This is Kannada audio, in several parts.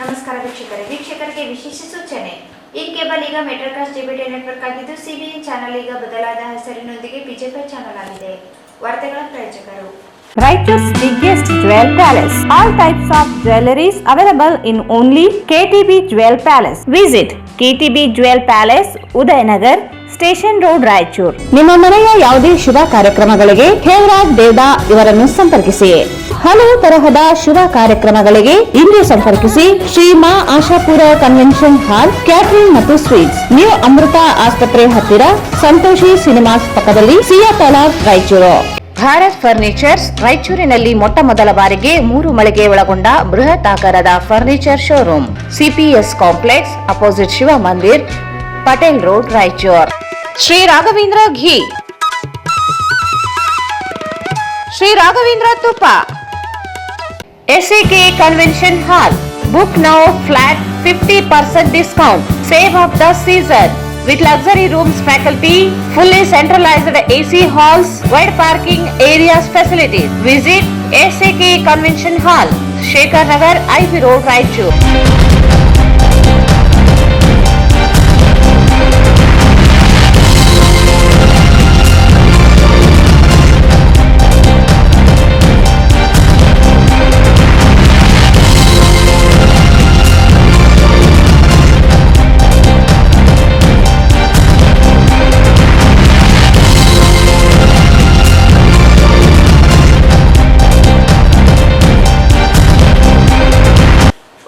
ನಮಸ್ಕಾರ ವೀಕ್ಷಕರಿಗೆ ವಿಶೇಷ ಸೂಚನೆ. ಇನ್ ಕೇಬಲ್ ಈಗ ಮೆಟ್ರೋಕಾಸ್ಟ್ ಡಿಬಿಟಿ ನೆಟ್ವರ್ಕ್ ಆಗಿದ್ದು ಸಿಬಿಎನ್ ಚಾನೆಲ್ ಈಗ ಬದಲಾದ ಹೆಸರಿನೊಂದಿಗೆ ಬಿಜೆಪಿ ಚಾನೆಲ್ ಆಗಿದೆ. ವಾರ್ತೆಗಳ ಪ್ರಾಯೋಜಕರು Raichur's biggest jewel palace. All types of jewelries available in only KTB Jewel Palace. Visit KTB Jewel Palace, Udayanagar, station road, Raichur. ನಿಮ್ಮ ಮನೆಯ ಯಾವುದೇ ಶುಭ ಕಾರ್ಯಕ್ರಮಗಳಿಗೆ ಹೇಮರಾಜ್ ದೇವದಾ ಇವರನ್ನು ಸಂಪರ್ಕಿಸಿ. ಹಲವು ತರಹದ ಶುಭ ಕಾರ್ಯಕ್ರಮಗಳಿಗೆ ಇಂದು ಸಂಪರ್ಕಿಸಿ. Shri Maa Ashapura convention hall, catering ಮತ್ತು ಸ್ವೀಟ್ಸ್, ನ್ಯೂ ಅಮೃತ ಆಸ್ಪತ್ರೆ ಹತ್ತಿರ, ಸಂತೋಷಿ ಸಿನಿಮಾಸ್ ಪಕ್ಕದಲ್ಲಿ, ಸಿಯಾ ತಾಲಾಬ್, ರಾಯಚೂರು. ಭಾರತ್ ಫರ್ನಿಚರ್ಸ್ ರಾಯಚೂರಿನಲ್ಲಿ ಮೊಟ್ಟ ಮೊದಲ ಬಾರಿಗೆ 3 ಮಳಿಗೆ ಒಳಗೊಂಡ ಬೃಹತ್ ಆಕಾರದ ಫರ್ನಿಚರ್ ಶೋರೂಮ್. ಸಿಪಿಎಸ್ complex opposite Shiva Mandir, Patel road, Raichur. Shri Raghavendra ghee, Shri Raghavendra Tuppa, SAK convention hall. Book now flat 50% discount. Save of the season with luxury rooms, faculty, fully centralized AC halls, wide parking areas, facilities. Visit SAK Convention Hall, Shekhar Nagar, IV Road, Raichur.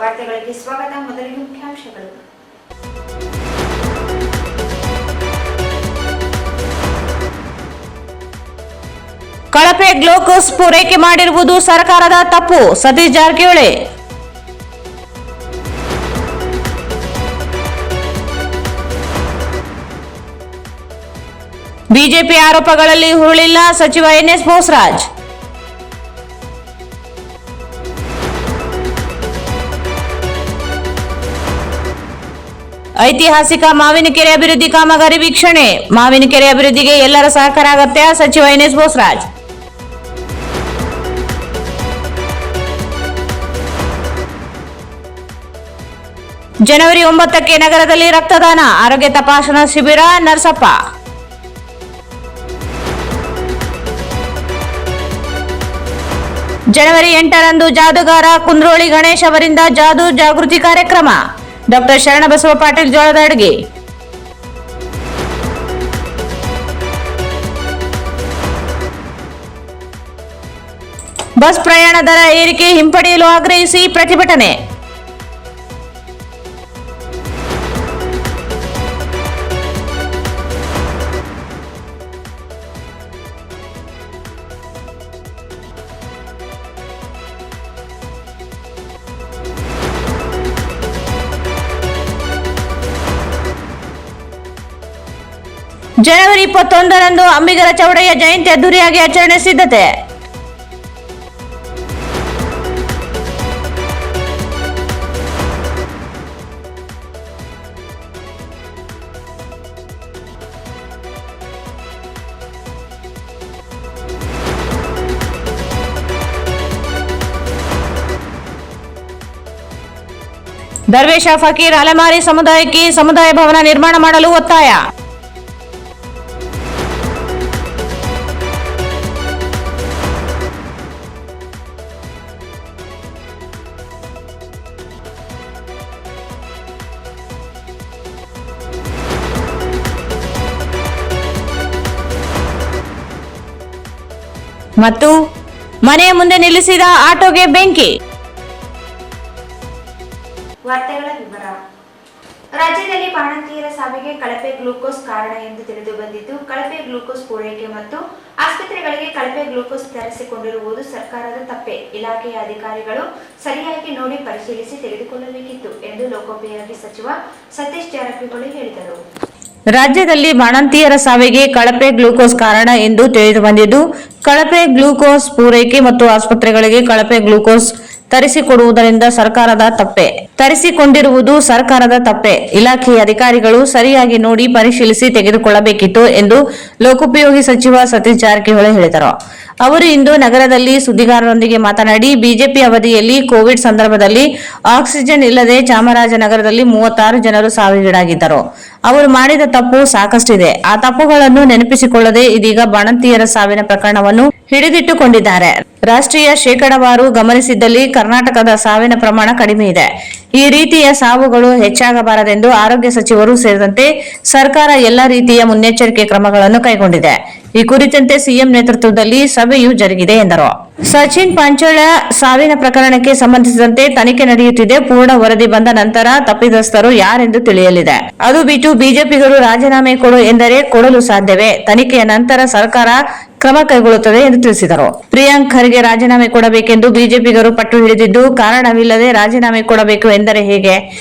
ವಾರ್ತೆಗಳಿಗೆ ಸ್ವಾಗತ. ಮೊದಲಿಗೆ ಮುಖ್ಯಾಂಶಗಳು. ಕಳಪೆ ಗ್ಲೂಕೋಸ್ ಪೂರೈಕೆ ಮಾಡಿರುವುದು ಸರ್ಕಾರದ ತಪ್ಪು, ಸತೀಶ್ ಜಾರಕಿಹೊಳಿ. ಬಿಜೆಪಿ ಆರೋಪಗಳಲ್ಲಿ ಹುರುಳಿಲ್ಲ, ಸಚಿವ NS ಬೋಸರಾಜ್. ಐತಿಹಾಸಿಕ ಮಾವಿನಕೆರೆ ಅಭಿವೃದ್ಧಿ ಕಾಮಗಾರಿ ವೀಕ್ಷಣೆ. ಮಾವಿನಕೆರೆ ಅಭಿವೃದ್ಧಿಗೆ ಎಲ್ಲರ ಸಹಕಾರ ಅಗತ್ಯ, ಸಚಿವ NS ಬೋಸರಾಜ್. ಜನವರಿ 9ಕ್ಕೆ ನಗರದಲ್ಲಿ ರಕ್ತದಾನ, ಆರೋಗ್ಯ ತಪಾಸಣಾ ಶಿಬಿರ, ನರಸಪ್ಪ. ಜನವರಿ 8ರಂದು ಜಾದೂಗಾರ ಕುಂದ್ರೋಳಿ ಗಣೇಶ್ ಅವರಿಂದ ಜಾದೂ ಜಾಗೃತಿ ಕಾರ್ಯಕ್ರಮ. ಡಾಕ್ಟರ್ ಶರಣಬಸವ ಪಾಟೀಲ್ ಜೋಳದಡ್ಗಿ. ಬಸ್ ಪ್ರಯಾಣ ದರ ಏರಿಕೆ ಹಿಂಪಡೆಯಲು ಆಗ್ರಹಿಸಿ ಪ್ರತಿಭಟನೆ. ಜನವರಿ 21ರಂದು ಅಂಬಿಗರ ಚೌಡಯ್ಯ ಜಯಂತಿ ಅದ್ದೂರಿಯಾಗಿ ಆಚರಣೆ ಸಿದ್ಧತೆ. ದರ್ವೇಶ ಫಕೀರ್ ಅಲೆಮಾರಿ ಸಮುದಾಯಕ್ಕೆ ಸಮುದಾಯ ಭವನ ನಿರ್ಮಾಣ ಮಾಡಲು ಒತ್ತಾಯ. ಮತ್ತು ಮನೆಯ ಮುಂದೆ ನಿಲ್ಲಿಸಿದ ಆಟೋಗೆ ಬೆಂಕಿ. ವಾರ್ತೆಗಳ ವಿವರ. ರಾಜ್ಯದಲ್ಲಿ ಬಾಣಂತಿಯರ ಸಾವಿಗೆ ಕಳಪೆ ಗ್ಲೂಕೋಸ್ ಕಾರಣ ಎಂದು ತಿಳಿದು ಬಂದಿದ್ದು, ಕಳಪೆ ಗ್ಲೂಕೋಸ್ ಪೂರೈಕೆ ಮತ್ತು ಆಸ್ಪತ್ರೆಗಳಿಗೆ ಕಳಪೆ ಗ್ಲೂಕೋಸ್ ತರಿಸಿಕೊಂಡಿರುವುದು ಸರ್ಕಾರದ ತಪ್ಪೆ. ಇಲಾಖೆಯ ಅಧಿಕಾರಿಗಳು ಸರಿಯಾಗಿ ನೋಡಿ ಪರಿಶೀಲಿಸಿ ತೆಗೆದುಕೊಳ್ಳಬೇಕಿತ್ತು ಎಂದು ಲೋಕೋಪಯೋಗಿ ಸಚಿವ ಸತೀಶ್ ಜಾರಕಿಹೊಳಿ ಹೇಳಿದರು. ರಾಜ್ಯದಲ್ಲಿ ಬಾಣಂತಿಯರ ಸಾವಿಗೆ ಕಳಪೆ ಗ್ಲೂಕೋಸ್ ಕಾರಣ ಎಂದು ತಿಳಿದು ಬಂದಿದ್ದು, ಕಳಪೆ ಗ್ಲೂಕೋಸ್ ಪೂರೈಕೆ ಮತ್ತು ಆಸ್ಪತ್ರೆಗಳಿಗೆ ಕಳಪೆ ಗ್ಲೂಕೋಸ್ ತರಿಸಿಕೊಡುವುದರಿಂದ ಸರ್ಕಾರದ ತಪ್ಪೆ. ತರಿಸಿಕೊಂಡಿರುವುದು ಸರ್ಕಾರದ ತಪ್ಪೆ. ಇಲಾಖೆಯ ಅಧಿಕಾರಿಗಳು ಸರಿಯಾಗಿ ನೋಡಿ ಪರಿಶೀಲಿಸಿ ತೆಗೆದುಕೊಳ್ಳಬೇಕಿತ್ತು ಎಂದು ಲೋಕೋಪಯೋಗಿ ಸಚಿವ ಸತೀಶ್ ಜಾರಕಿಹೊಳಿ ಹೇಳಿದರು. ಅವರು ಇಂದು ನಗರದಲ್ಲಿ ಸುದ್ದಿಗಾರರೊಂದಿಗೆ ಮಾತನಾಡಿ, ಬಿಜೆಪಿ ಅವಧಿಯಲ್ಲಿ ಕೋವಿಡ್ ಸಂದರ್ಭದಲ್ಲಿ ಆಕ್ಸಿಜನ್ ಇಲ್ಲದೆ ಚಾಮರಾಜನಗರದಲ್ಲಿ 36 ಜನರು ಸಾವಿಗೀಡಾಗಿದ್ದರು. ಅವರು ಮಾಡಿದ ತಪ್ಪು ಸಾಕಷ್ಟಿದೆ. ಆ ತಪ್ಪುಗಳನ್ನು ನೆನಪಿಸಿಕೊಳ್ಳದೆ ಇದೀಗ ಬಾಣಂತಿಯರ ಸಾವಿನ ಪ್ರಕರಣವನ್ನು ಹಿಡಿದಿಟ್ಟುಕೊಂಡಿದ್ದಾರೆ. ರಾಷ್ಟ್ರೀಯ ಶೇಕಡಾವಾರು ಗಮನಿಸಿದ್ದಲ್ಲಿ ಕರ್ನಾಟಕದ ಸಾವಿನ ಪ್ರಮಾಣ ಕಡಿಮೆ ಇದೆ. ಈ ರೀತಿಯ ಸಾವುಗಳು ಹೆಚ್ಚಾಗಬಾರದೆಂದು ಆರೋಗ್ಯ ಸಚಿವರು ಸೇರಿದಂತೆ ಸರ್ಕಾರ ಎಲ್ಲಾ ರೀತಿಯ ಮುನ್ನೆಚ್ಚರಿಕೆ ಕ್ರಮಗಳನ್ನು ಕೈಗೊಂಡಿದೆ. ಈ ಕುರಿತಂತೆ ಸಿಎಂ ನೇತೃತ್ವದಲ್ಲಿ ಸಭೆಯೂ ಜರುಗಿದೆ ಎಂದರು. ಸಚಿನ್ ಪಾಂಚಾಳ ಸಾವಿನ ಪ್ರಕರಣಕ್ಕೆ ಸಂಬಂಧಿಸಿದಂತೆ ತನಿಖೆ ನಡೆಯುತ್ತಿದೆ. ಪೂರ್ಣ ವರದಿ ಬಂದ ನಂತರ ತಪ್ಪಿತಸ್ಥರು ಯಾರೆಂದು ತಿಳಿಯಲಿದೆ. ಅದು ಬಿಟ್ಟು ಬಿಜೆಪಿಗರು ರಾಜೀನಾಮೆ ಕೊಡು ಎಂದರೆ ಕೊಡಲು ಸಾಧ್ಯವೇ? ತನಿಖೆಯ ನಂತರ ಸರ್ಕಾರ ಕ್ರಮ ಕೈಗೊಳ್ಳುತ್ತದೆ ಎಂದು ತಿಳಿಸಿದರು. ಪ್ರಿಯಾಂಕ್ ಖರ್ಗೆ ರಾಜೀನಾಮೆ ಕೊಡಬೇಕೆಂದು ಬಿಜೆಪಿಗರು ಪಟ್ಟು ಹಿಡಿದಿದ್ದು, ಕಾರಣವಿಲ್ಲದೆ ರಾಜೀನಾಮೆ ಕೊಡಬೇಕು ಎಂದರೆ ಹೇಗೆ?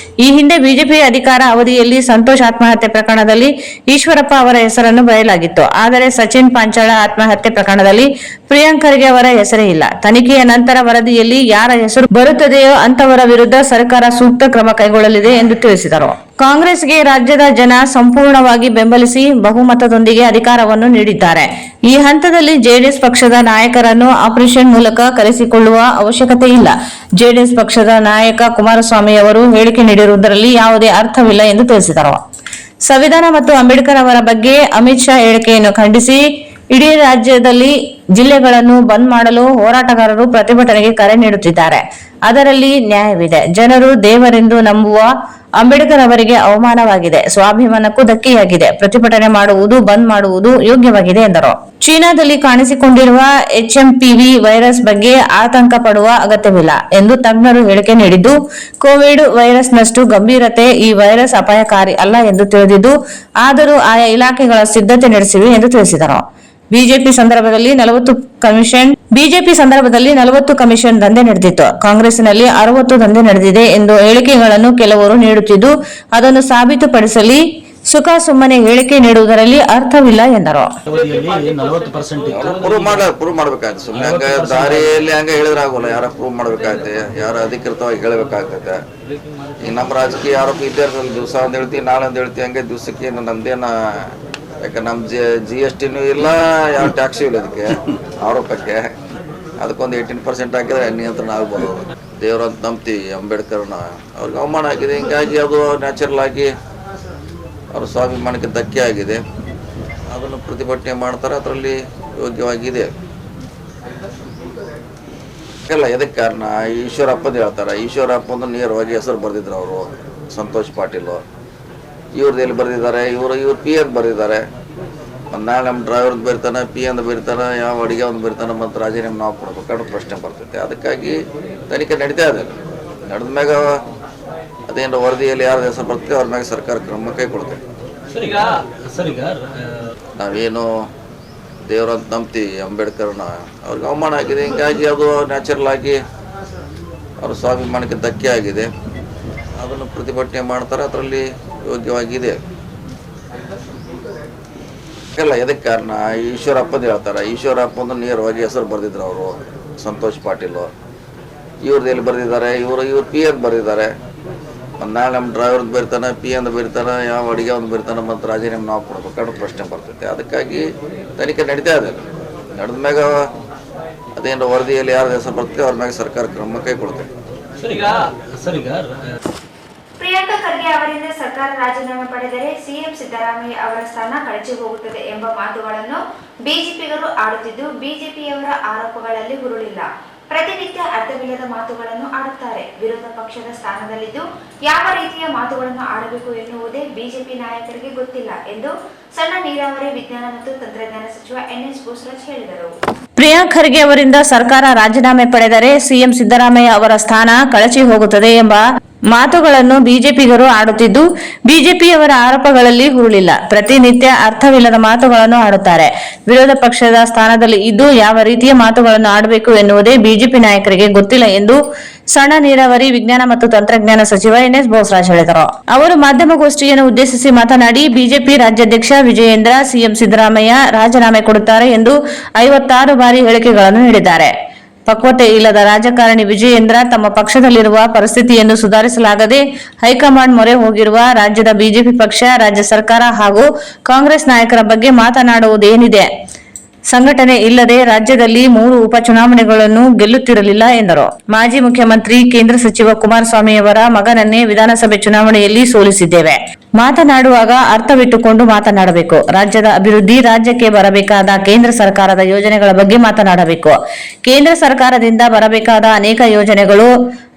ಈ ಹಿಂದೆ ಬಿಜೆಪಿ ಅಧಿಕಾರ ಅವಧಿಯಲ್ಲಿ ಸಂತೋಷ್ ಆತ್ಮಹತ್ಯೆ ಪ್ರಕರಣದಲ್ಲಿ ಈಶ್ವರಪ್ಪ ಅವರ ಹೆಸರನ್ನು ಬರೆಯಲಾಗಿತ್ತು. ಆದರೆ ಸಚಿನ್ ಪಾಂಚಾಳ ಆತ್ಮಹತ್ಯೆ ಪ್ರಕರಣದಲ್ಲಿ ಪ್ರಿಯಾಂಕ್ ಖರ್ಗೆ ಅವರ ಹೆಸರೇ ಇಲ್ಲ. ತನಿಖೆಯ ನಂತರ ವರದಿಯಲ್ಲಿ ಯಾರ ಹೆಸರು ಬರುತ್ತದೆಯೋ ಅಂತವರ ವಿರುದ್ಧ ಸರ್ಕಾರ ಸೂಕ್ತ ಕ್ರಮ ಕೈಗೊಳ್ಳಲಿದೆ ಎಂದು ತಿಳಿಸಿದರು. ಕಾಂಗ್ರೆಸ್ಗೆ ರಾಜ್ಯದ ಜನ ಸಂಪೂರ್ಣವಾಗಿ ಬೆಂಬಲಿಸಿ ಬಹುಮತದೊಂದಿಗೆ ಅಧಿಕಾರವನ್ನು ನೀಡಿದ್ದಾರೆ. ಈ ಹಂತದಲ್ಲಿ ಜೆಡಿಎಸ್ ಪಕ್ಷದ ನಾಯಕರನ್ನು ಆಪರೇಷನ್ ಮೂಲಕ ಕರೆಸಿಕೊಳ್ಳುವ ಅವಶ್ಯಕತೆ ಇಲ್ಲ. ಜೆಡಿಎಸ್ ಪಕ್ಷದ ನಾಯಕ ಕುಮಾರಸ್ವಾಮಿ ಅವರು ಹೇಳಿಕೆ ನೀಡಿರುವುದರಲ್ಲಿ ಯಾವುದೇ ಅರ್ಥವಿಲ್ಲ ಎಂದು ತಿಳಿಸಿದರು. ಸಂವಿಧಾನ ಮತ್ತು ಅಂಬೇಡ್ಕರ್ ಅವರ ಬಗ್ಗೆ ಅಮಿತ್ ಶಾ ಹೇಳಿಕೆಯನ್ನು ಖಂಡಿಸಿ ಇಡೀ ರಾಜ್ಯದಲ್ಲಿ ಜಿಲ್ಲೆಗಳನ್ನು ಬಂದ್ ಮಾಡಲು ಹೋರಾಟಗಾರರು ಪ್ರತಿಭಟನೆಗೆ ಕರೆ ನೀಡುತ್ತಿದ್ದಾರೆ. ಅದರಲ್ಲಿ ನ್ಯಾಯವಿದೆ. ಜನರು ದೇವರೆಂದು ನಂಬುವ ಅಂಬೇಡ್ಕರ್ ಅವರಿಗೆ ಅವಮಾನವಾಗಿದೆ, ಸ್ವಾಭಿಮಾನಕ್ಕೂ ಧಕ್ಕೆಯಾಗಿದೆ. ಪ್ರತಿಭಟನೆ ಮಾಡುವುದು, ಬಂದ್ ಮಾಡುವುದು ಯೋಗ್ಯವಾಗಿದೆ ಎಂದರು. ಚೀನಾದಲ್ಲಿ ಕಾಣಿಸಿಕೊಂಡಿರುವ HMPV ವೈರಸ್ ಬಗ್ಗೆ ಆತಂಕ ಪಡುವ ಅಗತ್ಯವಿಲ್ಲ ಎಂದು ತಜ್ಞರು ಹೇಳಿಕೆ ನೀಡಿದ್ದು, ಕೋವಿಡ್ ವೈರಸ್ನಷ್ಟು ಗಂಭೀರತೆ ಈ ವೈರಸ್ ಅಪಾಯಕಾರಿ ಅಲ್ಲ ಎಂದು ತಿಳಿದಿದ್ದು, ಆದರೂ ಆಯಾ ಇಲಾಖೆಗಳ ಸಿದ್ಧತೆ ನಡೆಸಿವೆ ಎಂದು ತಿಳಿಸಿದರು. ಬಿಜೆಪಿ ಸಂದರ್ಭದಲ್ಲಿ 40 ಕಮಿಷನ್ ದಂಧೆ ನಡೆದಿತ್ತು. ಕಾಂಗ್ರೆಸ್ಸಿನಲ್ಲಿ 60 ದಂಧೆ ನಡೆದಿದೆ ಎಂದು ಹೇಳಿಕೆಗಳನ್ನು ಕೆಲವರು ನೀಡುತ್ತಿದ್ದು, ಅದನ್ನು ಸಾಬೀತುಪಡಿಸಲಿ. ಸುಖ ಸುಮ್ಮನೆ ಹೇಳಿಕೆ ನೀಡುವುದರಲ್ಲಿ ಅರ್ಥವಿಲ್ಲ ಎಂದರು. ಪ್ರೂವ್ ಮಾಡ್ಬೇಕಾಯ್ತು. ಸುಮ್ಮನೆ ಹಂಗ ದಾರಿಯಲ್ಲಿ ಹಂಗ ಹೇಳಿದ್ರಾಗಲ್ಲ. ಯಾರ ಪ್ರೂವ್ ಮಾಡ್ಬೇಕಾಗತ್ತೆ, ಯಾರ ಅಧಿಕೃತವಾಗಿ ಹೇಳಬೇಕಾಗತ್ತೆ. ಈಗ ನಮ್ಮ ರಾಜಕೀಯ ಆರೋಪ ಇದ್ದೇ ಇರ್ತದೆ. ದಿವಸ ಅಂತ ಹೇಳ್ತೀವಿ, ನಾಳೆ ಅಂತ ಹೇಳ್ತೀವಿ. ಹಂಗೆ ದಿವಸಕ್ಕೆ ನಮ್ದೇನ, ಯಾಕೆ ನಮ್ಮ GSTನೂ ಇಲ್ಲ, ಯಾವ ಟ್ಯಾಕ್ಸು ಇಲ್ಲ ಅದಕ್ಕೆ ಆರೋಪಕ್ಕೆ. ಅದಕ್ಕೊಂದು 18% ಹಾಕಿದ್ರೆ ನಿಯಂತ್ರಣ ಆಗ್ಬೋದು. ದೇವರಂತ ನಂಬ್ತೀವಿ ಅಂಬೇಡ್ಕರ್ನ, ಅವ್ರಿಗೆ ಅವಮಾನ ಆಗಿದೆ. ಹಿಂಗಾಗಿ ಅದು ನ್ಯಾಚುರಲ್ ಆಗಿ ಅವ್ರ ಸ್ವಾಭಿಮಾನಕ್ಕೆ ಧಕ್ಕೆ ಆಗಿದೆ. ಅದನ್ನು ಪ್ರತಿಭಟನೆ ಮಾಡ್ತಾರೆ, ಅದರಲ್ಲಿ ಯೋಗ್ಯವಾಗಿದೆ. ಇಲ್ಲ ಎದಕ್ಕೆ ಕಾರಣ, ಈಶ್ವರಪ್ಪಂದು ಹೇಳ್ತಾರೆ. ಈಶ್ವರಪ್ಪಂದು ನೇರವಾಗಿ ಹೆಸರು ಬರೆದಿದ್ರು ಅವರು, ಸಂತೋಷ್ ಪಾಟೀಲು. ಇವ್ರದ್ದು ಎಲ್ಲಿ ಬರೆದಿದ್ದಾರೆ, ಇವರು ಪಿ ಅಂತ ಬರೆದಿದ್ದಾರೆ. ಒಂದು ನಾಳೆ ನಮ್ಮ ಡ್ರೈವರ್ದು ಬರೀತಾನೆ, ಪಿ ಅಂತ ಬರೀತಾನೆ, ಯಾವ ಅಡುಗೆ ಒಂದು ಬರೀತಾನೆ, ಮತ್ತು ರಾಜೀನಾಮೆ ನಾವು ಕೊಡ್ಬೇಕಾದ್ರೆ ಪ್ರಶ್ನೆ ಬರ್ತೈತೆ. ಅದಕ್ಕಾಗಿ ತನಿಖೆ ನಡೀತಾ ಇದೆ. ನಡೆದ ಮ್ಯಾಗ ಅದೇನು ವರದಿಯಲ್ಲಿ ಯಾರ ಹೆಸರು ಬರ್ತದೆ ಅವ್ರ ಮ್ಯಾಗ ಸರ್ಕಾರ ಕ್ರಮ ಕೈಗೊಳ್ತೇವೆ. ನಾವೇನು ದೇವರಂತ ನಂಬ್ತೀವಿ ಅಂಬೇಡ್ಕರ್ನ, ಅವ್ರಿಗೆ ಅವಮಾನ ಆಗಿದೆ. ಹಿಂಗಾಗಿ ಅದು ನ್ಯಾಚುರಲ್ ಆಗಿ ಅವ್ರ ಸ್ವಾಭಿಮಾನಕ್ಕೆ ಧಕ್ಕೆ ಆಗಿದೆ. ಅದನ್ನು ಪ್ರತಿಭಟನೆ ಮಾಡ್ತಾರೆ, ಅದರಲ್ಲಿ ಯೋಗ್ಯವಾಗಿದೆ. ಇಲ್ಲ ಎದಕ್ಕೆ ಕಾರಣ, ಈಶ್ವರಪ್ಪಂದು ಹೇಳ್ತಾರೆ. ಈಶ್ವರಪ್ಪಂದು ನೇರವಾಗಿ ಹೆಸರು ಬರೆದಿದ್ರು ಅವರು, ಸಂತೋಷ್ ಪಾಟೀಲು. ಇವ್ರದ್ದು ಎಲ್ಲಿ ಬರೆದಿದ್ದಾರೆ, ಇವರು ಪಿ ಅಂತ ಬರೆದಿದ್ದಾರೆ. ಒಂದು ನಾಳೆ ನಮ್ಮ ಡ್ರೈವರ್ದು ಬರೀತಾನೆ, ಪಿ ಅಂತ ಬರೀತಾನೆ, ಯಾವ ಅಡುಗೆ ಒಂದು ಬರೀತಾನೆ, ಮತ್ತು ರಾಜೀನಾಮೆ ನಾವು ಕೊಡ್ಬೇಕಾದ್ರೆ ಪ್ರಶ್ನೆ ಬರ್ತೈತೆ. ಅದಕ್ಕಾಗಿ ತನಿಖೆ ನಡೀತಾ ಇದೆ. ನಡೆದ ಮ್ಯಾಗ ಅದೇನು ವರದಿಯಲ್ಲಿ ಯಾರ ಹೆಸರು ಬರ್ತದೆ ಅವ್ರ ಮ್ಯಾಗ ಸರ್ಕಾರ ಕ್ರಮ ಕೈಗೊಳ್ತೇವೆ. ಪ್ರಿಯಾಂಕಾ ಖರ್ಗೆ ಅವರಿಂದ ಸರ್ಕಾರ ರಾಜೀನಾಮೆ ಪಡೆದರೆ ಸಿಎಂ ಸಿದ್ದರಾಮಯ್ಯ ಅವರ ಸ್ಥಾನ ಕಳಚಿ ಹೋಗುತ್ತದೆ ಎಂಬ ಮಾತುಗಳನ್ನು ಬಿಜೆಪಿಗರು ಆಡುತ್ತಿದ್ದು, ಬಿಜೆಪಿಯವರ ಆರೋಪಗಳಲ್ಲಿ ಹುರುಳಿಲ್ಲ. ಪ್ರತಿನಿತ್ಯ ಅರ್ಥವಿಲ್ಲದ ಮಾತುಗಳನ್ನು ಆಡುತ್ತಾರೆ. ವಿರೋಧ ಪಕ್ಷದ ಸ್ಥಾನದಲ್ಲಿದ್ದು ಯಾವ ರೀತಿಯ ಮಾತುಗಳನ್ನು ಆಡಬೇಕು ಎನ್ನುವುದೇ ಬಿಜೆಪಿ ನಾಯಕರಿಗೆ ಗೊತ್ತಿಲ್ಲ ಎಂದು ಸಣ್ಣ ನೀರಾವರಿ ವಿಜ್ಞಾನ ಮತ್ತು ತಂತ್ರಜ್ಞಾನ ಸಚಿವ NS ಬೋಸರಾಜ್ ಹೇಳಿದರು. ಪ್ರಿಯಾಂಕ್ ಖರ್ಗೆ ಅವರಿಂದ ಸರ್ಕಾರ ರಾಜೀನಾಮೆ ಪಡೆದರೆ ಸಿಎಂ ಸಿದ್ದರಾಮಯ್ಯ ಅವರ ಸ್ಥಾನ ಕಳಚಿ ಹೋಗುತ್ತದೆ ಎಂಬ ಮಾತುಗಳನ್ನು ಬಿಜೆಪಿಗರು ಆಡುತ್ತಿದ್ದು, ಬಿಜೆಪಿಯವರ ಆರೋಪಗಳಲ್ಲಿ ಹುರುಳಿಲ್ಲ. ಪ್ರತಿನಿತ್ಯ ಅರ್ಥವಿಲ್ಲದ ಮಾತುಗಳನ್ನು ಆಡುತ್ತಾರೆ. ವಿರೋಧ ಪಕ್ಷದ ಸ್ಥಾನದಲ್ಲಿ ಇದ್ದು ಯಾವ ರೀತಿಯ ಮಾತುಗಳನ್ನು ಆಡಬೇಕು ಎನ್ನುವುದೇ ಬಿಜೆಪಿ ನಾಯಕರಿಗೆ ಗೊತ್ತಿಲ್ಲ ಎಂದು ಸಣ್ಣ ನೀರಾವರಿ ವಿಜ್ಞಾನ ಮತ್ತು ತಂತ್ರಜ್ಞಾನ ಸಚಿವ NS ಬೋಸರಾಜ್ ಹೇಳಿದರು. ಅವರು ಮಾಧ್ಯಮಗೋಷ್ಠಿಯನ್ನು ಉದ್ದೇಶಿಸಿ ಮಾತನಾಡಿ, ಬಿಜೆಪಿ ರಾಜ್ಯಾಧ್ಯಕ್ಷ ವಿಜಯೇಂದ್ರ ಸಿಎಂ ಸಿದ್ದರಾಮಯ್ಯ ರಾಜೀನಾಮೆ ಕೊಡುತ್ತಾರೆ ಎಂದು 56 ಬಾರಿ ಹೇಳಿಕೆಗಳನ್ನು ನೀಡಿದ್ದಾರೆ. ಪಕ್ವತೆ ಇಲ್ಲದ ರಾಜಕಾರಣಿ ವಿಜಯೇಂದ್ರ ತಮ್ಮ ಪಕ್ಷದಲ್ಲಿರುವ ಪರಿಸ್ಥಿತಿಯನ್ನು ಸುಧಾರಿಸಲಾಗದೆ ಹೈಕಮಾಂಡ್ ಮೊರೆ ಹೋಗಿರುವ ರಾಜ್ಯದ ಬಿಜೆಪಿ ಪಕ್ಷ, ರಾಜ್ಯ ಸರ್ಕಾರ ಹಾಗೂ ಕಾಂಗ್ರೆಸ್ ನಾಯಕರ ಬಗ್ಗೆ ಮಾತನಾಡುವುದೇನಿದೆ? ಸಂಘಟನೆ ಇಲ್ಲದೆ ರಾಜ್ಯದಲ್ಲಿ 3 ಉಪಚುನಾವಣೆಗಳನ್ನು ಗೆಲ್ಲುತ್ತಿರಲಿಲ್ಲ ಎಂದರು. ಮಾಜಿ ಮುಖ್ಯಮಂತ್ರಿ ಕೇಂದ್ರ ಸಚಿವ ಕುಮಾರಸ್ವಾಮಿಯವರ ಮಗನನ್ನೇ ವಿಧಾನಸಭೆ ಚುನಾವಣೆಯಲ್ಲಿ ಸೋಲಿಸಿದ್ದೇವೆ. ಮಾತನಾಡುವಾಗ ಅರ್ಥವಿಟ್ಟುಕೊಂಡು ಮಾತನಾಡಬೇಕು. ರಾಜ್ಯದ ಅಭಿವೃದ್ಧಿ, ರಾಜ್ಯಕ್ಕೆ ಬರಬೇಕಾದ ಕೇಂದ್ರ ಸರ್ಕಾರದ ಯೋಜನೆಗಳ ಬಗ್ಗೆ ಮಾತನಾಡಬೇಕು. ಕೇಂದ್ರ ಸರ್ಕಾರದಿಂದ ಬರಬೇಕಾದ ಅನೇಕ ಯೋಜನೆಗಳು,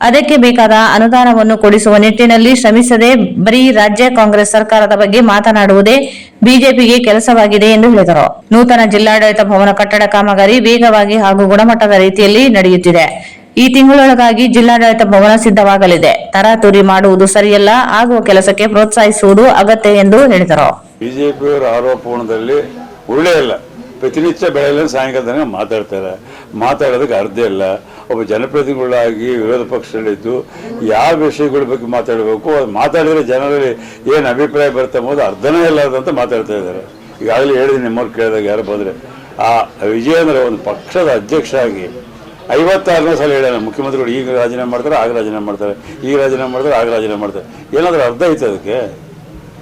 ಅದಕ್ಕೆ ಬೇಕಾದ ಅನುದಾನವನ್ನು ಕೊಡಿಸುವ ನಿಟ್ಟಿನಲ್ಲಿ ಶ್ರಮಿಸದೆ ಬರೀ ರಾಜ್ಯ ಕಾಂಗ್ರೆಸ್ ಸರ್ಕಾರದ ಬಗ್ಗೆ ಮಾತನಾಡುವುದೇ ಬಿಜೆಪಿಗೆ ಕೆಲಸವಾಗಿದೆ ಎಂದು ಹೇಳಿದರು. ನೂತನ ಜಿಲ್ಲಾಡಳಿತ ಭವನ ಕಟ್ಟಡ ಕಾಮಗಾರಿ ವೇಗವಾಗಿ ಹಾಗೂ ಗುಣಮಟ್ಟದ ರೀತಿಯಲ್ಲಿ ನಡೆಯುತ್ತಿದೆ. ಈ ತಿಂಗಳೊಳಗಾಗಿ ಜಿಲ್ಲಾಡಳಿತ ಭವನ ಸಿದ್ಧವಾಗಲಿದೆ. ತರಾತುರಿ ಮಾಡುವುದು ಸರಿಯಲ್ಲ, ಆಗುವ ಕೆಲಸಕ್ಕೆ ಪ್ರೋತ್ಸಾಹಿಸುವುದು ಅಗತ್ಯ ಎಂದು ಹೇಳಿದರು. ಬಿಜೆಪಿಯವರ ಆರೋಪಣದಲ್ಲಿ ಉರುಳೇ ಇಲ್ಲ. ಪ್ರತಿನಿತ್ಯ ಬೆಳಗ್ಗೆ ಸಾಯಂಕಾಲ ಮಾತಾಡ್ತಾರೆ. ಮಾತಾಡೋದಕ್ಕೆ ಅರ್ಧ ಇಲ್ಲ. ಒಬ್ಬ ಜನಪ್ರತಿನಿಧಿಗಳಾಗಿ ವಿರೋಧ ಪಕ್ಷದಲ್ಲಿದ್ದು ಯಾವ ವಿಷಯಗಳ ಬಗ್ಗೆ ಮಾತಾಡಬೇಕು, ಅದು ಮಾತಾಡಿದ್ರೆ ಜನರಲ್ಲಿ ಏನು ಅಭಿಪ್ರಾಯ ಬರುತ್ತೆ ಎಂಬುದು ಅರ್ಧನೇ ಇಲ್ಲದಂತ ಮಾತಾಡ್ತಾ ಇದ್ದಾರೆ. ಈಗಾಗಲೇ ಹೇಳಿದ್ದೀನಿ, ನಿಮ್ಮವ್ರು ಕೇಳಿದಾಗ ಯಾರು ಬಂದರೆ ಆ ವಿಜಯೇಂದ್ರ ಒಂದು ಪಕ್ಷದ ಅಧ್ಯಕ್ಷ ಆಗಿ 56ನೇ ಸಲ ಹೇಳ್ಯಾರ, ಮುಖ್ಯಮಂತ್ರಿಗಳು ಈಗ ರಾಜೀನಾಮೆ ಮಾಡ್ತಾರೆ, ಆಗ ರಾಜೀನಾಮೆ ಮಾಡ್ತಾರೆ, ಈಗ ರಾಜೀನಾಮೆ ಮಾಡ್ತಾರೆ, ಆಗ ರಾಜೀನಾಮೆ ಮಾಡ್ತಾರೆ. ಏನಾದರೂ ಅರ್ಧ ಐತೆ ಅದಕ್ಕೆ?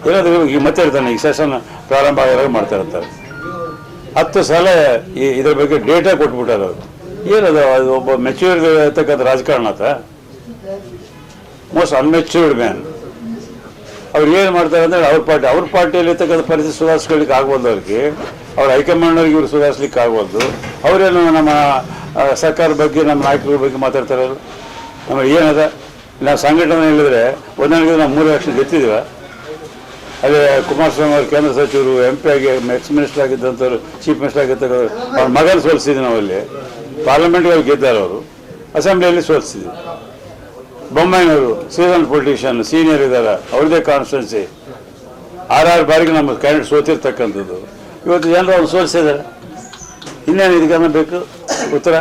ಏನಾದರೂ ಈಗ ಮತ್ತೆ ಇರ್ತಾನೆ, ಈಗ ಸೆಷನ್ ಪ್ರಾರಂಭ ಆಗಿರೋ ಮಾಡ್ತಾ ಇರ್ತಾರೆ. 10 ಸಲ ಇದ್ರ ಬಗ್ಗೆ ಡೇಟಾ ಕೊಟ್ಬಿಟ್ಟಾರೆ. ಅವರು ಏನದು? ಅದು ಒಬ್ಬ ಮೆಚ್ಯೂರ್ಡ್ ಇರ್ತಕ್ಕಂಥ ರಾಜಕಾರಣ ಆತ, ಮೋಸ್ಟ್ ಅನ್ಮೆಚ್ಯೂರ್ಡ್ ಮ್ಯಾನ್. ಅವ್ರು ಏನು ಮಾಡ್ತಾರೆ ಅಂದರೆ ಅವ್ರ ಪಾರ್ಟಿಯಲ್ಲಿ ಇರ್ತಕ್ಕಂಥ ಪರಿಸ್ಥಿತಿ ಸುಧಾರಿಸ್ಕೊಳ್ಳಿಕ್ಕೆ ಆಗ್ಬೋದು. ಅವ್ರಿಗೆ ಅವ್ರ ಹೈಕಮಾಂಡ್ನವ್ರಿಗೆ ಇವ್ರು ಸುಧಾರಿಸ್ಲಿಕ್ಕೆ ಆಗ್ಬೋದು. ಅವರೇನು ನಮ್ಮ ಸರ್ಕಾರದ ಬಗ್ಗೆ, ನಮ್ಮ ನಾಯಕರ ಬಗ್ಗೆ ಮಾತಾಡ್ತಾರೆ. ನಮಗೆ ಏನದ, ನಾವು ಸಂಘಟನೆ ಹೇಳಿದ್ರೆ ಒಂದೊಂದಿಗೆ ನಾವು 3 ಎಲೆಕ್ಷನ್ ಗೆದ್ದಿದ್ದೀವ. ಅದೇ ಕುಮಾರಸ್ವಾಮಿ ಅವರು ಕೇಂದ್ರ ಸಚಿವರು, MP ಆಗಿ ಎಕ್ಸ್ ಮಿನಿಸ್ಟರ್ ಆಗಿದ್ದಂಥವ್ರು, ಚೀಫ್ ಮಿನಿಸ್ಟರ್ ಆಗಿರ್ತಕ್ಕಂಥ ಅವ್ರ ಮಗನ ಸೋಲಿಸಿದ್ವಿ ನಾವಲ್ಲಿ. ಪಾರ್ಲಿಮೆಂಟ್ಗೆ ಗೆದ್ದಾರ ಅವರು, ಅಸೆಂಬ್ಲಿಯಲ್ಲಿ ಸೋಲಿಸಿದ್ವಿ. ಬೊಮ್ಮಾಯಿನವರು ಸೀಸನ್ ಪೊಲಿಟಿಷಿಯನ್, ಸೀನಿಯರ್ ಇದ್ದಾರೆ, ಅವ್ರದ್ದೇ ಕಾನ್ಸ್ಟಿಟ್ಯೂನ್ಸಿ. 6 ಬಾರಿಗೆ ನಮ್ಮ ಕ್ಯಾಂಡಿಡೇಟ್ ಸೋತಿರ್ತಕ್ಕಂಥದ್ದು. ಇವತ್ತು ಜನರು ಅವ್ರು ಸೋಲಿಸಿದ್ದಾರೆ. ಇನ್ನೇನು ಇದಕ್ಕೆ ಬೇಕು ಉತ್ತರ?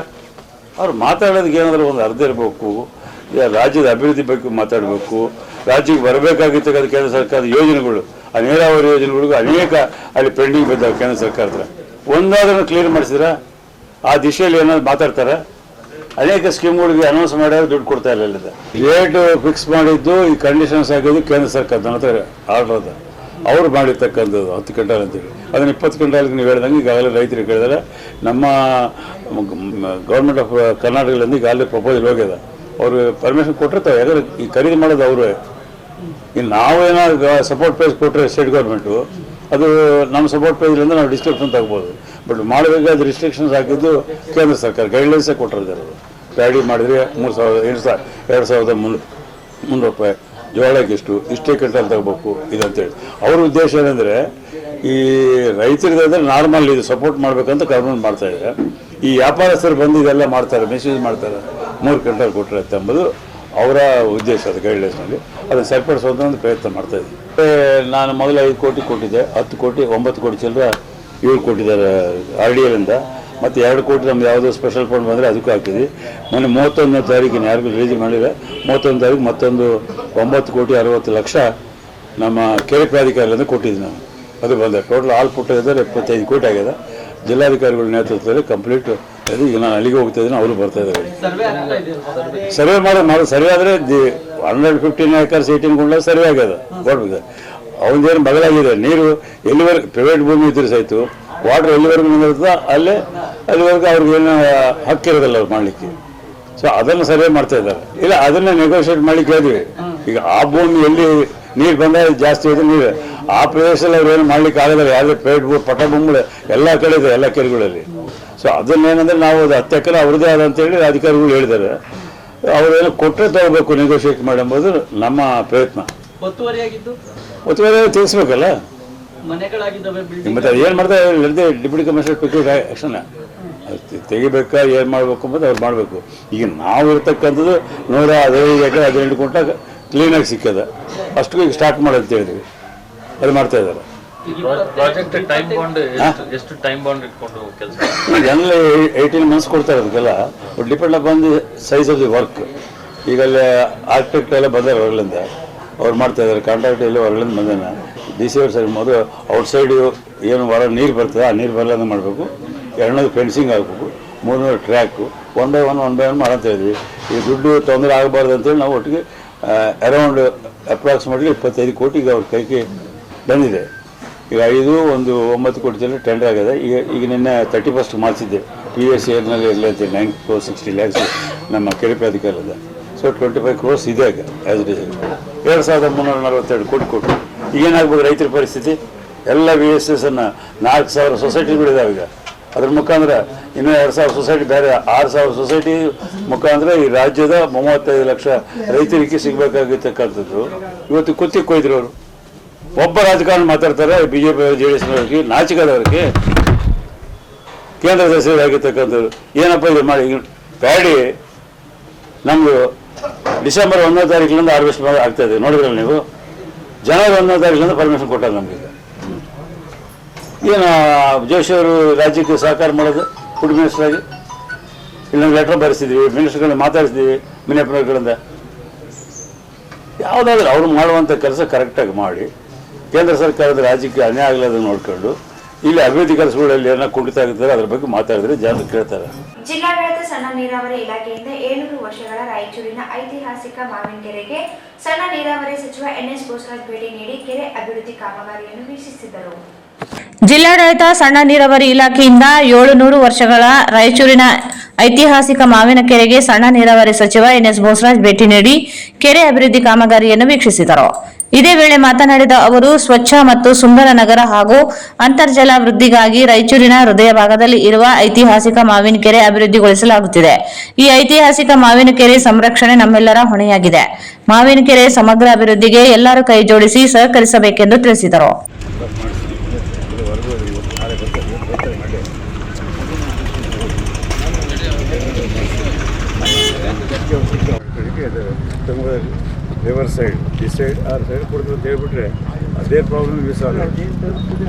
ಅವ್ರು ಮಾತಾಡೋದಕ್ಕೆ ಏನಾದರೂ ಒಂದು ಅರ್ಧ ಇರಬೇಕು. ರಾಜ್ಯದ ಅಭಿವೃದ್ಧಿ ಬಗ್ಗೆ ಮಾತಾಡಬೇಕು. ರಾಜ್ಯಕ್ಕೆ ಬರಬೇಕಾಗಿರ್ತಕ್ಕಂಥ ಕೇಂದ್ರ ಸರ್ಕಾರದ ಯೋಜನೆಗಳು, ಆ ನೀರಾವರಿ ಯೋಜನೆಗಳಿಗೂ ಅನೇಕ ಅಲ್ಲಿ ಪೆಂಡಿಂಗ್ ಬಿದ್ದಾವೆ ಕೇಂದ್ರ ಸರ್ಕಾರದ. ಒಂದಾದ್ರೂ ಕ್ಲಿಯರ್ ಮಾಡಿಸಿದ್ರೆ ಆ ದಿಶೆಯಲ್ಲಿ ಏನಾದ್ರು ಮಾತಾಡ್ತಾರೆ. ಅನೇಕ ಸ್ಕೀಮ್ಗಳಿಗೆ ಅನೌನ್ಸ್ ಮಾಡ್ಯಾರ, ದುಡ್ಡು ಕೊಡ್ತಾ ಇಲ್ಲ. ರೇಟ್ ಫಿಕ್ಸ್ ಮಾಡಿದ್ದು, ಈ ಕಂಡೀಷನ್ಸ್ ಆಗಿದ್ದು ಕೇಂದ್ರ ಸರ್ಕಾರ ನನ್ನ ಹತ್ರ ಆರ್ಡರ್ ಅದ. ಅವ್ರು ಮಾಡಿರ್ತಕ್ಕಂಥದ್ದು 10 ಕ್ವಿಂಟಾಲ್ ಅಂತೇಳಿ. ಅದನ್ನು 20 ಕ್ವಿಂಟಾಲ್ಗೆ ನೀವು ಹೇಳ್ದಂಗೆ ಈಗಾಗಲೇ ರೈತರಿಗೆ ಕೇಳಿದರೆ ನಮ್ಮ ಗೌರ್ಮೆಂಟ್ ಆಫ್ ಕರ್ನಾಟಕದಿಂದ ಈಗಾಗಲೇ ಪ್ರಪೋಸಲ್ ಹೋಗ್ಯದ. ಅವರು ಪರ್ಮಿಷನ್ ಕೊಟ್ಟಿರ್ತಾವೆ. ಯಾಕಂದ್ರೆ ಈ ಖರೀದಿ ಮಾಡೋದು ಅವರು. ಇನ್ನು ನಾವೇನಾದ್ರು ಸಪೋರ್ಟ್ ಪ್ರೈಸ್ ಕೊಟ್ಟರೆ ಸ್ಟೇಟ್ ಗೌರ್ಮೆಂಟು, ಅದು ನಮ್ಮ ಸಪೋರ್ಟ್ ಪ್ರೈಸ್ಲಿಂದ ನಾವು ಡಿಸ್ಕ್ರಿಪ್ಷನ್ ತಗ್ಬೋದು. ಬಟ್ ಮಾಡಬೇಕಾದ ರಿಸ್ಟ್ರಿಕ್ಷನ್ಸ್ ಹಾಕಿದ್ದು ಕೇಂದ್ರ ಸರ್ಕಾರ ಗೈಡ್ಲೈನ್ಸೇ ಕೊಟ್ಟಿರ್ತಾರೆ. ಪ್ಯಾಡಿ ಮಾಡಿದರೆ 2,300 ರೂಪಾಯಿ, ಜೋಳಕ್ಕೆ ಇಷ್ಟೇ ಕ್ವಿಂಟಲ್ ತಗೋಬೇಕು ಇದಂತೇಳಿ. ಅವ್ರ ಉದ್ದೇಶ ಏನಂದರೆ ಈ ರೈತರಿದ್ರೆ ನಾರ್ಮಲ್ ಇದು ಸಪೋರ್ಟ್ ಮಾಡಬೇಕಂತ ಗೌರ್ಮೆಂಟ್ ಮಾಡ್ತಾ ಇದ್ದಾರೆ. ಈ ವ್ಯಾಪಾರಸ್ಥರು ಬಂದು ಇದೆಲ್ಲ ಮಾಡ್ತಾರೆ, ಮಿಸ್ಯೂಸ್ ಮಾಡ್ತಾರೆ. 3 ಕ್ವಿಂಟಲ್ ಕೊಟ್ಟರೆ ಎಂಬುದು ಅವರ ಉದ್ದೇಶ. ಅದು ಗೈಡ್ಲೈನ್ಸ್ನಲ್ಲಿ ಅದನ್ನು ಸರಿಪಡಿಸೋದು ಒಂದು ಪ್ರಯತ್ನ ಮಾಡ್ತಾಯಿದ್ವಿ. ನಾನು ಮೊದಲು 5 ಕೋಟಿ ಕೊಟ್ಟಿದ್ದೆ, 10 ಕೋಟಿ 9 ಕೋಟಿ ಚಿಲ್ಲರೆ ಇವ್ರು ಕೊಟ್ಟಿದ್ದಾರೆ RDLಂದ. ಮತ್ತು 2 ಕೋಟಿ ನಮ್ದು ಯಾವುದೋ ಸ್ಪೆಷಲ್ ಫಂಡ್ ಬಂದರೆ ಅದಕ್ಕೂ ಹಾಕಿದ್ವಿ. ಮೊನ್ನೆ 31ನೇ ತಾರೀಕಿನ ಯಾರಿಗೂ ರಿಲೀಸ್ ಮಾಡಿಲ್ಲ. 31ನೇ ತಾರೀಕು ಮತ್ತೊಂದು 9,60,00,000 ನಮ್ಮ ಕೆರೆ ಪ್ರಾಧಿಕಾರದಿಂದ ಕೊಟ್ಟಿದ್ವಿ ನಾವು. ಅದು ಬಂದ ಟೋಟಲ್ ಆಲ್ ಪುಟ್ಟಿದ್ದಾರೆ 75 ಕೋಟಿ ಆಗಿದೆ. ಜಿಲ್ಲಾಧಿಕಾರಿಗಳ ನೇತೃತ್ವದಲ್ಲಿ ಕಂಪ್ಲೀಟ್ ಅದು. ಈಗ ನಾನು ಅಲ್ಲಿಗೆ ಹೋಗ್ತಾ ಇದ್ದೀನಿ, ಅವರು ಬರ್ತಾ ಇದ್ದಾರೆ. ಸರ್ವೆ ಮಾಡೋದು ಸರ್ವೆ ಆದರೆ 115 acres 18 ಗುಂಡ ಸರ್ವೆ ಆಗ್ಯದ. ಕೊಡ್ಬೇಕು. ಅವನದೇನು ಬದಲಾಗಿದೆ. ನೀರು ಎಲ್ಲಿವರೆಗೂ ಪ್ರೈವೇಟ್ ಭೂಮಿ ಇದ್ರೆ ಸಹಿತ ವಾಟರ್ ಎಲ್ಲಿವರೆಗೂ ನಿಂದಿರ್ತದೆ ಅಲ್ಲಿವರೆಗೂ ಅವ್ರಿಗೇನು ಹಕ್ಕಿರೋದಿಲ್ಲ ಅವ್ರು ಮಾಡಲಿಕ್ಕೆ. ಸೊ ಅದನ್ನು ಸರ್ವೆ ಮಾಡ್ತಾ ಇದ್ದಾರೆ. ಇಲ್ಲ ಅದನ್ನು ನೆಗೋಷಿಯೇಟ್ ಮಾಡಲಿಕ್ಕೆ ಹೇಳಿದ್ವಿ. ಈಗ ಆ ಭೂಮಿ ಎಲ್ಲಿ ನೀರು ಬಂದಾಗ ಜಾಸ್ತಿ ಇದೆ ನೀರು, ಆ ಪ್ರದೇಶದಲ್ಲಿ ಅವ್ರು ಏನು ಮಾಡ್ಲಿಕ್ಕೆ ಆಗೋದಿಲ್ಲ. ಯಾವುದೇ ಪ್ರೈವೇಟ್ ಪಟ್ಟ ಭೂಮಿಗಳು ಎಲ್ಲ ಕಡೆ ಇದೆ, ಎಲ್ಲ ಕೆರೆಗಳಲ್ಲಿ. ಸೊ ಅದನ್ನೇನಂದ್ರೆ ನಾವು ಅದು 10 ಎಕರೆ ಅವ್ರದ್ದೇ ಆದ ಅಂತೇಳಿ ಅಧಿಕಾರಿಗಳು ಹೇಳಿದ್ದಾರೆ. ಅವರೇನು ಕೊಟ್ಟರೆ ತಗೋಬೇಕು ನೆಗೋಷಿಯೇಟ್ ಮಾಡಿ ಎಂಬುದು ನಮ್ಮ ಪ್ರಯತ್ನ. ಒತ್ತುವರಿ ತಿಳಿಸ್ಬೇಕಲ್ಲ. ಮತ್ತೆ ಏನು ಮಾಡ್ತಾರೆ ಡಿಪ್ಯೂಟಿ ಕಮಿಷನರ್ ಕ್ವಿಕ್ ಆಕ್ಷನ್ ತೆಗಿಬೇಕಾ, ಏನು ಮಾಡಬೇಕು ಅಂಬೋದು ಅವ್ರು ಮಾಡಬೇಕು. ಈಗ ನಾವು ಇರ್ತಕ್ಕಂಥದ್ದು 115 ಎಕರೆ 18 ಗುಂಟ ಕ್ಲೀನಾಗಿ ಸಿಕ್ಕದ. ಅಷ್ಟು ಈಗ ಸ್ಟಾರ್ಟ್ ಮಾಡೋದು ಹೇಳಿದ್ವಿ, ಅದು ಮಾಡ್ತಾ ಇದ್ದಾರೆ. ಎಲ್ಲ 18 months ಕೊಡ್ತಾರೆ ಅದಕ್ಕೆಲ್ಲ. Depend upon the size of the work. ಈಗ ಅಲ್ಲಿ ಆರ್ಕಿಟೆಕ್ಟ್ ಎಲ್ಲ ಬಂದಾರೆ ಹೊರಗಲಿಂದ, ಅವ್ರು ಮಾಡ್ತಾ ಇದ್ದಾರೆ. ಕಾಂಟ್ರಾಕ್ಟ್ ಎಲ್ಲ ಹೊರಗಲಿಂದ ಬಂದಾನೆ. DC ಅವ್ರ ಸೈಡ್ ಮೊದಲು ಔಟ್ಸೈಡ್ ಏನು ಹೊರ ನೀರು ಬರ್ತದೆ, ಆ ನೀರು ಬರಲಾಂಗೆ ಮಾಡಬೇಕು. ಎರಡನೇದು ಫೆನ್ಸಿಂಗ್ ಆಗಬೇಕು. 300 ಟ್ರ್ಯಾಕು 1 ಬೈ 1 ಮಾಡಂತ ಇದ್ವಿ. ಈ ದುಡ್ಡು ತೊಂದರೆ ಆಗಬಾರ್ದು ಅಂತೇಳಿ ನಾವು ಒಟ್ಟಿಗೆ ಅರೌಂಡ್ ಅಪ್ರಾಕ್ಸಿಮೇಟ್ಲಿ 25 ಕೋಟಿಗೆ ಅವ್ರ ಕೈಗೆ ಬಂದಿದೆ. ಈಗ 9 ಕೋಟಿ ಜನ ಟೆಂಡರ್ ಆಗಿದೆ. ಈಗ ನಿನ್ನೆ 31st ಮಾಡಿಸಿದ್ದೆ PSC ಏರ್ನಲ್ಲಿ ಇರಲಿ ಅಂತ 9.60 lakhs ನಮ್ಮ ಕೆರೆ ಪ್ರಾಧಿಕಾರದ. ಸೊ 25 crores ಇದೆ ಈಗ ಆ್ಯಸ್ ಇಟ್ ಇಸ್. 2342 ಕೋಟಿ ಕೊಟ್ಟು ಈಗೇನಾಗ್ಬೋದು ರೈತರ ಪರಿಸ್ಥಿತಿ? ಎಲ್ಲ VSS ಅನ್ನು 4000 ಸೊಸೈಟಿಗಳಿದಾವೆ. ಈಗ ಅದ್ರ ಮುಖಾಂತರ ಇನ್ನೂ 2000 ಸೊಸೈಟಿ, ಬೇರೆ 6000 ಸೊಸೈಟಿ ಮುಖಾಂತರ ಈ ರಾಜ್ಯದ 35 ಲಕ್ಷ ರೈತರಿಗೆ ಸಿಗಬೇಕಾಗಿರ್ತಕ್ಕಂಥದ್ದು ಇವತ್ತು ಕುತ್ತಿಗೆ ಕೊಯ್ದ್ರು ಅವರು. ಒಬ್ಬ ರಾಜಕಾರಣ ಮಾತಾಡ್ತಾರೆ BJP JDSನವ್ರಿಗೆ, ನಾಚಿಕದವ್ರಿಗೆ, ಕೇಂದ್ರ ಸಚಿವರಾಗಿರ್ತಕ್ಕಂಥವ್ರು ಏನಪ್ಪ ಇದು ಮಾಡಿ. ಪ್ಯಾಡಿ ನಮ್ಮದು ಡಿಸೆಂಬರ್ 1ನೇ ತಾರೀಕಿನಿಂದ ಹಾರ್ವೆಸ್ಟ್ ಆಗ್ತಾಯಿದೆ, ನೋಡಿದ್ರಲ್ಲ ನೀವು. ಜನವರಿ 1ನೇ ತಾರೀಕಿನಿಂದ ಪರ್ಮಿಷನ್ ಕೊಟ್ಟಾರೆ ನಮಗೆ. ಏನು ಜೋಶಿ ಅವರು ರಾಜ್ಯಕ್ಕೆ ಸಹಕಾರ ಮಾಡೋದು ಫುಡ್ ಮಿನಿಸ್ಟರ್ ಆಗಿ? ಇಲ್ಲಿ ನಾವು ಲೆಟರ್ ಬರೆಸಿದ್ವಿ, ಮಿನಿಸ್ಟರ್ಗಳನ್ನ ಮಾತಾಡಿಸಿದ್ವಿ, ಮಿನಿಸ್ಟರ್ಗಳಿಂದ. ಯಾವುದಾದ್ರೂ ಅವರು ಮಾಡುವಂಥ ಕೆಲಸ ಕರೆಕ್ಟಾಗಿ ಮಾಡಿ, ಕೇಂದ್ರ ಸರ್ಕಾರದ ರಾಜ್ಯಕ್ಕೆ ಅನ್ಯಾಯ ಆಗಲಾರ್ದು ನೋಡ್ಕೊಂಡು ಇಲ್ಲಿ ಅಭಿವೃದ್ಧಿ ಕೆಲಸಗಳಲ್ಲಿ ಏನೋ ಕುಂಠಿತ ಆಗುತ್ತಾರೆ ಅದ್ರ ಬಗ್ಗೆ ಮಾತಾಡಿದ್ರೆ ಜನರು ಕೇಳ್ತಾರೆ. ಜಿಲ್ಲಾಡಳಿತ ಸಣ್ಣ ನೀರಾವರಿ ಇಲಾಖೆಯಿಂದ 700 ವರ್ಷಗಳ ರಾಯಚೂರಿನ ಐತಿಹಾಸಿಕ ಮಾವಿನಕೆರೆಗೆ ಸಣ್ಣ ನೀರಾವರಿ ಸಚಿವ NS ಬೋಸರಾಜ್ ಭೇಟಿ ನೀಡಿ ಕೆರೆ ಅಭಿವೃದ್ಧಿ ಕಾಮಗಾರಿಯನ್ನು ವೀಕ್ಷಿಸಿದರು. ಜಿಲ್ಲಾಡಳಿತ ಸಣ್ಣ ನೀರಾವರಿ ಇಲಾಖೆಯಿಂದ 700 ವರ್ಷಗಳ ರಾಯಚೂರಿನ ಐತಿಹಾಸಿಕ ಮಾವಿನ ಕೆರೆಗೆ ಸಣ್ಣ ನೀರಾವರಿ ಸಚಿವ NS ಬೋಸರಾಜ್ ಭೇಟಿ ನೀಡಿ ಕೆರೆ ಅಭಿವೃದ್ಧಿ ಕಾಮಗಾರಿಯನ್ನು ವೀಕ್ಷಿಸಿದರು. ಇದೇ ವೇಳೆ ಮಾತನಾಡಿದ ಅವರು, ಸ್ವಚ್ಛ ಮತ್ತು ಸುಂದರ ನಗರ ಹಾಗೂ ಅಂತರ್ಜಲ ವೃದ್ಧಿಗಾಗಿ ರಾಯಚೂರಿನ ಹೃದಯ ಭಾಗದಲ್ಲಿ ಇರುವ ಐತಿಹಾಸಿಕ ಮಾವಿನ ಕೆರೆ ಅಭಿವೃದ್ಧಿಗೊಳಿಸಲಾಗುತ್ತಿದೆ. ಈ ಐತಿಹಾಸಿಕ ಮಾವಿನ ಕೆರೆ ಸಂರಕ್ಷಣೆ ನಮ್ಮೆಲ್ಲರ ಹೊಣೆಯಾಗಿದೆ. ಮಾವಿನ ಕೆರೆ ಸಮಗ್ರ ಅಭಿವೃದ್ಧಿಗೆ ಎಲ್ಲರೂ ಕೈ ಜೋಡಿಸಿ ಸಹಕರಿಸಬೇಕೆಂದು ತಿಳಿಸಿದರು. ರಿವರ್ ಸೈಡ್ ಈ ಸೈಡ್ ಆ ಸೈಡ್ ಕೊಡ್ತೀವಿ ಅಂತ ಹೇಳ್ಬಿಟ್ರೆ ಅದೇ ಪ್ರಾಬ್ಲಮ್ ಸಾಲ್ವ್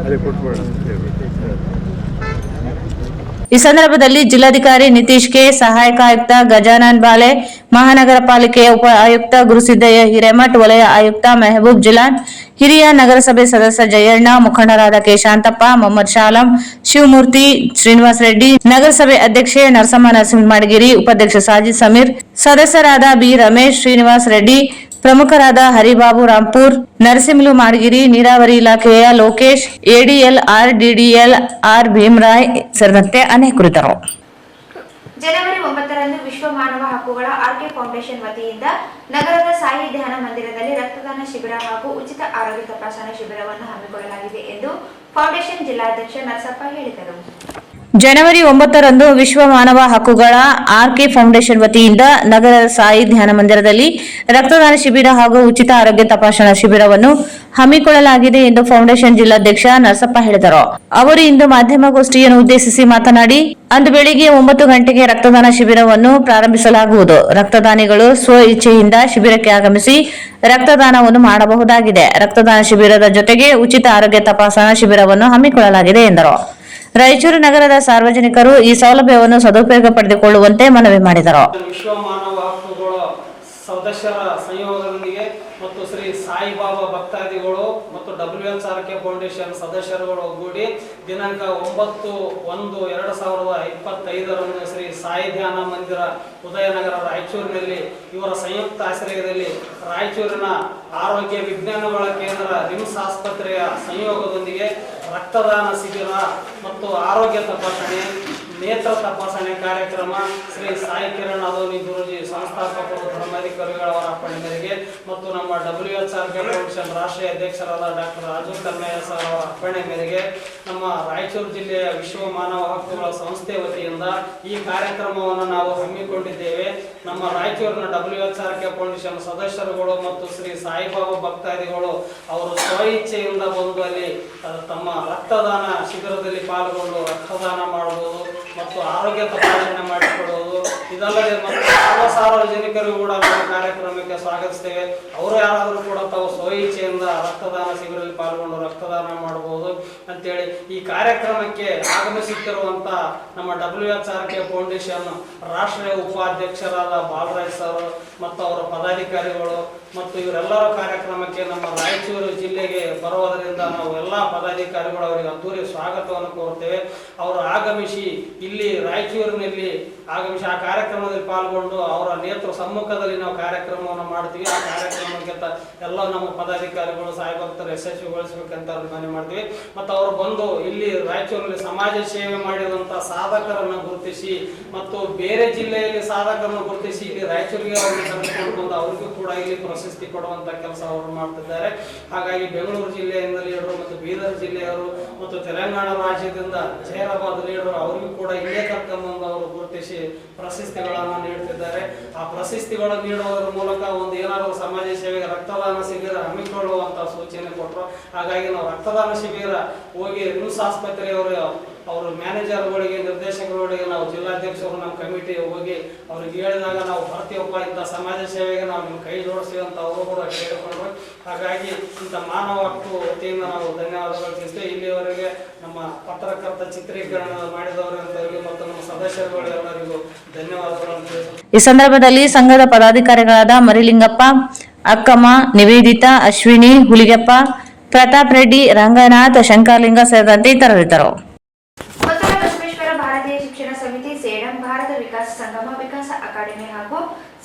ಅದೇ ಕೊಟ್ಬಿಡೋಣ ಅಂತ ಹೇಳ್ಬಿಟ್ಟು. ಈ ಸಂದರ್ಭದಲ್ಲಿ ಜಿಲ್ಲಾಧಿಕಾರಿ ನಿತೀಶ್ ಕೆ, ಸಹಾಯಕ ಆಯುಕ್ತ ಗಜಾನನ್ ಬಾಲೆ, ಮಹಾನಗರ ಪಾಲಿಕೆಯ ಉಪ ಆಯುಕ್ತ ಗುರುಸಿದ್ದಯ್ಯ ಹಿರೇಮಠ್, ವಲಯ ಆಯುಕ್ತ ಮೆಹಬೂಬ್ ಜಿಲಾನ್, ಹಿರಿಯ ನಗರಸಭೆ ಸದಸ್ಯ ಜಯಣ್ಣ, ಮುಖಂಡರಾದ ಕೆ ಶಾಂತಪ್ಪ, ಮೊಹಮ್ಮದ್ ಶಾಲಂ, ಶಿವಮೂರ್ತಿ, ಶ್ರೀನಿವಾಸ ರೆಡ್ಡಿ, ನಗರಸಭೆ ಅಧ್ಯಕ್ಷೆ ನರಸಮ್ಮ ನರಸಿಂಹಮಾಡಗಿರಿ, ಉಪಾಧ್ಯಕ್ಷ ಸಾಜಿದ್ ಸಮೀರ್, ಸದಸ್ಯರಾದ ಬಿ ರಮೇಶ್, ಶ್ರೀನಿವಾಸ ರೆಡ್ಡಿ, ಪ್ರಮುಖರಾದ ಹರಿಬಾಬು ರಾಂಪುರ್, ನರಸಿಂಹಲು ಮಾಡಗಿರಿ, ನೀರಾವರಿ ಇಲಾಖೆಯ Lokesh, ADL RDDL R Bhimaray ಸೇರಿದಂತೆ ಅನೇಕರಿದ್ದರು. ಜನವರಿ 9ರಂದು ವಿಶ್ವ ಮಾನವ ಹಕ್ಕುಗಳ RK ಫೌಂಡೇಶನ್ ವತಿಯಿಂದ ನಗರದ ಸಾಯಿ ಧ್ಯಾನ ಮಂದಿರದಲ್ಲಿ ರಕ್ತದಾನ ಶಿಬಿರ ಹಾಗೂ ಉಚಿತ ಆರೋಗ್ಯ ತಪಾಸಣಾ ಶಿಬಿರವನ್ನು ಹಮ್ಮಿಕೊಳ್ಳಲಾಗಿದೆ ಎಂದು ಫೌಂಡೇಶನ್ ಜಿಲ್ಲಾಧ್ಯಕ್ಷ ನರಸಪ್ಪ ಹೇಳಿದರು. ಜನವರಿ 9ರಂದು ವಿಶ್ವ ಮಾನವ ಹಕ್ಕುಗಳ RK ಫೌಂಡೇಶನ್ ವತಿಯಿಂದ ನಗರದ ಸಾಯಿ ಧ್ಯಾನ ಮಂದಿರದಲ್ಲಿ ರಕ್ತದಾನ ಶಿಬಿರ ಹಾಗೂ ಉಚಿತ ಆರೋಗ್ಯ ತಪಾಸಣಾ ಶಿಬಿರವನ್ನು ಹಮ್ಮಿಕೊಳ್ಳಲಾಗಿದೆ ಎಂದು ಫೌಂಡೇಶನ್ ಜಿಲ್ಲಾಧ್ಯಕ್ಷ ನರಸಪ್ಪ ಹೇಳಿದರು. ಅವರು ಇಂದು ಮಾಧ್ಯಮಗೋಷ್ಠಿಯನ್ನು ಉದ್ದೇಶಿಸಿ ಮಾತನಾಡಿ, ಅಂದು ಬೆಳಿಗ್ಗೆ 9 ಗಂಟೆಗೆ ರಕ್ತದಾನ ಶಿಬಿರವನ್ನು ಪ್ರಾರಂಭಿಸಲಾಗುವುದು. ರಕ್ತದಾನಿಗಳು ಸ್ವ ಇಚ್ಛೆಯಿಂದ ಶಿಬಿರಕ್ಕೆ ಆಗಮಿಸಿ ರಕ್ತದಾನವನ್ನು ಮಾಡಬಹುದಾಗಿದೆ. ರಕ್ತದಾನ ಶಿಬಿರದ ಜೊತೆಗೆ ಉಚಿತ ಆರೋಗ್ಯ ತಪಾಸಣಾ ಶಿಬಿರವನ್ನು ಹಮ್ಮಿಕೊಳ್ಳಲಾಗಿದೆ ಎಂದರು. ರಾಯಚೂರು ನಗರದ ಸಾರ್ವಜನಿಕರು ಈ ಸೌಲಭ್ಯವನ್ನು ಸದುಪಯೋಗ ಪಡೆದುಕೊಳ್ಳುವಂತೆ ಮನವಿ ಮಾಡಿದರು. ವಿಶ್ವ ಮಾನವ ಹಕ್ಕುಗಳ ಸದಸ್ಯರ ಸಂಯೋಗದೊಂದಿಗೆ ಮತ್ತು ಶ್ರೀ ಸಾಯಿಬಾಬಾ ಭಕ್ತಾದಿಗಳು ಮತ್ತು WHRK ಫೌಂಡೇಶನ್ ಸದಸ್ಯರುಗಳು ಒಗ್ಗೂಡಿ ದಿನಾಂಕ 9/1/2025 ಶ್ರೀ ಸಾಯಿ ಧ್ಯಾನ ಮಂದಿರ ಉದಯನಗರ ರಾಯಚೂರಿನಲ್ಲಿ ಇವರ ಸಂಯುಕ್ತ ಆಶ್ರಯದಲ್ಲಿ ರಾಯಚೂರಿನ ಆರೋಗ್ಯ ವಿಜ್ಞಾನಗಳ ಕೇಂದ್ರ ರಿಮ್ಸ್ ಆಸ್ಪತ್ರೆಯ ಸಂಯೋಗದೊಂದಿಗೆ ರಕ್ತದಾನ ಶಿಬಿರ ಮತ್ತು ಆರೋಗ್ಯ ತಪಾಸಣೆ, ನೇತ್ರ ತಪಾಸಣೆ ಕಾರ್ಯಕ್ರಮ ಶ್ರೀ ಸಾಯಿ ಕಿರಣ್ ಅದೋನಿ ಗುರುಜಿ ಸಂಸ್ಥಾಪಕರು ಧರ್ಮಾಧಿಕಾರಿಗಳವರ ಅಪ್ಪಣೆ ಮೇರೆಗೆ ಮತ್ತು ನಮ್ಮ WHRK ಫೌಂಡೇಶನ್ ರಾಷ್ಟ್ರೀಯ ಅಧ್ಯಕ್ಷರಾದ ಡಾಕ್ಟರ್ ರಾಜು ಕನ್ನಯ್ಯ ಸರ್ ಅವರ ಅಪ್ಪಣೆ ಮೇರೆಗೆ ನಮ್ಮ ರಾಯಚೂರು ಜಿಲ್ಲೆಯ ವಿಶ್ವ ಮಾನವ ಹಕ್ಕುಗಳ ಸಂಸ್ಥೆ ವತಿಯಿಂದ ಈ ಕಾರ್ಯಕ್ರಮವನ್ನು ನಾವು ಹಮ್ಮಿಕೊಂಡಿದ್ದೇವೆ. ನಮ್ಮ ರಾಯಚೂರಿನ WHRK ಫೌಂಡೇಶನ್ ಸದಸ್ಯರುಗಳು ಮತ್ತು ಶ್ರೀ ಸಾಯಿಬಾಬಾ ಭಕ್ತಾದಿಗಳು ಅವರು ಸ್ವ ಇಚ್ಛೆಯಿಂದ ಬಂದು ಅಲ್ಲಿ ತಮ್ಮ ರಕ್ತದಾನ ಶಿಬಿರದಲ್ಲಿ ಪಾಲ್ಗೊಂಡು ರಕ್ತದಾನ ಮಾಡುವುದು ಮತ್ತು ಆರೋಗ್ಯ ತಪಾಸಣೆ ಮಾಡಿಕೊಡುವುದು. ಇದಲ್ಲದೆ ಮತ್ತು ಸಾರ್ವಜನಿಕರು ಕೂಡ ನಮ್ಮ ಕಾರ್ಯಕ್ರಮಕ್ಕೆ ಸ್ವಾಗತಿಸ್ತೇವೆ. ಅವರು ಯಾರಾದರೂ ಕೂಡ ತಾವು ಸ್ವ ಇಚ್ಛೆಯಿಂದ ರಕ್ತದಾನ ಶಿಬಿರದಲ್ಲಿ ಪಾಲ್ಗೊಂಡು ರಕ್ತದಾನ ಮಾಡಬಹುದು ಅಂತೇಳಿ ಈ ಕಾರ್ಯಕ್ರಮಕ್ಕೆ ಆಗಮಿಸುತ್ತಿರುವಂತ ನಮ್ಮ WHRK ಫೌಂಡೇಶನ್ ರಾಷ್ಟ್ರೀಯ ಉಪಾಧ್ಯಕ್ಷರಾದ ಬಾಲರಾಜ್ ಸರ್ ಮತ್ತು ಅವರ ಪದಾಧಿಕಾರಿಗಳು ಮತ್ತು ಇವರೆಲ್ಲರ ಕಾರ್ಯಕ್ರಮಕ್ಕೆ ನಮ್ಮ ರಾಯಚೂರು ಜಿಲ್ಲೆಗೆ ಬರುವುದರಿಂದ ನಾವು ಎಲ್ಲ ಪದಾಧಿಕಾರಿಗಳು ಅವರಿಗೆ ಅದ್ದೂರಿ ಸ್ವಾಗತವನ್ನು ಕೋರ್ತೇವೆ. ಅವರು ಆಗಮಿಸಿ ಇಲ್ಲಿ ರಾಯಚೂರಿನಲ್ಲಿ ಆಗಮಿಸಿ ಆ ಕಾರ್ಯಕ್ರಮದಲ್ಲಿ ಪಾಲ್ಗೊಂಡು ಅವರ ನೇತೃ ಸಮ್ಮುಖದಲ್ಲಿ ನಾವು ಕಾರ್ಯಕ್ರಮವನ್ನು ಮಾಡ್ತೀವಿ. ಆ ಕಾರ್ಯಕ್ರಮಕ್ಕೆ ಎಲ್ಲ ನಮ್ಮ ಪದಾಧಿಕಾರಿಗಳು ಸಾಯಿ ಭಕ್ತರು ಯಶಸ್ವಿಗೊಳಿಸಬೇಕಂತ ಮನವಿ ಮಾಡ್ತೀವಿ. ಮತ್ತು ಅವರು ಬಂದು ಇಲ್ಲಿ ರಾಯಚೂರಿನಲ್ಲಿ ಸಮಾಜ ಸೇವೆ ಮಾಡಿರುವಂಥ ಸಾಧಕರನ್ನು ಗುರುತಿಸಿ ಮತ್ತು ಬೇರೆ ಜಿಲ್ಲೆಯಲ್ಲಿ ಸಾಧಕರನ್ನು ಗುರುತಿಸಿ ಇಲ್ಲಿ ರಾಯಚೂರಿಗೆ ಅವರಿಗೆ ಕರೆದುಕೊಂಡು ಬಂದು ಅವರಿಗೂ ಕೂಡ ಇಲ್ಲಿ ಪ್ರಶಸ್ತಿ ಕೊಡುವಂಥ ಕೆಲಸ ಅವರು ಮಾಡ್ತಿದ್ದಾರೆ. ಹಾಗಾಗಿ ಬೆಂಗಳೂರು ಜಿಲ್ಲೆಯಿಂದ ಲೀಡರು ಮತ್ತು ಬೀದರ್ ಜಿಲ್ಲೆಯವರು ಮತ್ತು ತೆಲಂಗಾಣ ರಾಜ್ಯದಿಂದ ಜೈರಾಬಾದ್ ಲೀಡರು ಅವರಿಗೂ ಕೂಡ ಇಲ್ಲೇ ಕರ್ಕೊಂಡ್ಬಂದು ಅವರು ಗುರುತಿಸಿ ಪ್ರಶಸ್ತಿಗಳನ್ನು ನೀಡುತ್ತಿದ್ದಾರೆ. ಆ ಪ್ರಶಸ್ತಿಗಳನ್ನು ನೀಡುವುದರ ಮೂಲಕ ಒಂದು ಏನಾದರೂ ಸಮಾಜ ಸೇವೆಗೆ ರಕ್ತದಾನ ಶಿಬಿರ ಹಮ್ಮಿಕೊಳ್ಳುವಂತ ಸೂಚನೆ ಕೊಟ್ಟರು. ಹಾಗಾಗಿ ನಾವು ರಕ್ತದಾನ ಶಿಬಿರ ಹೋಗಿ ರಿಮ್ಸ್ ಆಸ್ಪತ್ರೆಯವರು ಅವರು ಮ್ಯಾನೇಜರ್ಗಳಿಗೆ ನಿರ್ದೇಶಕರುಗಳಿಗೆ ನಾವು ಜಿಲ್ಲಾಧ್ಯಕ್ಷರು ನಮ್ಮ ಕಮಿಟಿ ಹೋಗಿ ಅವ್ರಿಗೆ ಹೇಳಿದಾಗ ನಾವು ಬರ್ತೀವಪ್ಪ ಇಂಥ ಸಮಾಜ ಸೇವೆಗೆ ನಾವು ನಿಮ್ಮ ಕೈ ಜೋಡಿಸ್ತೀವಿ ಅಂತ ಅವರು ಕೂಡ ಕೇಳಿಕೊಂಡ್ರು. ಹಾಗಾಗಿ ಇಂಥ ಮಾನವ ಹಕ್ಕು ವತಿಯಿಂದ ನಾವು ಧನ್ಯವಾದಗಳು ತಿಳಿಸ್ತೇವೆ. ಇಲ್ಲಿವರೆಗೆ ನಮ್ಮ ಪತ್ರಕರ್ತ ಚಿತ್ರೀಕರಣ ಮಾಡಿದವರಿಗೆ ಮತ್ತು ನಮ್ಮ ಸದಸ್ಯರುಗಳೆಲ್ಲರಿಗೂ ಧನ್ಯವಾದಗಳನ್ನು ತಿಳಿಸ್ತೇವೆ. ಈ ಸಂದರ್ಭದಲ್ಲಿ ಸಂಘದ ಪದಾಧಿಕಾರಿಗಳಾದ ಮರಿಲಿಂಗಪ್ಪ, ಅಕ್ಕಮ್ಮ, ನಿವೇದಿತಾ, ಅಶ್ವಿನಿ, ಹುಲಿಗೆಪ್ಪ, ಪ್ರತಾಪ್ ರೆಡ್ಡಿ, ರಂಗನಾಥ್, ಶಂಕರಲಿಂಗ ಸೇರಿದಂತೆ ಇತರರಿದ್ದರು. ಕೊತ್ತಲ ಬಸವೇಶ್ವರ ಭಾರತೀಯ ಶಿಕ್ಷಣ ಸಮಿತಿ, ಸೇಡಂ, ಭಾರತ ವಿಕಾಸ ಸಂಗಮ, ವಿಕಾಸ ಅಕಾಡೆಮಿ ಹಾಗೂ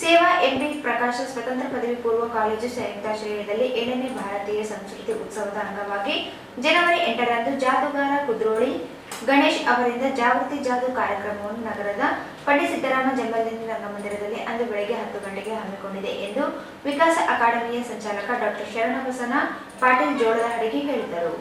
ಸೇವಾ ಎಂಬಿ ಪ್ರಕಾಶ ಸ್ವತಂತ್ರ ಪದವಿ ಪೂರ್ವ ಕಾಲೇಜು ಸಂಯುಕ್ತಾಶ್ರಯದಲ್ಲಿ 7ನೇ ಭಾರತೀಯ ಸಂಸ್ಕೃತಿ ಉತ್ಸವದ ಅಂಗವಾಗಿ ಜನವರಿ 8ರಂದು ಜಾದೂಗಾರ ಕುದ್ರೋಳಿ ಗಣೇಶ್ ಅವರಿಂದ ಜಾಗೃತಿ ಜಾದೂ ಕಾರ್ಯಕ್ರಮವನ್ನು ನಗರದ ಪಂಡಿತ್ ಸಿದ್ದರಾಮ ಜಂಬಲ್ದಿನ್ನಿ ರಂಗಮಂದಿರದಲ್ಲಿ ಅಂದು ಬೆಳಗ್ಗೆ 10 ಗಂಟೆಗೆ ಹಮ್ಮಿಕೊಂಡಿದೆ ಎಂದು ವಿಕಾಸ ಅಕಾಡೆಮಿಯ ಸಂಚಾಲಕ ಡಾಕ್ಟರ್ ಶರಣಬಸನ ಪಾಟೀಲ್ ಜೋಳದಹಡಗಿ ಹೇಳಿದರು.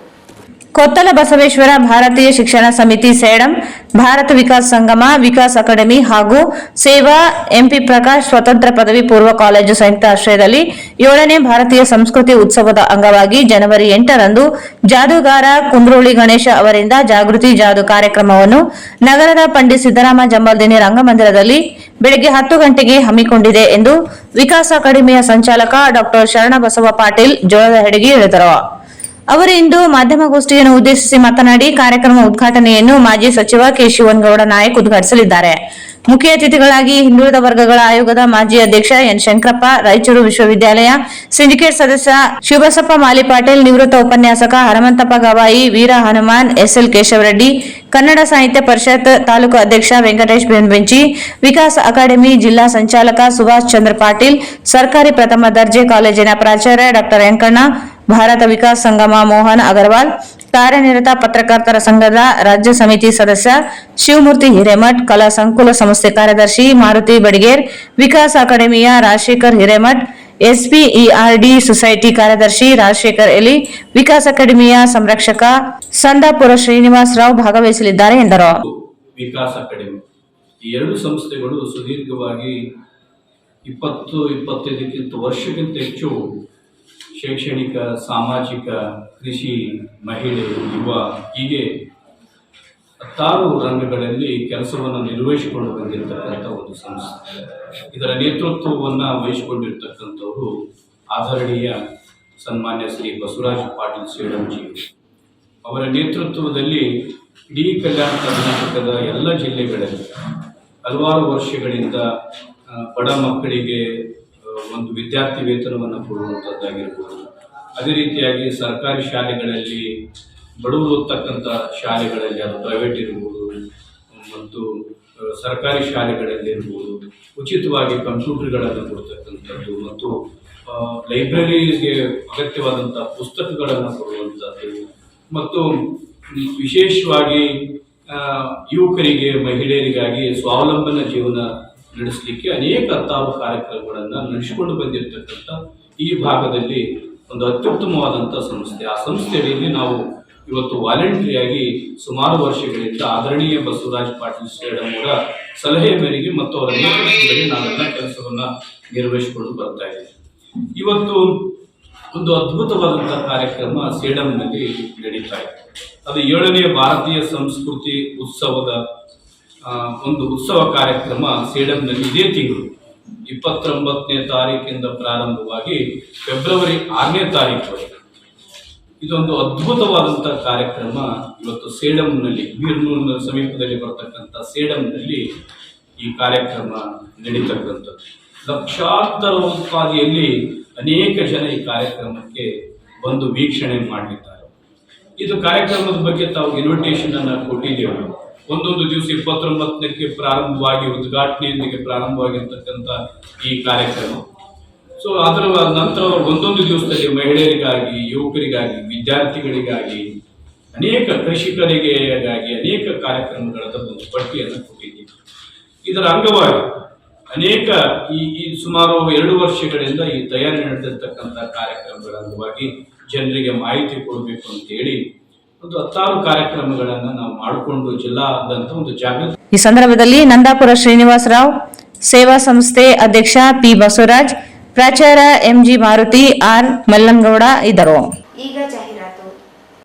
ಕೊತ್ತಲ ಬಸವೇಶ್ವರ ಭಾರತೀಯ ಶಿಕ್ಷಣ ಸಮಿತಿ, ಸೇಡಂ, ಭಾರತ ವಿಕಾಸ ಸಂಗಮ, ವಿಕಾಸ್ ಅಕಾಡೆಮಿ ಹಾಗೂ ಸೇವಾ ಎಂಪಿ ಪ್ರಕಾಶ್ ಸ್ವತಂತ್ರ ಪದವಿ ಪೂರ್ವ ಕಾಲೇಜು ಸಂಯುಕ್ತ ಆಶ್ರಯದಲ್ಲಿ 7ನೇ ಭಾರತೀಯ ಸಂಸ್ಕೃತಿ ಉತ್ಸವದ ಅಂಗವಾಗಿ ಜನವರಿ 8ರಂದು ಜಾದೂಗಾರ ಕುಂದ್ರೋಳಿ ಗಣೇಶ ಅವರಿಂದ ಜಾಗೃತಿ ಜಾದೂ ಕಾರ್ಯಕ್ರಮವನ್ನು ನಗರದ ಪಂಡಿತ್ ಸಿದ್ದರಾಮ ಜಂಬಲ್ದಿನ್ನಿ ರಂಗಮಂದಿರದಲ್ಲಿ ಬೆಳಗ್ಗೆ 10 ಗಂಟೆಗೆ ಹಮ್ಮಿಕೊಂಡಿದೆ ಎಂದು ವಿಕಾಸ ಅಕಾಡೆಮಿಯ ಸಂಚಾಲಕ ಡಾಕ್ಟರ್ ಶರಣಬಸವ ಪಾಟೀಲ್ ಜೋಳದಹಡಗಿ ಹೇಳಿದರು. ಅವರು ಇಂದು ಮಾಧ್ಯಮಗೋಷ್ಠಿಯನ್ನು ಉದ್ದೇಶಿಸಿ ಮಾತನಾಡಿ ಕಾರ್ಯಕ್ರಮ ಉದ್ಘಾಟನೆಯನ್ನು ಮಾಜಿ ಸಚಿವ ಕೆ. ಶಿವನಗೌಡ ನಾಯಕ್ ಉದ್ಘಾಟಿಸಲಿದ್ದಾರೆ. ಮುಖ್ಯ ಅತಿಥಿಗಳಾಗಿ ಹಿಂದುಳಿದ ವರ್ಗಗಳ ಆಯೋಗದ ಮಾಜಿ ಅಧ್ಯಕ್ಷ ಎನ್. ಶಂಕರಪ್ಪ, ರಾಯಚೂರು ವಿಶ್ವವಿದ್ಯಾಲಯ ಸಿಂಡಿಕೇಟ್ ಸದಸ್ಯ ಶಿವಬಸಪ್ಪ ಮಾಲಿಪಾಟೀಲ್, ನಿವೃತ್ತ ಉಪನ್ಯಾಸಕ ಹನುಮಂತಪ್ಪ ಗವಾಯಿ, ವೀರ ಹನುಮಾನ್, ಎಸ್ಎಲ್ ಕೇಶವರೆಡ್ಡಿ, ಕನ್ನಡ ಸಾಹಿತ್ಯ ಪರಿಷತ್ ತಾಲೂಕು ಅಧ್ಯಕ್ಷ ವೆಂಕಟೇಶ್ ಬೆಂಚಿ, ವಿಕಾಸ ಅಕಾಡೆಮಿ ಜಿಲ್ಲಾ ಸಂಚಾಲಕ ಸುಭಾಷ್ ಚಂದ್ರ ಪಾಟೀಲ್, ಸರ್ಕಾರಿ ಪ್ರಥಮ ದರ್ಜೆ ಕಾಲೇಜಿನ ಪ್ರಾಚಾರ್ಯ ಡಾ ವೆಂಕಣ್ಣ, ಭಾರತ ವಿಕಾಸ ಸಂಗಮ ಮೋಹನ್ ಅಗರ್ವಾಲ್, ಕಾರ್ಯನಿರತ ಪತ್ರಕರ್ತರ ಸಂಘದ ರಾಜ್ಯ ಸಮಿತಿ ಸದಸ್ಯ ಶಿವಮೂರ್ತಿ ಹಿರೇಮಠ್, ಕಲಾ ಸಂಕುಲ ಸಂಸ್ಥೆ ಕಾರ್ಯದರ್ಶಿ ಮಾರುತಿ ಬಡಿಗೇರ್, ವಿಕಾಸ ಅಕಾಡೆಮಿಯ ರಾಜಶೇಖರ್ ಹಿರೇಮಠ್, ಎಸ್ಪಿಇಆರ್ಡಿ ಸೊಸೈಟಿ ಕಾರ್ಯದರ್ಶಿ ರಾಜಶೇಖರ್ ಎಲಿ, ವಿಕಾಸ ಅಕಾಡೆಮಿಯ ಸಂರಕ್ಷಕ ಸಂದಾಪುರ ಶ್ರೀನಿವಾಸ ರಾವ್ ಭಾಗವಹಿಸಲಿದ್ದಾರೆ ಎಂದರು. ವಿಕಾಸ ಅಕಾಡೆಮಿ ಈ ಎರಡು ಸಂಸ್ಥೆಗಳು ಸುದೀರ್ಘವಾಗಿ 20-25 ವರ್ಷಕ್ಕಿಂತ ಹೆಚ್ಚು ಶೈಕ್ಷಣಿಕ, ಸಾಮಾಜಿಕ, ಕೃಷಿ, ಮಹಿಳೆ, ಯುವ ಹೀಗೆ 10 ರಂಗಗಳಲ್ಲಿ ಕೆಲಸವನ್ನು ನಿರ್ವಹಿಸಿಕೊಂಡು ಬಂದಿರತಕ್ಕಂಥ ಒಂದು ಸಂಸ್ಥೆ. ಇದರ ನೇತೃತ್ವವನ್ನು ವಹಿಸಿಕೊಂಡಿರ್ತಕ್ಕಂಥವರು ಆದರಣೀಯ ಸನ್ಮಾನ್ಯ ಶ್ರೀ ಬಸವರಾಜ ಪಾಟೀಲ್ ಸೇಡಂಜಿ. ಅವರ ನೇತೃತ್ವದಲ್ಲಿ ಇಡೀ ಕಲ್ಯಾಣ ಕರ್ನಾಟಕದ ಎಲ್ಲ ಜಿಲ್ಲೆಗಳಲ್ಲಿ ಹಲವಾರು ವರ್ಷಗಳಿಂದ ಬಡ ಮಕ್ಕಳಿಗೆ ಒಂದು ವಿದ್ಯಾರ್ಥಿ ವೇತನವನ್ನು ಕೊಡುವಂಥದ್ದಾಗಿರ್ಬೋದು, ಅದೇ ರೀತಿಯಾಗಿ ಸರ್ಕಾರಿ ಶಾಲೆಗಳಲ್ಲಿ ಬಡವರು ಓದ್ತಕ್ಕಂಥ ಶಾಲೆಗಳಲ್ಲಿ, ಅದು ಪ್ರೈವೇಟ್ ಇರ್ಬೋದು ಮತ್ತು ಸರ್ಕಾರಿ ಶಾಲೆಗಳಲ್ಲಿ ಇರ್ಬೋದು, ಉಚಿತವಾಗಿ ಕಂಪ್ಯೂಟರ್ಗಳನ್ನು ಕೊಡ್ತಕ್ಕಂಥದ್ದು ಮತ್ತು ಲೈಬ್ರರಿಗೆ ಅಗತ್ಯವಾದಂಥ ಪುಸ್ತಕಗಳನ್ನು ಕೊಡುವಂಥದ್ದು ಮತ್ತು ವಿಶೇಷವಾಗಿ ಯುವಕರಿಗೆ, ಮಹಿಳೆಯರಿಗಾಗಿ ಸ್ವಾವಲಂಬನ ಜೀವನ ನಡೆಸಲಿಕ್ಕೆ ಅನೇಕ 10 ಕಾರ್ಯಕ್ರಮಗಳನ್ನು ನಡೆಸಿಕೊಂಡು ಬಂದಿರತಕ್ಕಂಥ ಈ ಭಾಗದಲ್ಲಿ ಒಂದು ಅತ್ಯುತ್ತಮವಾದಂಥ ಸಂಸ್ಥೆ. ಆ ಸಂಸ್ಥೆಯಲ್ಲಿ ನಾವು ಇವತ್ತು ವಾಲಂಟ್ರಿಯಾಗಿ ಸುಮಾರು ವರ್ಷಗಳಿಂದ ಆದರಣೀಯ ಬಸವರಾಜ ಪಾಟೀಲ್ ಸೇಡಂ ಅವರ ಸಲಹೆ ಮೇರೆಗೆ ಮತ್ತು ಅವರ ನೇತೃತ್ವದಲ್ಲಿ ನಾವೆಲ್ಲ ಕೆಲಸವನ್ನು ನಿರ್ವಹಿಸಿಕೊಂಡು ಬರ್ತಾ ಇದ್ದೀವಿ. ಇವತ್ತು ಒಂದು ಅದ್ಭುತವಾದಂಥ ಕಾರ್ಯಕ್ರಮ ಸೇಡಂನಲ್ಲಿ ನಡೀತಾ ಇದೆ. ಅದು 7ನೇ ಭಾರತೀಯ ಸಂಸ್ಕೃತಿ ಉತ್ಸವದ ಒಂದು ಉತ್ಸವ ಕಾರ್ಯಕ್ರಮ ಸೇಡಂನಲ್ಲಿ ಇದೇ ತಿಂಗಳು 29ನೇ ತಾರೀಕಿಂದ ಪ್ರಾರಂಭವಾಗಿ ಫೆಬ್ರವರಿ 6ನೇ ತಾರೀಕುವರೆಗೆ ಇದೊಂದು ಅದ್ಭುತವಾದಂಥ ಕಾರ್ಯಕ್ರಮ ಇವತ್ತು ಸೇಡಂನಲ್ಲಿ, ಬೀರ್ನೂರಿನ ಸಮೀಪದಲ್ಲಿ ಬರ್ತಕ್ಕಂಥ ಸೇಡಂನಲ್ಲಿ ಈ ಕಾರ್ಯಕ್ರಮ ನಡೀತಕ್ಕಂಥದ್ದು. ಲಕ್ಷಾಂತರ ಉತ್ಪಾದಿಯಲ್ಲಿ ಅನೇಕ ಜನ ಈ ಕಾರ್ಯಕ್ರಮಕ್ಕೆ ಬಂದು ವೀಕ್ಷಣೆ ಮಾಡಲಿದ್ದಾರೆ. ಇದು ಕಾರ್ಯಕ್ರಮದ ಬಗ್ಗೆ ತಾವು ಇನ್ವಿಟೇಷನ್ ಅನ್ನು ಕೊಟ್ಟಿದ್ದೇವೆ. ಒಂದೊಂದು ದಿವಸ 29ಕ್ಕೆ ಪ್ರಾರಂಭವಾಗಿ ಉದ್ಘಾಟನೆಯೊಂದಿಗೆ ಪ್ರಾರಂಭವಾಗಿರ್ತಕ್ಕಂಥ ಈ ಕಾರ್ಯಕ್ರಮ. ಸೊ ಅದರ ನಂತರ ಒಂದೊಂದು ದಿವಸದಲ್ಲಿ ಮಹಿಳೆಯರಿಗಾಗಿ, ಯುವಕರಿಗಾಗಿ, ವಿದ್ಯಾರ್ಥಿಗಳಿಗಾಗಿ, ಅನೇಕ ಕೃಷಿಕರಿಗಾಗಿ ಅನೇಕ ಕಾರ್ಯಕ್ರಮಗಳದ ಒಂದು ಪಟ್ಟಿಯನ್ನು ಕೊಟ್ಟಿದ್ದೀವಿ. ಇದರ ಅಂಗವಾಗಿ ಅನೇಕ ಈ ಸುಮಾರು 2 ವರ್ಷಗಳಿಂದ ಈ ತಯಾರಿ ನಡೆದಿರ್ತಕ್ಕಂಥ ಕಾರ್ಯಕ್ರಮಗಳ ಅಂಗವಾಗಿ ಜನರಿಗೆ ಮಾಹಿತಿ ಕೊಡಬೇಕು ಅಂತೇಳಿ ಒಂದು 10 ಕಾರ್ಯಕ್ರಮಗಳನ್ನು ನಾವು ಮಾಡಿಕೊಂಡು ಜಿಲ್ಲಾದ್ಯಂತ ಒಂದು ಜಾಗೃತಿ. ಈ ಸಂದರ್ಭದಲ್ಲಿ ನಂದಾಪುರ ಶ್ರೀನಿವಾಸರಾವ್, ಸೇವಾ ಸಂಸ್ಥೆ ಅಧ್ಯಕ್ಷ ಪಿ ಬಸವರಾಜ್, ಪ್ರಾಚಾರ್ಯ ಎಂಜಿ ಮಾರುತಿ, ಆರ್ ಮಲ್ಲಂಗೌಡ ಇದ್ದರು. ಈಗ ಜಾಹೀರಾತು.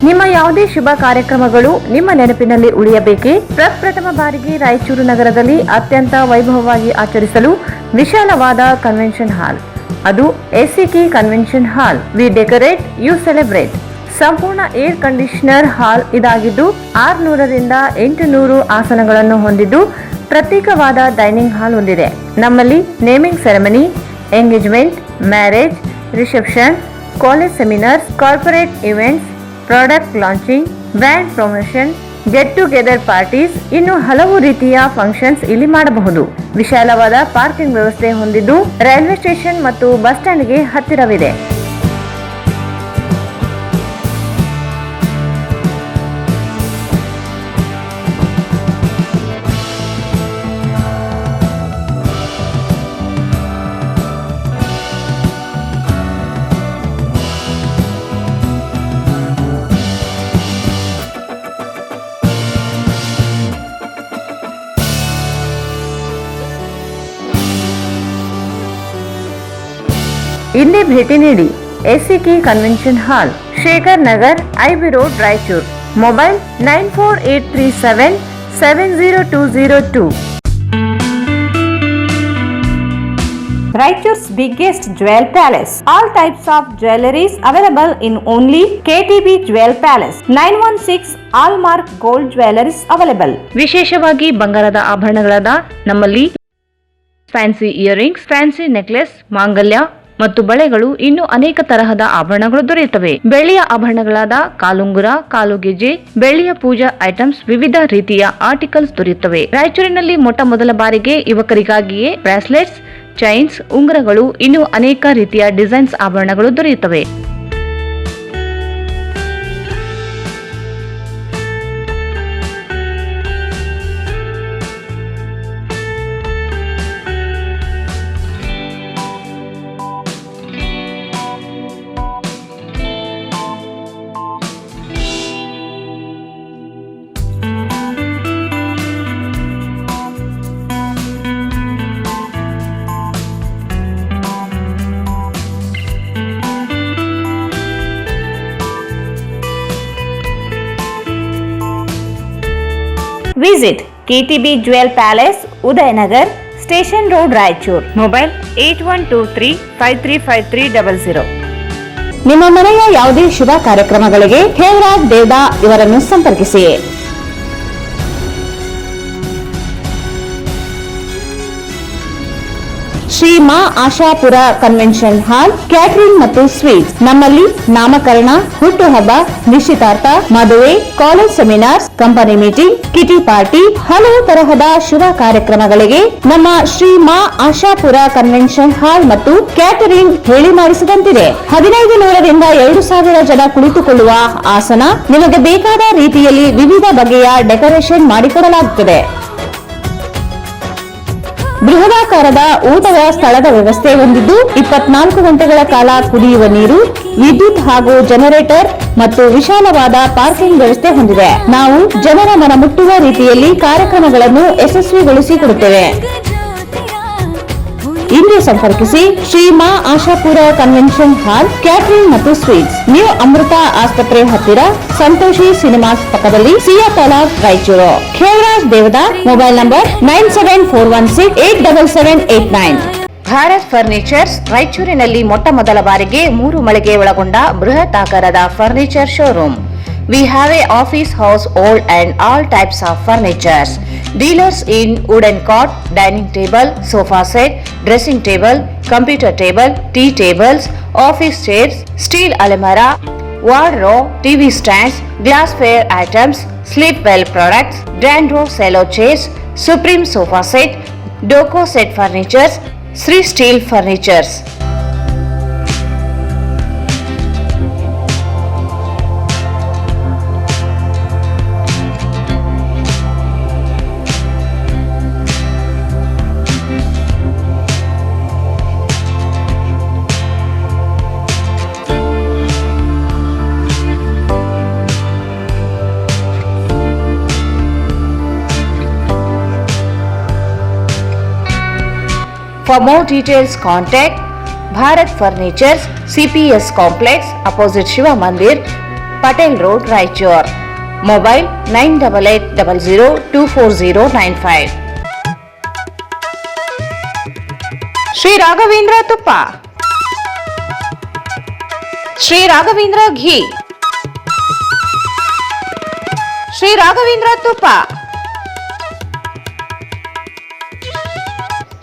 ನಿಮ್ಮ ಯಾವುದೇ ಶುಭ ಕಾರ್ಯಕ್ರಮಗಳು ನಿಮ್ಮ ನೆನಪಿನಲ್ಲಿ ಉಳಿಯಬೇಕೇ? ಪ್ರಪ್ರಥಮ ಬಾರಿಗೆ ರಾಯಚೂರು ನಗರದಲ್ಲಿ ಅತ್ಯಂತ ವೈಭವವಾಗಿ ಆಚರಿಸಲು ವಿಶಾಲವಾದ ಕನ್ವೆನ್ಷನ್ ಹಾಲ್, ಅದು ACK convention hall. We decorate, you celebrate. ಸಂಪೂರ್ಣ ಏರ್ ಕಂಡೀಷನರ್ ಹಾಲ್ ಇದಾಗಿದ್ದು 600 ರಿಂದ 800 ಆಸನಗಳನ್ನು ಹೊಂದಿದ್ದು ಪ್ರತ್ಯೇಕವಾದ ಡೈನಿಂಗ್ ಹಾಲ್ ಹೊಂದಿದೆ. ನಮ್ಮಲ್ಲಿ naming ceremony, engagement, marriage, reception, college seminars, corporate events, product launching, brand promotion, get together parties, ಇನ್ನು ಹಲವು ರೀತಿಯ ಫಂಕ್ಷನ್ಸ್ ಇಲ್ಲಿ ಮಾಡಬಹುದು. ವಿಶಾಲವಾದ ಪಾರ್ಕಿಂಗ್ ವ್ಯವಸ್ಥೆ ಹೊಂದಿದ್ದು ರೈಲ್ವೆ ಸ್ಟೇಷನ್ ಮತ್ತು ಬಸ್ ಸ್ಟ್ಯಾಂಡ್ಗೆ ಹತ್ತಿರವಿದೆ. ಇಂದೇ ಭೇಟಿ ನೀಡಿ ACK convention hall, Shekhar Nagar, IB road, Raichur. Mobile 9483770202. Raichuru's biggest jewel palace. All types of jewelries available in only KTB Jewel Palace. 916 Allmark Gold Jewelries available. ವಿಶೇಷವಾಗಿ ಬಂಗಾರದ ಆಭರಣಗಳಾದ ನಮ್ಮಲ್ಲಿ ಫ್ಯಾನ್ಸಿ ಇಯರಿಂಗ್ಸ್, ಫ್ಯಾನ್ಸಿ ನೆಕ್ಲೆಸ್, ಮಾಂಗಲ್ಯ ಮತ್ತು ಬಳೆಗಳು, ಇನ್ನು ಅನೇಕ ತರಹದ ಆಭರಣಗಳು ದೊರೆಯುತ್ತವೆ. ಬೆಳ್ಳಿಯ ಆಭರಣಗಳಾದ ಕಾಲುಂಗುರ, ಕಾಲುಗೆಜ್ಜೆ, ಬೆಳ್ಳಿಯ ಪೂಜಾ ಐಟಮ್ಸ್, ವಿವಿಧ ರೀತಿಯ ಆರ್ಟಿಕಲ್ಸ್ ದೊರೆಯುತ್ತವೆ. ರಾಯಚೂರಿನಲ್ಲಿ ಮೊಟ್ಟ ಮೊದಲ ಬಾರಿಗೆ ಯುವಕರಿಗಾಗಿಯೇ ಬ್ರಾಸ್ಲೆಟ್ಸ್, ಚೈನ್ಸ್, ಉಂಗುರಗಳು, ಇನ್ನು ಅನೇಕ ರೀತಿಯ ಡಿಸೈನ್ಸ್ ಆಭರಣಗಳು ದೊರೆಯುತ್ತವೆ. Visit KTB Jewel Palace, Udayanagar, Station Road, Raichur. Mobile 8123535300. ನಿಮ್ಮ ಮನೆಯ ಯಾವುದೇ ಶುಭ ಕಾರ್ಯಕ್ರಮಗಳಿಗೆ ಖೇವರಾಜ್ ದೇವದಾ ಇವರನ್ನು ಸಂಪರ್ಕಿಸಿ. Shri Maa Ashapura convention hall, catering ಮತ್ತು ಸ್ವೀಟ್ಸ್. ನಮ್ಮಲ್ಲಿ ನಾಮಕರಣ, ಹುಟ್ಟುಹಬ್ಬ, ನಿಶ್ಚಿತಾರ್ಥ, ಮದುವೆ, college seminars, company meeting, ಕಿಟಿ party, ಹಲವು ತರಹದ ಶುಭ ಕಾರ್ಯಕ್ರಮಗಳಿಗೆ ನಮ್ಮ ಶ್ರೀ ಮಾ ಆಶಾಪುರ ಕನ್ವೆನ್ಷನ್ ಹಾಲ್ ಮತ್ತು ಕ್ಯಾಟರಿಂಗ್ ಹೇಳಿ ಮಾಡಿಸಿದಂತಿದೆ. 1500 ರಿಂದ 2000 ಜನ ಕುಳಿತುಕೊಳ್ಳುವ ಆಸನ, ನಿಮಗೆ ಬೇಕಾದ ರೀತಿಯಲ್ಲಿ ವಿವಿಧ ಬಗೆಯ ಡೆಕೋರೇಷನ್ ಮಾಡಿಕೊಡಲಾಗುತ್ತದೆ. ಬೃಹದಾಕಾರದ ಊಟದ ಸ್ಥಳದ ವ್ಯವಸ್ಥೆ ಹೊಂದಿದ್ದು 24 ಗಂಟೆಗಳ ಕಾಲ ಕುಡಿಯುವ ನೀರು, ವಿದ್ಯುತ್ ಹಾಗೂ ಜನರೇಟರ್ ಮತ್ತು ವಿಶಾಲವಾದ ಪಾರ್ಕಿಂಗ್ ವ್ಯವಸ್ಥೆ ಹೊಂದಿದೆ. ನಾವು ಜನರ ಮನ ಮುಟ್ಟುವ ರೀತಿಯಲ್ಲಿ ಕಾರ್ಯಕ್ರಮಗಳನ್ನು ಯಶಸ್ವಿಗೊಳಿಸಿಕೊಡುತ್ತೇವೆ. ಇಂದೇ ಸಂಪರ್ಕಿಸಿ Shri Maa Ashapura convention hall, catering ಮತ್ತು ಸ್ವೀಟ್ಸ್, ನ್ಯೂ ಅಮೃತ ಆಸ್ಪತ್ರೆ ಹತ್ತಿರ, ಸಂತೋಷಿ ಸಿನಿಮಾಸ್ ಪಕ್ಕದಲ್ಲಿ, Siya Talab, Raichur. Khevaraj Devada, mobile number 9741687789. Bharat furnitures ರಾಯಚೂರಿನಲ್ಲಿ ಮೊಟ್ಟ ಮೊದಲ ಬಾರಿಗೆ 3 ಮಳಿಗೆ ಒಳಗೊಂಡ ಬೃಹತ್ ಆಕಾರದ furniture showroom. We have a office house, old and all types of furnitures. Dealers in wooden cot, dining table, sofa set, dressing table, computer table, tea tables, office chairs, steel almirah, wardrobe, TV stands, glassware items, Sleepwell Products, Dandro Cello Chairs, Supreme Sofa Set, Doco Set Furnitures, Sri Steel Furnitures. For more details, contact Bharat Furnitures, CPS Complex, opposite Shiva Mandir, Patel Road, Raichur. Mobile 9880024095. Sri Raghavendra Tuppa, Sri Raghavendra Ghee, Sri Raghavendra Tuppa,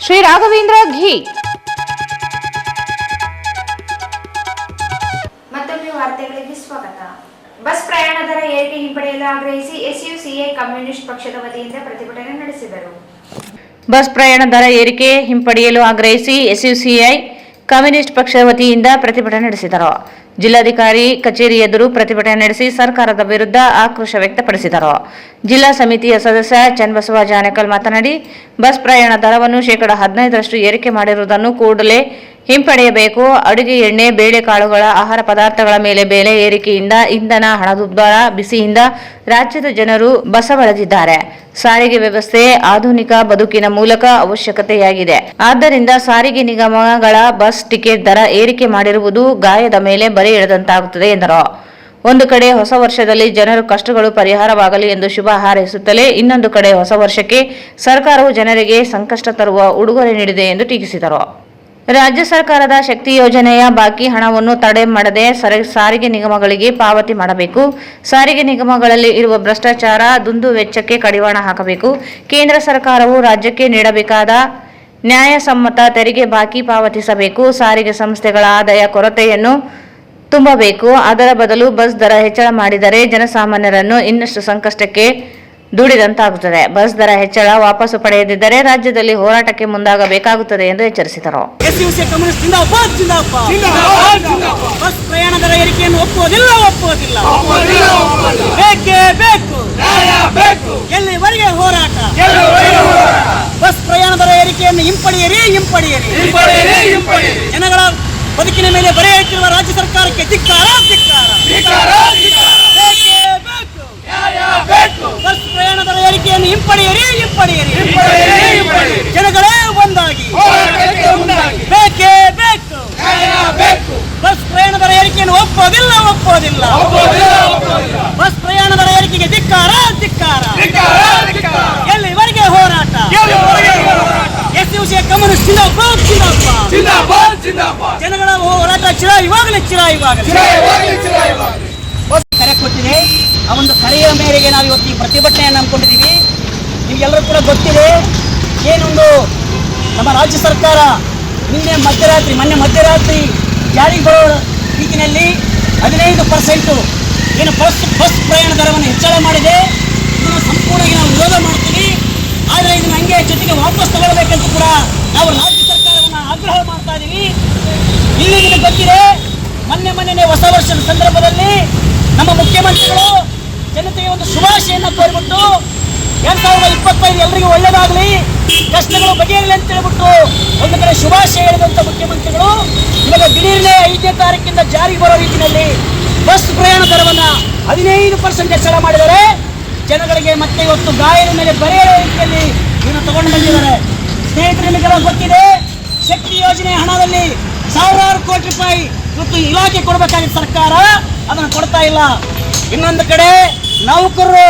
Shri Raghavendra ghee. ಮತ್ತೊಮ್ಮೆ ವಾರ್ತೆಗಳಿಗೆ ಸ್ವಾಗತ. ಬಸ್ ಪ್ರಯಾಣ ದರ ಏರಿಕೆ ಹಿಂಪಡೆಯಲು ಆಗ್ರಹಿಸಿ ಎಸ್ಯುಸಿಐ ಕಮ್ಯುನಿಸ್ಟ್ ಪಕ್ಷದ ವತಿಯಿಂದ ಪ್ರತಿಭಟನೆ ನಡೆಸಿದರು. ಬಸ್ ಪ್ರಯಾಣ ದರ ಏರಿಕೆ ಹಿಂಪಡೆಯಲು ಆಗ್ರಹಿಸಿ ಎಸ್ಯುಸಿಐ ಕಮ್ಯುನಿಸ್ಟ್ ಪಕ್ಷದ ವತಿಯಿಂದ ಪ್ರತಿಭಟನೆ ನಡೆಸಿದರು. ಜಿಲ್ಲಾಧಿಕಾರಿ ಕಚೇರಿ ಎದುರು ಪ್ರತಿಭಟನೆ ನಡೆಸಿ ಸರ್ಕಾರದ ವಿರುದ್ಧ ಆಕ್ರೋಶ ವ್ಯಕ್ತಪಡಿಸಿದರು. ಜಿಲ್ಲಾ ಸಮಿತಿಯ ಸದಸ್ಯ ಚನ್ನಬಸವ ಜಾನಕಲ್ ಮಾತನಾಡಿ, ಬಸ್ ಪ್ರಯಾಣ ದರವನ್ನು 15% ಏರಿಕೆ ಮಾಡಿರುವುದನ್ನು ಕೂಡಲೇ ಹಿಂಪಡೆಯಬೇಕು. ಅಡುಗೆ ಎಣ್ಣೆ, ಬೇಳೆಕಾಳುಗಳ, ಆಹಾರ ಪದಾರ್ಥಗಳ ಮೇಲೆ ಬೆಲೆ ಏರಿಕೆಯಿಂದ ಇಂಧನ, ಹಣದುಬ್ಬರ, ಬಿಸಿಯಿಂದ ರಾಜ್ಯದ ಜನರು ಬಸವಳಿದಿದ್ದಾರೆ. ಸಾರಿಗೆ ವ್ಯವಸ್ಥೆ ಆಧುನಿಕ ಬದುಕಿನ ಮೂಲಕ ಅವಶ್ಯಕತೆಯಾಗಿದೆ. ಆದ್ದರಿಂದ ಸಾರಿಗೆ ನಿಗಮಗಳ ಬಸ್ ಟಿಕೆಟ್ ದರ ಏರಿಕೆ ಮಾಡಿರುವುದು ಗಾಯದ ಮೇಲೆ ಬರೆ ಎಳೆದಂತಾಗುತ್ತದೆ ಎಂದರು. ಒಂದು ಕಡೆ ಹೊಸ ವರ್ಷದಲ್ಲಿ ಜನರ ಕಷ್ಟಗಳು ಪರಿಹಾರವಾಗಲಿ ಎಂದು ಶುಭ ಹಾರೈಸುತ್ತಲೇ, ಇನ್ನೊಂದು ಕಡೆ ಹೊಸ ವರ್ಷಕ್ಕೆ ಸರ್ಕಾರವು ಜನರಿಗೆ ಸಂಕಷ್ಟ ತರುವ ಉಡುಗೊರೆ ನೀಡಿದೆ ಎಂದು ಟೀಕಿಸಿದರು. ರಾಜ್ಯ ಸರ್ಕಾರದ ಶಕ್ತಿ ಯೋಜನೆಯ ಬಾಕಿ ಹಣವನ್ನು ತಡೆ ಮಾಡದೆ ಸಾರಿಗೆ ನಿಗಮಗಳಿಗೆ ಪಾವತಿ ಮಾಡಬೇಕು. ಸಾರಿಗೆ ನಿಗಮಗಳಲ್ಲಿ ಇರುವ ಭ್ರಷ್ಟಾಚಾರ, ದುಂದು ವೆಚ್ಚಕ್ಕೆ ಕಡಿವಾಣ ಹಾಕಬೇಕು. ಕೇಂದ್ರ ಸರ್ಕಾರವು ರಾಜ್ಯಕ್ಕೆ ನೀಡಬೇಕಾದ ನ್ಯಾಯಸಮ್ಮತ ತೆರಿಗೆ ಬಾಕಿ ಪಾವತಿಸಬೇಕು. ಸಾರಿಗೆ ಸಂಸ್ಥೆಗಳ ಆದಾಯ ಕೊರತೆಯನ್ನು ತುಂಬಬೇಕು. ಅದರ ಬದಲು ಬಸ್ ದರ ಹೆಚ್ಚಳ ಮಾಡಿದರೆ ಜನಸಾಮಾನ್ಯರನ್ನು ಇನ್ನಷ್ಟು ಸಂಕಷ್ಟಕ್ಕೆ ದುಡಿದಂತಾಗುತ್ತದೆ. ಬಸ್ ದರ ಹೆಚ್ಚಳ ವಾಪಸ್ಸು ಪಡೆಯದಿದ್ದರೆ ರಾಜ್ಯದಲ್ಲಿ ಹೋರಾಟಕ್ಕೆ ಮುಂದಾಗಬೇಕಾಗುತ್ತದೆ ಎಂದು ಎಚ್ಚರಿಸಿದರು. ಬಸ್ ಪ್ರಯಾಣ ದರ ಏರಿಕೆಯನ್ನು ಒಪ್ಪುವುದಿಲ್ಲ. ಬೇಕೇ ಬೇಕು. ಎಲ್ಲಿವರೆಗೆ ಹೋರಾಟ? ಬಸ್ ಪ್ರಯಾಣ ದರ ಏರಿಕೆಯನ್ನು ಹಿಂಪಡೆಯಿರಿ. ಜನಗಳ ಬದುಕಿನ ಮೇಲೆ ಬರೆ ಇಟ್ಟಿರುವ ರಾಜ್ಯ ಸರ್ಕಾರಕ್ಕೆ ಧಿಕ್ಕಾರ. ಬಸ್ ಪ್ರಯಾಣ ದರ ಏರಿಕೆಯನ್ನು ಹಿಂಪಡೆಯಿರಿ. ಜನಗಳೇ ಒಂದಾಗಿ ಬೇಕೇ ಬೇಕು. ಬಸ್ ಪ್ರಯಾಣ ದರ ಏರಿಕೆಯನ್ನು ಒಪ್ಪೋದಿಲ್ಲ. ಬಸ್ ಪ್ರಯಾಣ ದರ ಏರಿಕೆಗೆ ಧಿಕ್ಕಾರ. ಎಲ್ಲಿವರೆಗೆ ಹೋರಾಟ? ಎಸ್ಯುಸಿಐ ಕಮ್ಯುನಿಸ್ಟ್ ಜಿಂದಾಬಾದ್. ಜನಗಳ ಹೋರಾಟ ಚಿರಾಯುವಾಗಲೇ. ಕರೆ ಕೊಟ್ಟಿದೆ. ಆ ಒಂದು ಕರೆಯ ಮೇರೆಗೆ ನಾವು ಇವತ್ತು ಈ ಪ್ರತಿಭಟನೆಯನ್ನು ಹಮ್ಮಿಕೊಂಡಿದ್ದೀವಿ. ನಿಮಗೆಲ್ಲರೂ ಕೂಡ ಗೊತ್ತಿದೆ, ಏನೊಂದು ನಮ್ಮ ರಾಜ್ಯ ಸರ್ಕಾರ ಮೊನ್ನೆ ಮಧ್ಯರಾತ್ರಿ ಜಾರಿಗೆ ಬರೋ ರೀತಿಯಲ್ಲಿ 15% ಏನು ಬಸ್ ಪ್ರಯಾಣ ದರವನ್ನು ಹೆಚ್ಚಳ ಮಾಡಿದೆ. ಇದನ್ನು ಸಂಪೂರ್ಣವಾಗಿ ನಾವು ವಿರೋಧ ಮಾಡ್ತೀವಿ. ಆದರೆ ಇದನ್ನು ಹಂಗೆ ಜೊತೆಗೆ ವಾಪಸ್ ತಗೊಳ್ಬೇಕಂತ ಕೂಡ ನಾವು ರಾಜ್ಯ ಸರ್ಕಾರವನ್ನು ಆಗ್ರಹ ಮಾಡ್ತಾ ಇದ್ದೀವಿ. ಇಲ್ಲಿ ನಿಮಗೆ ಗೊತ್ತಿದೆ, ಮೊನ್ನೆ ಹೊಸ ವರ್ಷದ ಸಂದರ್ಭದಲ್ಲಿ ನಮ್ಮ ಮುಖ್ಯಮಂತ್ರಿಗಳು ಜನತೆಗೆ ಒಂದು ಶುಭಾಶಯನ್ನು ಕೋರಿಬಿಟ್ಟು 2025 ಎಲ್ಲರಿಗೂ ಒಳ್ಳೆಯದಾಗಲಿ, ಕಷ್ಟಗಳು ಬಗೆಹರಲಿ ಅಂತ ಹೇಳ್ಬಿಟ್ಟು ಒಂದು ಕಡೆ ಶುಭಾಶಯ ಹೇಳಿದಂಥ ಮುಖ್ಯಮಂತ್ರಿಗಳು ಇವಾಗ ದಿಢೀರ್ನೇ 5ನೇ ತಾರೀಕಿಂದ ಜಾರಿಗೆ ಬರೋ ರೀತಿಯಲ್ಲಿ ಬಸ್ ಪ್ರಯಾಣ ದರವನ್ನು 15% ಹೆಚ್ಚಳ ಮಾಡಿದ್ದಾರೆ. ಜನಗಳಿಗೆ ಮತ್ತೆ ಇವತ್ತು ಗಾಯದ ಮೇಲೆ ಬರೆಯುವ ರೀತಿಯಲ್ಲಿ ಇದನ್ನು ತಗೊಂಡು ಬಂದಿದ್ದಾರೆ. ಸ್ನೇಹಿತರು, ನಿಮಗೆಲ್ಲ ಗೊತ್ತಿದೆ, ಶಕ್ತಿ ಯೋಜನೆ ಹಣದಲ್ಲಿ ಸಾವಿರಾರು ಕೋಟಿ ರೂಪಾಯಿ ಇವತ್ತು ಇಲಾಖೆ ಕೊಡಬೇಕಾಗಿದ್ದ ಸರ್ಕಾರ ಅದನ್ನು ಕೊಡ್ತಾ ಇಲ್ಲ. ಇನ್ನೊಂದು ಕಡೆ ನೌಕರರು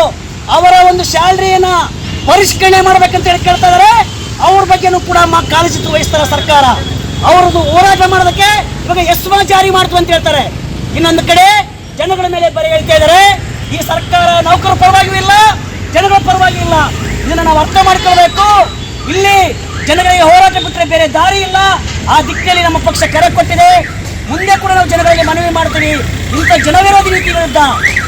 ಅವರ ಒಂದು ಸ್ಯಾಲರಿಯನ್ನ ಪರಿಷ್ಕರಣೆ ಮಾಡ್ಬೇಕಂತ ಹೇಳಿ ಕೇಳ್ತಾ ಇದ್ದಾರೆ. ಅವ್ರ ಬಗ್ಗೆನೂ ಕೂಡ ಕಾಳಜಿ ವಹಿಸ್ತಾರೆ ಸರ್ಕಾರ. ಅವರದ್ದು ಹೋರಾಟ ಮಾಡೋದಕ್ಕೆ ಇವಾಗ ಎಸ್ಮಾ ಜಾರಿ ಮಾಡ್ತು ಅಂತ ಹೇಳ್ತಾರೆ. ಇನ್ನೊಂದು ಕಡೆ ಜನಗಳ ಮೇಲೆ ಬರೆ ಹೇಳ್ತಾ ಇದ್ದಾರೆ. ಈ ಸರ್ಕಾರ ನೌಕರ ಪರವಾಗಿಯೂ ಇಲ್ಲ, ಜನಗಳ ಪರವಾಗಿಯೂ ಇಲ್ಲ. ಇದನ್ನು ನಾವು ಅರ್ಥ ಮಾಡ್ಕೊಳ್ಬೇಕು. ಇಲ್ಲಿ ಜನಗಳಿಗೆ ಹೋರಾಟ ಬಿಟ್ಟರೆ ಬೇರೆ ದಾರಿ ಇಲ್ಲ. ಆ ದಿಕ್ಕಿನಲ್ಲಿ ನಮ್ಮ ಪಕ್ಷ ಕರೆ ಕೊಟ್ಟಿದೆ. ಮುಂದೆ ಕೂಡ ನಾವು ಜನಗಳಿಗೆ ಮನವಿ ಮಾಡ್ತೀವಿ. ಇಂಥ ಜನವಿರೋಧಿ ನೀತಿ ವಿರುದ್ಧ,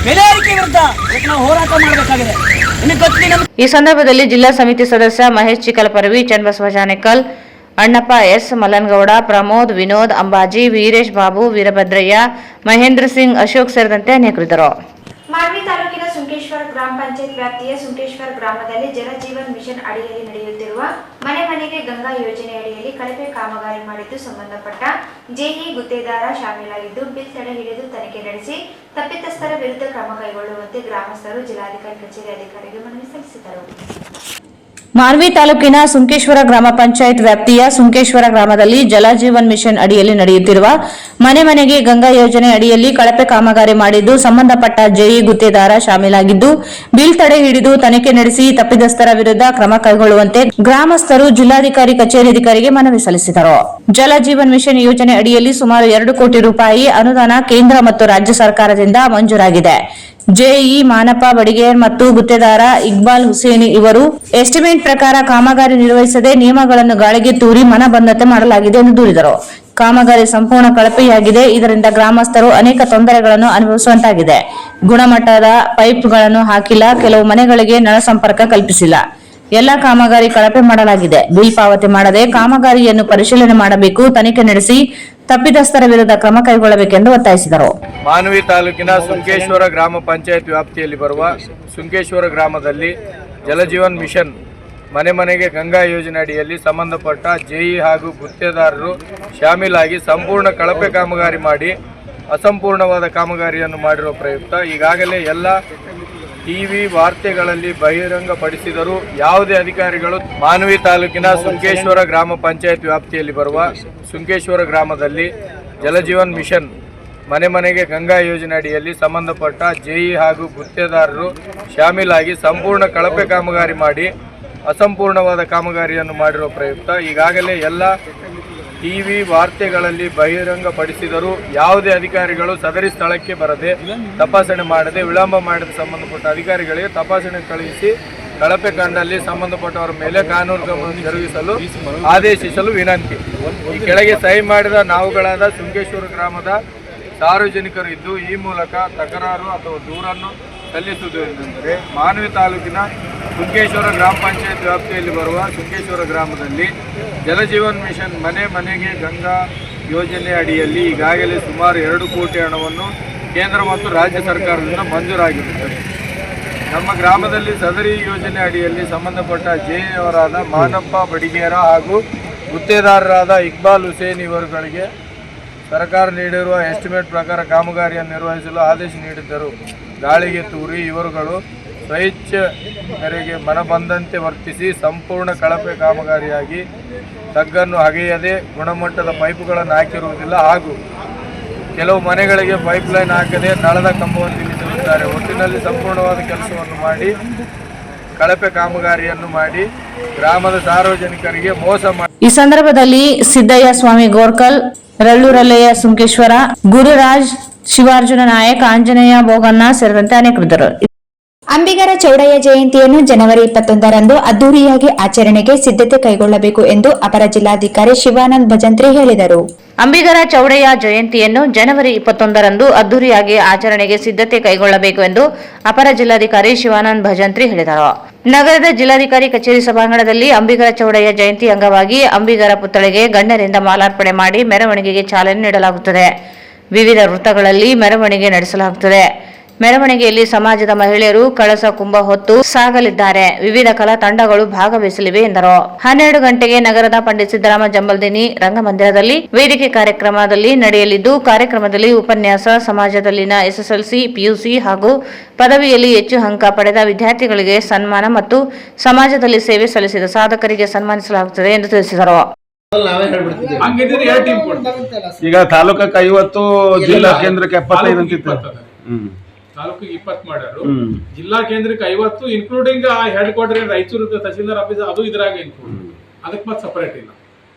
ಬೆಲೆ ಏರಿಕೆ ವಿರುದ್ಧ ಇವತ್ತು ನಾವು ಹೋರಾಟ ಮಾಡಬೇಕಾಗಿದೆ. ನಿಮಗೆ ಗೊತ್ತಿದೆ. ಈ ಸಂದರ್ಭದಲ್ಲಿ ಜಿಲ್ಲಾ ಸಮಿತಿ ಸದಸ್ಯ ಮಹೇಶ್ ಚಿಕಲಪರವಿ, ಚನ್ನಬಸವ ಜಾನೆಕಲ್, ಅಣ್ಣಪ್ಪ ಎಸ್, ಮಲ್ಲನಗೌಡ, ಪ್ರಮೋದ್, ವಿನೋದ್, ಅಂಬಾಜಿ, ವೀರೇಶ್ ಬಾಬು, ವೀರಭದ್ರಯ್ಯ, ಮಹೇಂದ್ರ ಸಿಂಗ್, ಅಶೋಕ್ ಸೇರಿದಂತೆ ಅನೇಕರಿದ್ದರು. ಮಾನ್ವಿ ತಾಲೂಕಿನ ಸುಂಕೇಶ್ವರ ಗ್ರಾಮ ಪಂಚಾಯತ್ ವ್ಯಾಪ್ತಿಯ ಸುಂಕೇಶ್ವರ ಗ್ರಾಮದಲ್ಲಿ ಜಲಜೀವನ್ ಮಿಷನ್ ಅಡಿಯಲ್ಲಿ ನಡೆಯುತ್ತಿರುವ ಮನೆ ಮನೆಗೆ ಗಂಗಾ ಯೋಜನೆ ಅಡಿಯಲ್ಲಿ ಕಳಪೆ ಕಾಮಗಾರಿ ಮಾಡಿದ್ದು ಸಂಬಂಧಪಟ್ಟ ಜೆಇ ಗುತ್ತೇದಾರ ಶಾಮೀಲಾಗಿದ್ದು ಬಿಲ್ ತಡೆ ಹಿಡಿದು ತನಿಖೆ ನಡೆಸಿ ತಪ್ಪಿತಸ್ಥರ ವಿರುದ್ಧ ಕ್ರಮ ಕೈಗೊಳ್ಳುವಂತೆ ಗ್ರಾಮಸ್ಥರು ಜಿಲ್ಲಾಧಿಕಾರಿ ಕಚೇರಿ ಅಧಿಕಾರಿಗೆ ಮನವಿ ಸಲ್ಲಿಸಿದರು. ಮಾನ್ವಿ ತಾಲೂಕಿನ ಸುಂಕೇಶ್ವರ ಗ್ರಾಮ ಪಂಚಾಯತ್ ವ್ಯಾಪ್ತಿಯ ಸುಂಕೇಶ್ವರ ಗ್ರಾಮದಲ್ಲಿ ಜಲಜೀವನ್ ಮಿಷನ್ ಅಡಿಯಲ್ಲಿ ನಡೆಯುತ್ತಿರುವ ಮನೆ ಮನೆಗೆ ಗಂಗಾ ಯೋಜನೆ ಅಡಿಯಲ್ಲಿ ಕಳಪೆ ಕಾಮಗಾರಿ ಮಾಡಿದ್ದು ಸಂಬಂಧಪಟ್ಟ ಜೆಇ ಗುತ್ತೇದಾರ ಶಾಮೀಲಾಗಿದ್ದು ಬಿಲ್ ತಡೆ ಹಿಡಿದು ತನಿಖೆ ನಡೆಸಿ ತಪ್ಪಿತಸ್ಥರ ವಿರುದ್ಧ ಕ್ರಮ ಕೈಗೊಳ್ಳುವಂತೆ ಗ್ರಾಮಸ್ಥರು ಜಿಲ್ಲಾಧಿಕಾರಿ ಕಚೇರಿ ಅಧಿಕಾರಿಗೆ ಮನವಿ ಸಲ್ಲಿಸಿದರು. ಜಲಜೀವನ್ ಮಿಷನ್ ಯೋಜನೆ ಅಡಿಯಲ್ಲಿ ಸುಮಾರು 2 ಕೋಟಿ ರೂಪಾಯಿ ಅನುದಾನ ಕೇಂದ್ರ ಮತ್ತು ರಾಜ್ಯ ಸರ್ಕಾರದಿಂದ ಮಂಜೂರಾಗಿದೆ. ಜೆಇ ಮಾನಪ್ಪ ಬಡಿಗೇರ್ ಮತ್ತು ಗುತ್ತೇದಾರ ಇಕ್ಬಾಲ್ ಹುಸೇನಿ ಇವರು ಎಸ್ಟಿಮೇಟ್ ಪ್ರಕಾರ ಕಾಮಗಾರಿ ನಿರ್ವಹಿಸದೆ ನಿಯಮಗಳನ್ನು ಗಾಳಿಗೆ ತೂರಿ ಮನ ಬಂದಂತೆ ಮಾಡಲಾಗಿದೆ ಎಂದು ದೂರಿದರು. ಕಾಮಗಾರಿ ಸಂಪೂರ್ಣ ಕಳಪೆಯಾಗಿದೆ. ಇದರಿಂದ ಗ್ರಾಮಸ್ಥರು ಅನೇಕ ತೊಂದರೆಗಳನ್ನು ಅನುಭವಿಸುವಂತಾಗಿದೆ. ಗುಣಮಟ್ಟದ ಪೈಪ್ಗಳನ್ನು ಹಾಕಿಲ್ಲ, ಕೆಲವು ಮನೆಗಳಿಗೆ ನಳ ಸಂಪರ್ಕ ಕಲ್ಪಿಸಿಲ್ಲ. ಎಲ್ಲ ಕಾಮಗಾರಿ ಕಳಪೆ ಮಾಡಲಾಗಿದೆ. ಬಿಲ್ ಪಾವತಿ ಮಾಡದೆ ಕಾಮಗಾರಿಯನ್ನು ಪರಿಶೀಲನೆ ಮಾಡಬೇಕು, ತನಿಖೆ ನಡೆಸಿ ತಪ್ಪಿತಸ್ಥರ ವಿರುದ್ಧ ಕ್ರಮ ಕೈಗೊಳ್ಳಬೇಕೆಂದು ಒತ್ತಾಯಿಸಿದರು. ಮಾನ್ವಿ ತಾಲೂಕಿನ ಸುಂಕೇಶ್ವರ ಗ್ರಾಮ ಪಂಚಾಯತ್ ವ್ಯಾಪ್ತಿಯಲ್ಲಿ ಬರುವ ಸುಂಕೇಶ್ವರ ಗ್ರಾಮದಲ್ಲಿ ಜಲಜೀವನ್ ಮಿಷನ್ ಮನೆ ಮನೆಗೆ ಗಂಗಾ ಯೋಜನೆ ಅಡಿಯಲ್ಲಿ ಸಂಬಂಧಪಟ್ಟ ಜೆಇ ಹಾಗೂ ಗುತ್ತೇದಾರರು ಶಾಮೀಲಾಗಿ ಸಂಪೂರ್ಣ ಕಳಪೆ ಕಾಮಗಾರಿ ಮಾಡಿ ಅಸಂಪೂರ್ಣವಾದ ಕಾಮಗಾರಿಯನ್ನು ಮಾಡಿರುವ ಪ್ರಯುಕ್ತ ಈಗಾಗಲೇ ಎಲ್ಲ ಟಿವಿ ವಾರ್ತೆಗಳಲ್ಲಿ ಬಹಿರಂಗಪಡಿಸಿದರೂ ಯಾವುದೇ ಅಧಿಕಾರಿಗಳು ಮಾನ್ವಿ ತಾಲೂಕಿನ ಸುಂಕೇಶ್ವರ ಗ್ರಾಮ ಪಂಚಾಯತ್ ವ್ಯಾಪ್ತಿಯಲ್ಲಿ ಬರುವ ಸುಂಕೇಶ್ವರ ಗ್ರಾಮದಲ್ಲಿ ಜಲಜೀವನ್ ಮಿಷನ್ ಮನೆ ಮನೆಗೆ ಗಂಗಾ ಯೋಜನೆ ಅಡಿಯಲ್ಲಿ ಸಂಬಂಧಪಟ್ಟ ಜೆಇ ಹಾಗೂ ಗುತ್ತೇದಾರರು ಶಾಮೀಲಾಗಿ ಸಂಪೂರ್ಣ ಕಳಪೆ ಕಾಮಗಾರಿ ಮಾಡಿ ಅಸಂಪೂರ್ಣವಾದ ಕಾಮಗಾರಿಯನ್ನು ಮಾಡಿರುವ ಪ್ರಯುಕ್ತ ಈಗಾಗಲೇ ಎಲ್ಲ ಟಿವಿ ವಾರ್ತೆಗಳಲ್ಲಿ ಬಹಿರಂಗಪಡಿಸಿದರೂ ಯಾವುದೇ ಅಧಿಕಾರಿಗಳು ಸದರಿ ಸ್ಥಳಕ್ಕೆ ಬರದೆ ತಪಾಸಣೆ ಮಾಡದೆ ವಿಳಂಬ ಮಾಡಿದ ಸಂಬಂಧಪಟ್ಟ ಅಧಿಕಾರಿಗಳಿಗೆ ತಪಾಸಣೆ ಕಳುಹಿಸಿ ಕಳಪೆ ಕಂಡಲ್ಲಿ ಸಂಬಂಧಪಟ್ಟವರ ಮೇಲೆ ಕಾನೂನು ಕ್ರಮ ಜರುಗಿಸಲು ಆದೇಶಿಸಲು ವಿನಂತಿ. ಈ ಕೆಳಗೆ ಸಹಿ ಮಾಡಿದ ನಾವುಗಳಾದ ಸುಂಕೇಶ್ವರ ಗ್ರಾಮದ ಸಾರ್ವಜನಿಕರು ಇದ್ದು ಈ ಮೂಲಕ ತಕರಾರು ಅಥವಾ ದೂರನ್ನು ಸಲ್ಲಿಸುವುದೇನೆಂದರೆ ಮಾನ್ವಿ ತಾಲೂಕಿನ ಸುಂಕೇಶ್ವರ ಗ್ರಾಮ ಪಂಚಾಯತ್ ವ್ಯಾಪ್ತಿಯಲ್ಲಿ ಬರುವ ಸುಂಕೇಶ್ವರ ಗ್ರಾಮದಲ್ಲಿ ಜಲಜೀವನ್ ಮಿಷನ್ ಮನೆ ಮನೆಗೆ ಗಂಗಾ ಯೋಜನೆ ಅಡಿಯಲ್ಲಿ ಈಗಾಗಲೇ ಸುಮಾರು 2 ಕೋಟಿ ಹಣವನ್ನು ಕೇಂದ್ರ ಮತ್ತು ರಾಜ್ಯ ಸರ್ಕಾರದಿಂದ ಮಂಜೂರಾಗಿರುತ್ತದೆ. ನಮ್ಮ ಗ್ರಾಮದಲ್ಲಿ ಸದರಿ ಯೋಜನೆ ಅಡಿಯಲ್ಲಿ ಸಂಬಂಧಪಟ್ಟ ಜೆಇಯವರಾದ ಮಾನಪ್ಪ ಬಡಿಗೇರ ಹಾಗೂ ಗುತ್ತೇದಾರರಾದ ಇಕ್ಬಾಲ್ ಹುಸೇನ್ ಇವರುಗಳಿಗೆ ಸರ್ಕಾರ ನೀಡಿರುವ ಎಸ್ಟಿಮೇಟ್ ಪ್ರಕಾರ ಕಾಮಗಾರಿಯನ್ನು ನಿರ್ವಹಿಸಲು ಆದೇಶ ನೀಡಿದ್ದರು. ಗಾಳಿಗೆ ತೂರಿ ಇವರುಗಳು ಸ್ವಇಚ್ಛೆ ಮೇರೆಗೆ ಮನಬಂದಂತೆ ವರ್ತಿಸಿ ಸಂಪೂರ್ಣ ಕಳಪೆ ಕಾಮಗಾರಿಯಾಗಿ ತಗ್ಗನ್ನು ಅಗೆಯದೆ ಗುಣಮಟ್ಟದ ಪೈಪುಗಳನ್ನು ಹಾಕಿರುವುದಿಲ್ಲ ಹಾಗೂ ಕೆಲವು ಮನೆಗಳಿಗೆ ಪೈಪ್ಲೈನ್ ಹಾಕದೆ ನಳದ ಕಂಬವನ್ನು ನಿಲ್ಲಿಸಲಿದ್ದಾರೆ. ಒಟ್ಟಿನಲ್ಲಿ ಸಂಪೂರ್ಣವಾದ ಕೆಲಸವನ್ನು ಮಾಡಿ ಕಳಪೆ ಕಾಮಗಾರಿಯನ್ನು ಮಾಡಿ ಗ್ರಾಮದ ಸಾರ್ವಜನಿಕರಿಗೆ ಮೋಸ ಮಾಡಿ. ಈ ಸಂದರ್ಭದಲ್ಲಿ ಸಿದ್ದಯ್ಯ ಸ್ವಾಮಿ ಗೋರ್ಕಲ್, ರಳ್ಳೂರಲೆಯ ಸುಂಕೇಶ್ವರ, ಗುರುರಾಜ್, ಶಿವಾರ್ಜುನ ನಾಯಕ್, ಆಂಜನೇಯ ಬೋಗಣ್ಣ ಸೇರಿದಂತೆ ಅನೇಕರಿದ್ದರು. ಅಂಬಿಗರ ಚೌಡಯ್ಯ ಜಯಂತಿಯನ್ನು ಜನವರಿ 21ರಂದು ಅದ್ದೂರಿಯಾಗಿ ಆಚರಣೆಗೆ ಸಿದ್ಧತೆ ಕೈಗೊಳ್ಳಬೇಕು ಎಂದು ಅಪರ ಜಿಲ್ಲಾಧಿಕಾರಿ ಶಿವಾನಂದ್ ಭಜಂತ್ರಿ ಹೇಳಿದರು. ಅಂಬಿಗರ ಚೌಡಯ್ಯ ಜಯಂತಿಯನ್ನು ಜನವರಿ 21ರಂದು ಅದ್ದೂರಿಯಾಗಿ ಆಚರಣೆಗೆ ಸಿದ್ಧತೆ ಕೈಗೊಳ್ಳಬೇಕು ಎಂದು ಅಪರ ಜಿಲ್ಲಾಧಿಕಾರಿ ಶಿವಾನಂದ್ ಭಜಂತ್ರಿ ಹೇಳಿದರು. ನಗರದ ಜಿಲ್ಲಾಧಿಕಾರಿ ಕಚೇರಿ ಸಭಾಂಗಣದಲ್ಲಿ ಅಂಬಿಗರ ಚೌಡಯ್ಯ ಜಯಂತಿ ಅಂಗವಾಗಿ ಅಂಬಿಗರ ಪುತ್ಥಳಿಗೆ ಗಣ್ಯರಿಂದ ಮಾಲಾರ್ಪಣೆ ಮಾಡಿ ಮೆರವಣಿಗೆಗೆ ಚಾಲನೆ ನೀಡಲಾಗುತ್ತದೆ. ವಿವಿಧ ವೃತ್ತಗಳಲ್ಲಿ ಮೆರವಣಿಗೆ ನಡೆಸಲಾಗುತ್ತದೆ. ಮೆರವಣಿಗೆಯಲ್ಲಿ ಸಮಾಜದ ಮಹಿಳೆಯರು ಕಳಸ ಕುಂಭ ಹೊತ್ತು ಸಾಗಲಿದ್ದಾರೆ. ವಿವಿಧ ಕಲಾ ತಂಡಗಳು ಭಾಗವಹಿಸಲಿವೆ ಎಂದರು. 12 ಗಂಟೆಗೆ ನಗರದ ಪಂಡಿತ್ ಸಿದ್ದರಾಮ ಜಂಬಲ್ದಿನಿ ರಂಗಮಂದಿರದಲ್ಲಿ ವೇದಿಕೆ ಕಾರ್ಯಕ್ರಮದಲ್ಲಿ ನಡೆಯಲಿದ್ದು, ಕಾರ್ಯಕ್ರಮದಲ್ಲಿ ಉಪನ್ಯಾಸ, ಸಮಾಜದಲ್ಲಿನ ಎಸ್ಎಸ್ಎಲ್ಸಿ, ಪಿಯುಸಿ ಹಾಗೂ ಪದವಿಯಲ್ಲಿ ಹೆಚ್ಚು ಅಂಕ ಪಡೆದ ವಿದ್ಯಾರ್ಥಿಗಳಿಗೆ ಸನ್ಮಾನ ಮತ್ತು ಸಮಾಜದಲ್ಲಿ ಸೇವೆ ಸಲ್ಲಿಸಿದ ಸಾಧಕರಿಗೆ ಸನ್ಮಾನಿಸಲಾಗುತ್ತದೆ ಎಂದು ತಿಳಿಸಿದರು. ಈಗ ತಾಲೂಕಕ್ಕೆ 50, ಜಿಲ್ಲಾ ಕೇಂದ್ರಕ್ಕೆ 75 ಅಂತಿತ್ತು. ತಾಲೂಕಿಗೆ 20 ಮಾಡ್ಯಾರು, ಜಿಲ್ಲಾ ಕೇಂದ್ರಕ್ಕೆ 50 including head quarter Raichur tahsildar office ಅದು ಇದ್ರಾಗ ಇನ್ಕ್ಲೂಡ್, ಅದಕ್ಕೆ ಮತ್ತೆ ಸಪರೇಟ್ ಇಲ್ಲ.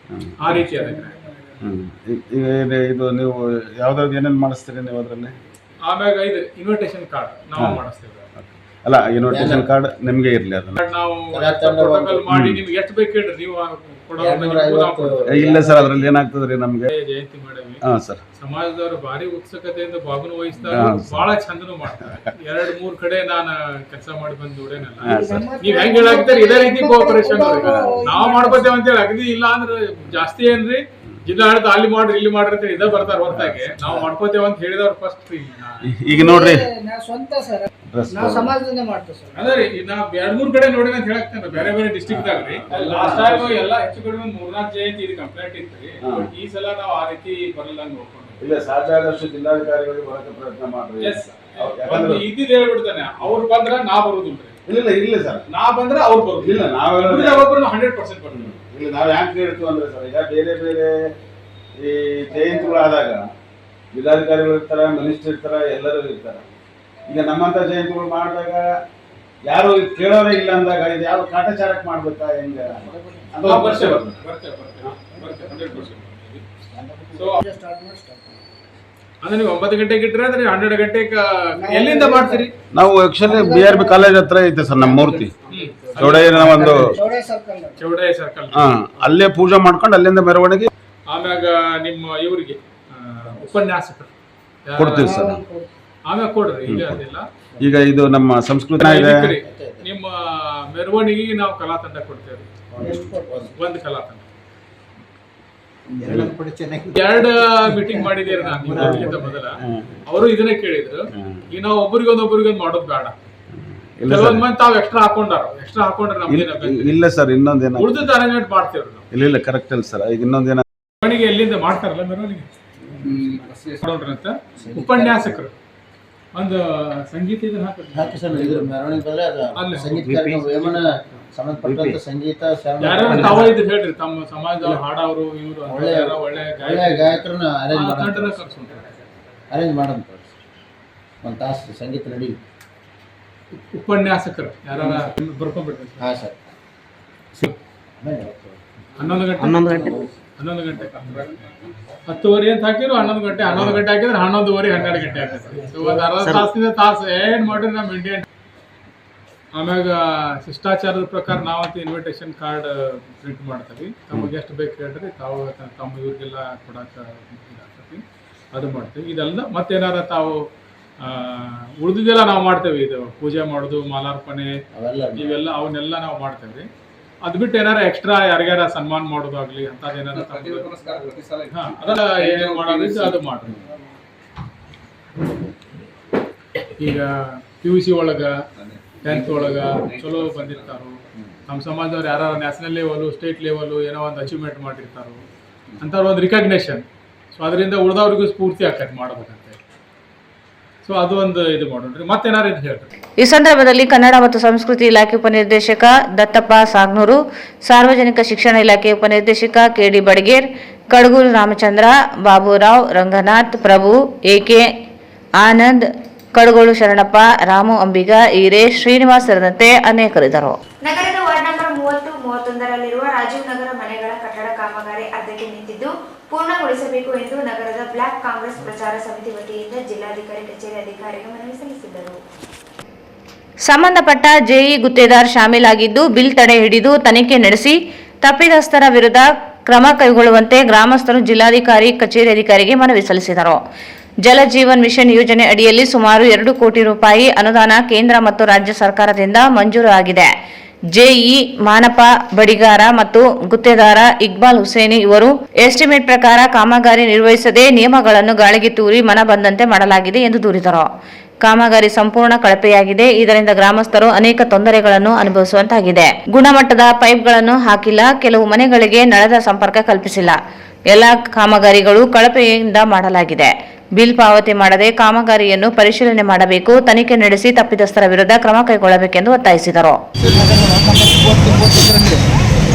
ಆ ರೀತಿ ಅದಕ್ಕೆ ಇದು ನೀವು ಯಾವ್ದಾವ್ದು ಏನೇನು ಮಾಡಿಸ್ತೀರಿ ನೀವು ಅದರಲ್ಲಿ? ಆಮ್ಯಾಗ ಇದು ಇನ್ವಿಟೇಷನ್ ಕಾರ್ಡ್ ನಾವು ಮಾಡಿಸ್ತೇವೆ. ಅಲ್ಲ ಇನ್ವಿಟೇಷನ್ ಕಾರ್ಡ್ ನಿಮಗೆ ಇರಲಿ ಅದನ್ನ. ನಾವು protocol ಮಾಡಿ ನಿಮ್ಗೆ ಎಷ್ಟು ಬೇಕು ಹೇಳ್ರಿ, ನೀವು ಇಲ್ಲ ಸರ್, ಅದ್ರಲ್ಲಿ ಏನಾಗ್ತದ್ರಿ ನಮ್ಗೆ ಜಯಂತಿ ಮಾಡವಿ. ಹಾಂ ಸರ್, ಸಮಾಜದವರು ಭಾರಿ ಉತ್ಸುಕತೆಯಿಂದ ಭಾಗನು ವಹಿಸ್ತಾರೆ, ಬಹಳ ಚಂದನು ಮಾಡ್ತಾರೆ. 2-3 ಕಡೆ ನಾನು ಕೆಲಸ ಮಾಡಿ ಬಂದು ನೋಡೇನಲ್ಲ. ನೀವ್ ಹೆಂಗ್ ಹೇಳಾಕ್ತಾರೆ ಇದೇ ರೀತಿ ಕೋಆಪರೇಷನ್ ನಾವ್ ಮಾಡ್ಕೋತೇವೆ ಅಂತ ಹೇಳಿ ಅಗದಿ ಇಲ್ಲ ಅಂದ್ರೆ ಜಾಸ್ತಿ ಏನ್ರಿ ಜಿಲ್ಲಾಡಳಿತ ಅಲ್ಲಿ ಮಾಡ್ರಿ ಇಲ್ಲಿ ಮಾಡ್ರಿ ಅಂತ ಇದೇ ಬರ್ತಾರ ಹೊರತಾಗಿ ನಾವು ಮಾಡ್ಕೋತೇವೆ ಅಂತ ಹೇಳಿದವ್ರು ಫಸ್ಟ್. ಈಗ ನೋಡ್ರಿ ಸ್ವಂತ ಸರ್ ನಾವು ಸಮಾಜದಿಂದ ಮಾಡ್ತೇವೆ ಸರ್. ಅದೇ ರೀ ನಾ 2-3 ಕಡೆ ನೋಡಿನ ಅಂತ ಹೇಳಕ್ತೇನೆ, ಬೇರೆ ಬೇರೆ ಡಿಸ್ಟ್ರಿಕ್ಟ್ ದಾಗ್ರಿ. ಲಾಸ್ಟ್ ಟೈಮ್ ಎಲ್ಲ ಹೆಚ್ಚು ಕಡಿಮೆ 3-4 ಜಯಂತಿ ಇದು ಕಂಪ್ಲೇಂಟ್ ಇತ್ತು. ಈ ಸಲ ನಾವು ಆ ರೀತಿ ಬರಲ್ಲ ನೋಡ್ಕೊಂಡು ಇಲ್ಲ, ಸಾಧ್ಯ ಆದಷ್ಟು ಜಿಲ್ಲಾಧಿಕಾರಿಗಳಿಗೆ ಬರೋಕೆ ಪ್ರಯತ್ನ ಮಾಡ್ರಿ. ಇದ್ದಿದ್ದು ಹೇಳ್ಬಿಡ್ತಾನೆ, ಅವ್ರು ಬಂದ್ರ ನಾ ಬರುದಿಲ್ರಿ. ಇಲ್ಲ ಸರ್, ನಾ ಬಂದ್ರೆ ಅವ್ರು ಬರುದು ಇಲ್ಲ, ನಾವೆಲ್ಲ 100% ಬರ್ತೀವಿ. ಇಲ್ಲ, ನಾವು ಯಾಕೆ ಹೇಳ್ತೀವಿ ಅಂದ್ರೆ ಸರ್, ಈಗ ಬೇರೆ ಬೇರೆ ಈ ಜಯಂತಿಗಳಾದಾಗ ಜಿಲ್ಲಾಧಿಕಾರಿಗಳು ಇರ್ತಾರೆ, ಮಿನಿಸ್ಟರ್ ಇರ್ತಾರೆ, ಎಲ್ಲರೂ ಇರ್ತಾರೆ. ಈಗ ನಮ್ಮಂತ ಜಯಂತಿಗಳು ಮಾಡಿದಾಗ ಯಾರು ಕೇಳೋರೇ ಇಲ್ಲ ಅಂದಾಗ ಇದು ಯಾವ ಕಾಟಾಚಾರಕ್ಕೆ ಮಾಡ್ಬೇಕಾ ಹೆಂಗ ಅಂತ ಒಂದು ಪ್ರಶ್ನೆ ಬರ್ತದೆ. ಅಂದ್ರೆ ನೀವು 9 ಗಂಟೆಗೆ ಇಟ್ಟರೆ ಅಂದ್ರೆ 12 ಗಂಟೆಗೆ ಎಲ್ಲಿಂದ ಮಾಡ್ತೀರಿ? ನಾವು ಆಕ್ಚುಲಿ BRB ಕಾಲೇಜ್ ಹತ್ರ ಐತೆ ಸರ್ ನಮ್ಮ ಮೂರ್ತಿ, ಚೌಡಯ್ಯನ ಒಂದು ಚೌಡಯ್ಯ ಸರ್ಕಲ್. ಅಲ್ಲೇ ಪೂಜೆ ಮಾಡ್ಕೊಂಡು ಅಲ್ಲಿಂದ ಮೆರವಣಿಗೆ. ಆಮ್ಯಾಗ ನಿಮ್ಮ ಇವರಿಗೆ ಉಪನ್ಯಾಸಕರು ಕೊಡ್ತೀವಿ ಸರ್. ಆಮ್ಯಾಗ ಕೊಡ್ರಿ, ಈಗ ಅದಿಲ್ಲ. ಈಗ ಇದು ನಮ್ಮ ಸಂಸ್ಕೃತಿ ಇದೆ. ನಿಮ್ಮ ಮೆರವಣಿಗೆಗೆ ನಾವು ಕಲಾ ತಂಡ ಕೊಡ್ತೇವೆ, ಒಂದು ಕಲಾ ತಂಡ. 2 ಮೀಟಿಂಗ್ ಮಾಡಿದ್ದೀರಿ ನಾನು ನಿಮ್ಗಿಂತ ಮೊದಲ. ಅವರು ಇದನ್ನೇ ಕೇಳಿದ್ರು, ಈಗ ನಾವು ಒಬ್ಬರಿಗೊಂದು ಮಾಡೋದು ಬೇಡ. ಕೆಲವೊಂದ್ ಮಂದಿ ತಾವ್ ಎಕ್ಸ್ಟ್ರಾ ಹಾಕೊಂಡ್ರೆ ನಮ್ಗೆ ಇಲ್ಲ ಸರ್, ಇನ್ನೊಂದೇನ ಉಳಿದ ಅರೇಂಜ್ಮೆಂಟ್ ಮಾಡ್ತೇವ್ರಿ ನಾವು. ಇಲ್ಲ ಕರೆಕ್ಟ್ ಇಲ್ಲ ಸರ್. ಈಗ ಇನ್ನೊಂದೇನ ಮೆರವಣಿಗೆ ಎಲ್ಲಿಂದ ಮಾಡ್ತಾರಲ್ಲ ಮೆರವಣಿಗೆ ಅಂತ ಉಪನ್ಯಾಸಕರು ಒಂದು ಸಂಗೀತ ಇದನ್ನ ಹಾಕಿ ಸರ್. ಇದ್ರ ಮೆರವಣಿಗೆ ಬಂದ್ರೆ ಅದು ಸಂಗೀತ ಕಾರ್ಯಕ್ರಮ ವೇಮನ ಸಂಬಂಧಪಟ್ಟಂತ ಸಂಗೀತ ತಾವ ಇದ್ ಹೇಳ್ರಿ, ತಮ್ಮ ಸಮಾಜದವ್ರು ಹಾಡೋರು ಇವರು ಒಳ್ಳೆ ಗಾಯಕರನ್ನ ಅರೇಂಜ್ ಮಾಡೋಣ. ಒಂದು ತಾಸು ಸಂಗೀತ ನಡಿ. ಉಪನ್ಯಾಸಕರು ಯಾರ ಬರ್ಕೊಂಡ್ಬಿಡ್ರಿ. ಹಾಂ ಸರ್. 11 ಗಂಟೆ 10:30 ಅಂತ ಹಾಕಿದ್ರು. 11 ಗಂಟೆ ಹಾಕಿದ್ರೆ 11:30 12 ಗಂಟೆ ಆಗ್ತದೆ. ಒಂದು ಅರ್ಧ ತಾಸಿಂದ ತಾಸು ಏನ್ ಮಾಡ್ರಿ ನಮ್ಮ ಇಂಡಿಯನ್. ಆಮ್ಯಾಗ ಶಿಷ್ಟಾಚಾರದ ಪ್ರಕಾರ ನಾವಂತ ಇನ್ವಿಟೇಷನ್ ಕಾರ್ಡ್ ಪ್ರಿಂಟ್ ಮಾಡ್ತೀವಿ. ತಮಗೆ ಎಷ್ಟು ಬೇಕು ಹೇಳ್ರಿ, ತಾವು ತಮ್ಮ ಇವ್ರಿಗೆಲ್ಲ ಕೊಡಕ್ಕೆ ಇದಾಗ್ತೈತಿ, ಅದು ಮಾಡ್ತೀವಿ. ಇದೆಲ್ಲ ಮತ್ತೇನಾರ ತಾವು ಉಳಿದಿದ್ದೆಲ್ಲ ನಾವು ಮಾಡ್ತೇವೆ. ಇದು ಪೂಜೆ ಮಾಡೋದು, ಮಾಲಾರ್ಪಣೆ ಇವೆಲ್ಲ ಅವನ್ನೆಲ್ಲ ನಾವು ಮಾಡ್ತೇವೆ. ಅದ್ ಬಿಟ್ಟು ಏನಾರ ಎಕ್ಸ್ಟ್ರಾ ಯಾರಿಗಾರ ಸನ್ಮಾನ ಮಾಡೋದಾಗ್ಲಿ ಅಂತದೇನಾರ ಅದೆಲ್ಲ ಏನೇನು ಮಾಡೋದಿತ್ತು ಅದು ಮಾಡ್ರಿ. ಈಗ PUC ಒಳಗ 10th ಒಳಗ ಚಲೋ ಬಂದಿರ್ತಾರೋ, ನಮ್ಮ ಸಮಾಜದವ್ರು ಯಾರು ನ್ಯಾಷನಲ್ ಲೆವೆಲು, ಸ್ಟೇಟ್ ಲೆವೆಲು ಏನೋ ಒಂದು ಅಚೀವ್ಮೆಂಟ್ ಮಾಡಿರ್ತಾರೋ ಅಂತ ಒಂದು ರಿಕಗ್ನೇಷನ್. ಸೊ ಅದರಿಂದ ಉಳಿದವ್ರಿಗೂ ಸ್ಫೂರ್ತಿ ಆಕೈತೆ ಮಾಡ್ಬೇಕಂತ. ಸೊ ಅದು ಒಂದು ಇದು ಮಾಡೋಣ್ರಿ. ಮತ್ತೇನಾರು ಇದು ಹೇಳ್ರಿ. ಈ ಸಂದರ್ಭದಲ್ಲಿ ಕನ್ನಡ ಮತ್ತು ಸಂಸ್ಕೃತಿ ಇಲಾಖೆ ಉಪನಿರ್ದೇಶಕ ದತ್ತಪ್ಪ ಸಾಗ್ನೂರು, ಸಾರ್ವಜನಿಕ ಶಿಕ್ಷಣ ಇಲಾಖೆ ಉಪನಿರ್ದೇಶಕ KD ಬಡಗೇರ್, ಕಡಗೂರು ರಾಮಚಂದ್ರ, ಬಾಬುರಾವ್, ರಂಗನಾಥ್, ಪ್ರಭು, AK ಆನಂದ್, ಕಡಗೋಳು ಶರಣಪ್ಪ, ರಾಮು ಅಂಬಿಗ, ಈರೇಶ್, ಶ್ರೀನಿವಾಸ್ ಸೇರಿದಂತೆ ಅನೇಕರಿದ್ದರು. ನಗರದ ವಾರ್ಡ್ ನಂಬರ್ 30, 31ರಲ್ಲಿರುವ ರಾಜೀವ್ ನಗರ ಮನೆಗಳ ಕಟ್ಟಡ ಕಾಮಗಾರಿ ಅರ್ಧಕ್ಕೆ ನಿಂತಿದ್ದು ಪೂರ್ಣಗೊಳಿಸಬೇಕು ಎಂದು ನಗರದ ಬ್ಲಾಕ್ ಕಾಂಗ್ರೆಸ್ ಪ್ರಚಾರ ಸಮಿತಿ ವತಿಯಿಂದ ಜಿಲ್ಲಾಧಿಕಾರಿ ಕಚೇರಿ ಅಧಿಕಾರಿಗೆ ಮನವಿ ಸಲ್ಲಿಸಿದರು. ಸಂಬಂಧಪಟ್ಟ JE ಗುತ್ತೇದಾರ್ ಶಾಮೀಲಾಗಿದ್ದು ಬಿಲ್ ತಡೆ ಹಿಡಿದು ತನಿಖೆ ನಡೆಸಿ ತಪ್ಪಿತಸ್ಥರ ವಿರುದ್ಧ ಕ್ರಮ ಕೈಗೊಳ್ಳುವಂತೆ ಗ್ರಾಮಸ್ಥರು ಜಿಲ್ಲಾಧಿಕಾರಿ ಕಚೇರಿ ಅಧಿಕಾರಿಗೆ ಮನವಿ ಸಲ್ಲಿಸಿದರು. ಜಲ ಜೀವನ್ ಮಿಷನ್ ಯೋಜನೆ ಅಡಿಯಲ್ಲಿ ಸುಮಾರು 2 ಕೋಟಿ ರೂಪಾಯಿ ಅನುದಾನ ಕೇಂದ್ರ ಮತ್ತು ರಾಜ್ಯ ಸರ್ಕಾರದಿಂದ ಮಂಜೂರು ಆಗಿದೆ. JE ಮಾನಪ ಬಡಿಗಾರ ಮತ್ತು ಗುತ್ತೇದಾರ ಇಕ್ಬಾಲ್ ಹುಸೇನಿ ಇವರು ಎಸ್ಟಿಮೇಟ್ ಪ್ರಕಾರ ಕಾಮಗಾರಿ ನಿರ್ವಹಿಸದೆ ನಿಯಮಗಳನ್ನು ಗಾಳಿಗೆ ತೂರಿ ಮನ ಬಂದಂತೆ ಮಾಡಲಾಗಿದೆ ಎಂದು ದೂರಿದರು. ಕಾಮಗಾರಿ ಸಂಪೂರ್ಣ ಕಳಪೆಯಾಗಿದೆ. ಇದರಿಂದ ಗ್ರಾಮಸ್ಥರು ಅನೇಕ ತೊಂದರೆಗಳನ್ನು ಅನುಭವಿಸುವಂತಾಗಿದೆ. ಗುಣಮಟ್ಟದ ಪೈಪ್ಗಳನ್ನು ಹಾಕಿಲ್ಲ, ಕೆಲವು ಮನೆಗಳಿಗೆ ನಳದ ಸಂಪರ್ಕ ಕಲ್ಪಿಸಿಲ್ಲ. ಎಲ್ಲ ಕಾಮಗಾರಿಗಳು ಕಳಪೆಯಿಂದ ಮಾಡಲಾಗಿದೆ. ಬಿಲ್ ಪಾವತಿ ಮಾಡದೆ ಕಾಮಗಾರಿಯನ್ನು ಪರಿಶೀಲನೆ ಮಾಡಬೇಕು, ತನಿಖೆ ನಡೆಸಿ ತಪ್ಪಿತಸ್ಥರ ವಿರುದ್ಧ ಕ್ರಮ ಕೈಗೊಳ್ಳಬೇಕೆಂದು ಒತ್ತಾಯಿಸಿದರು.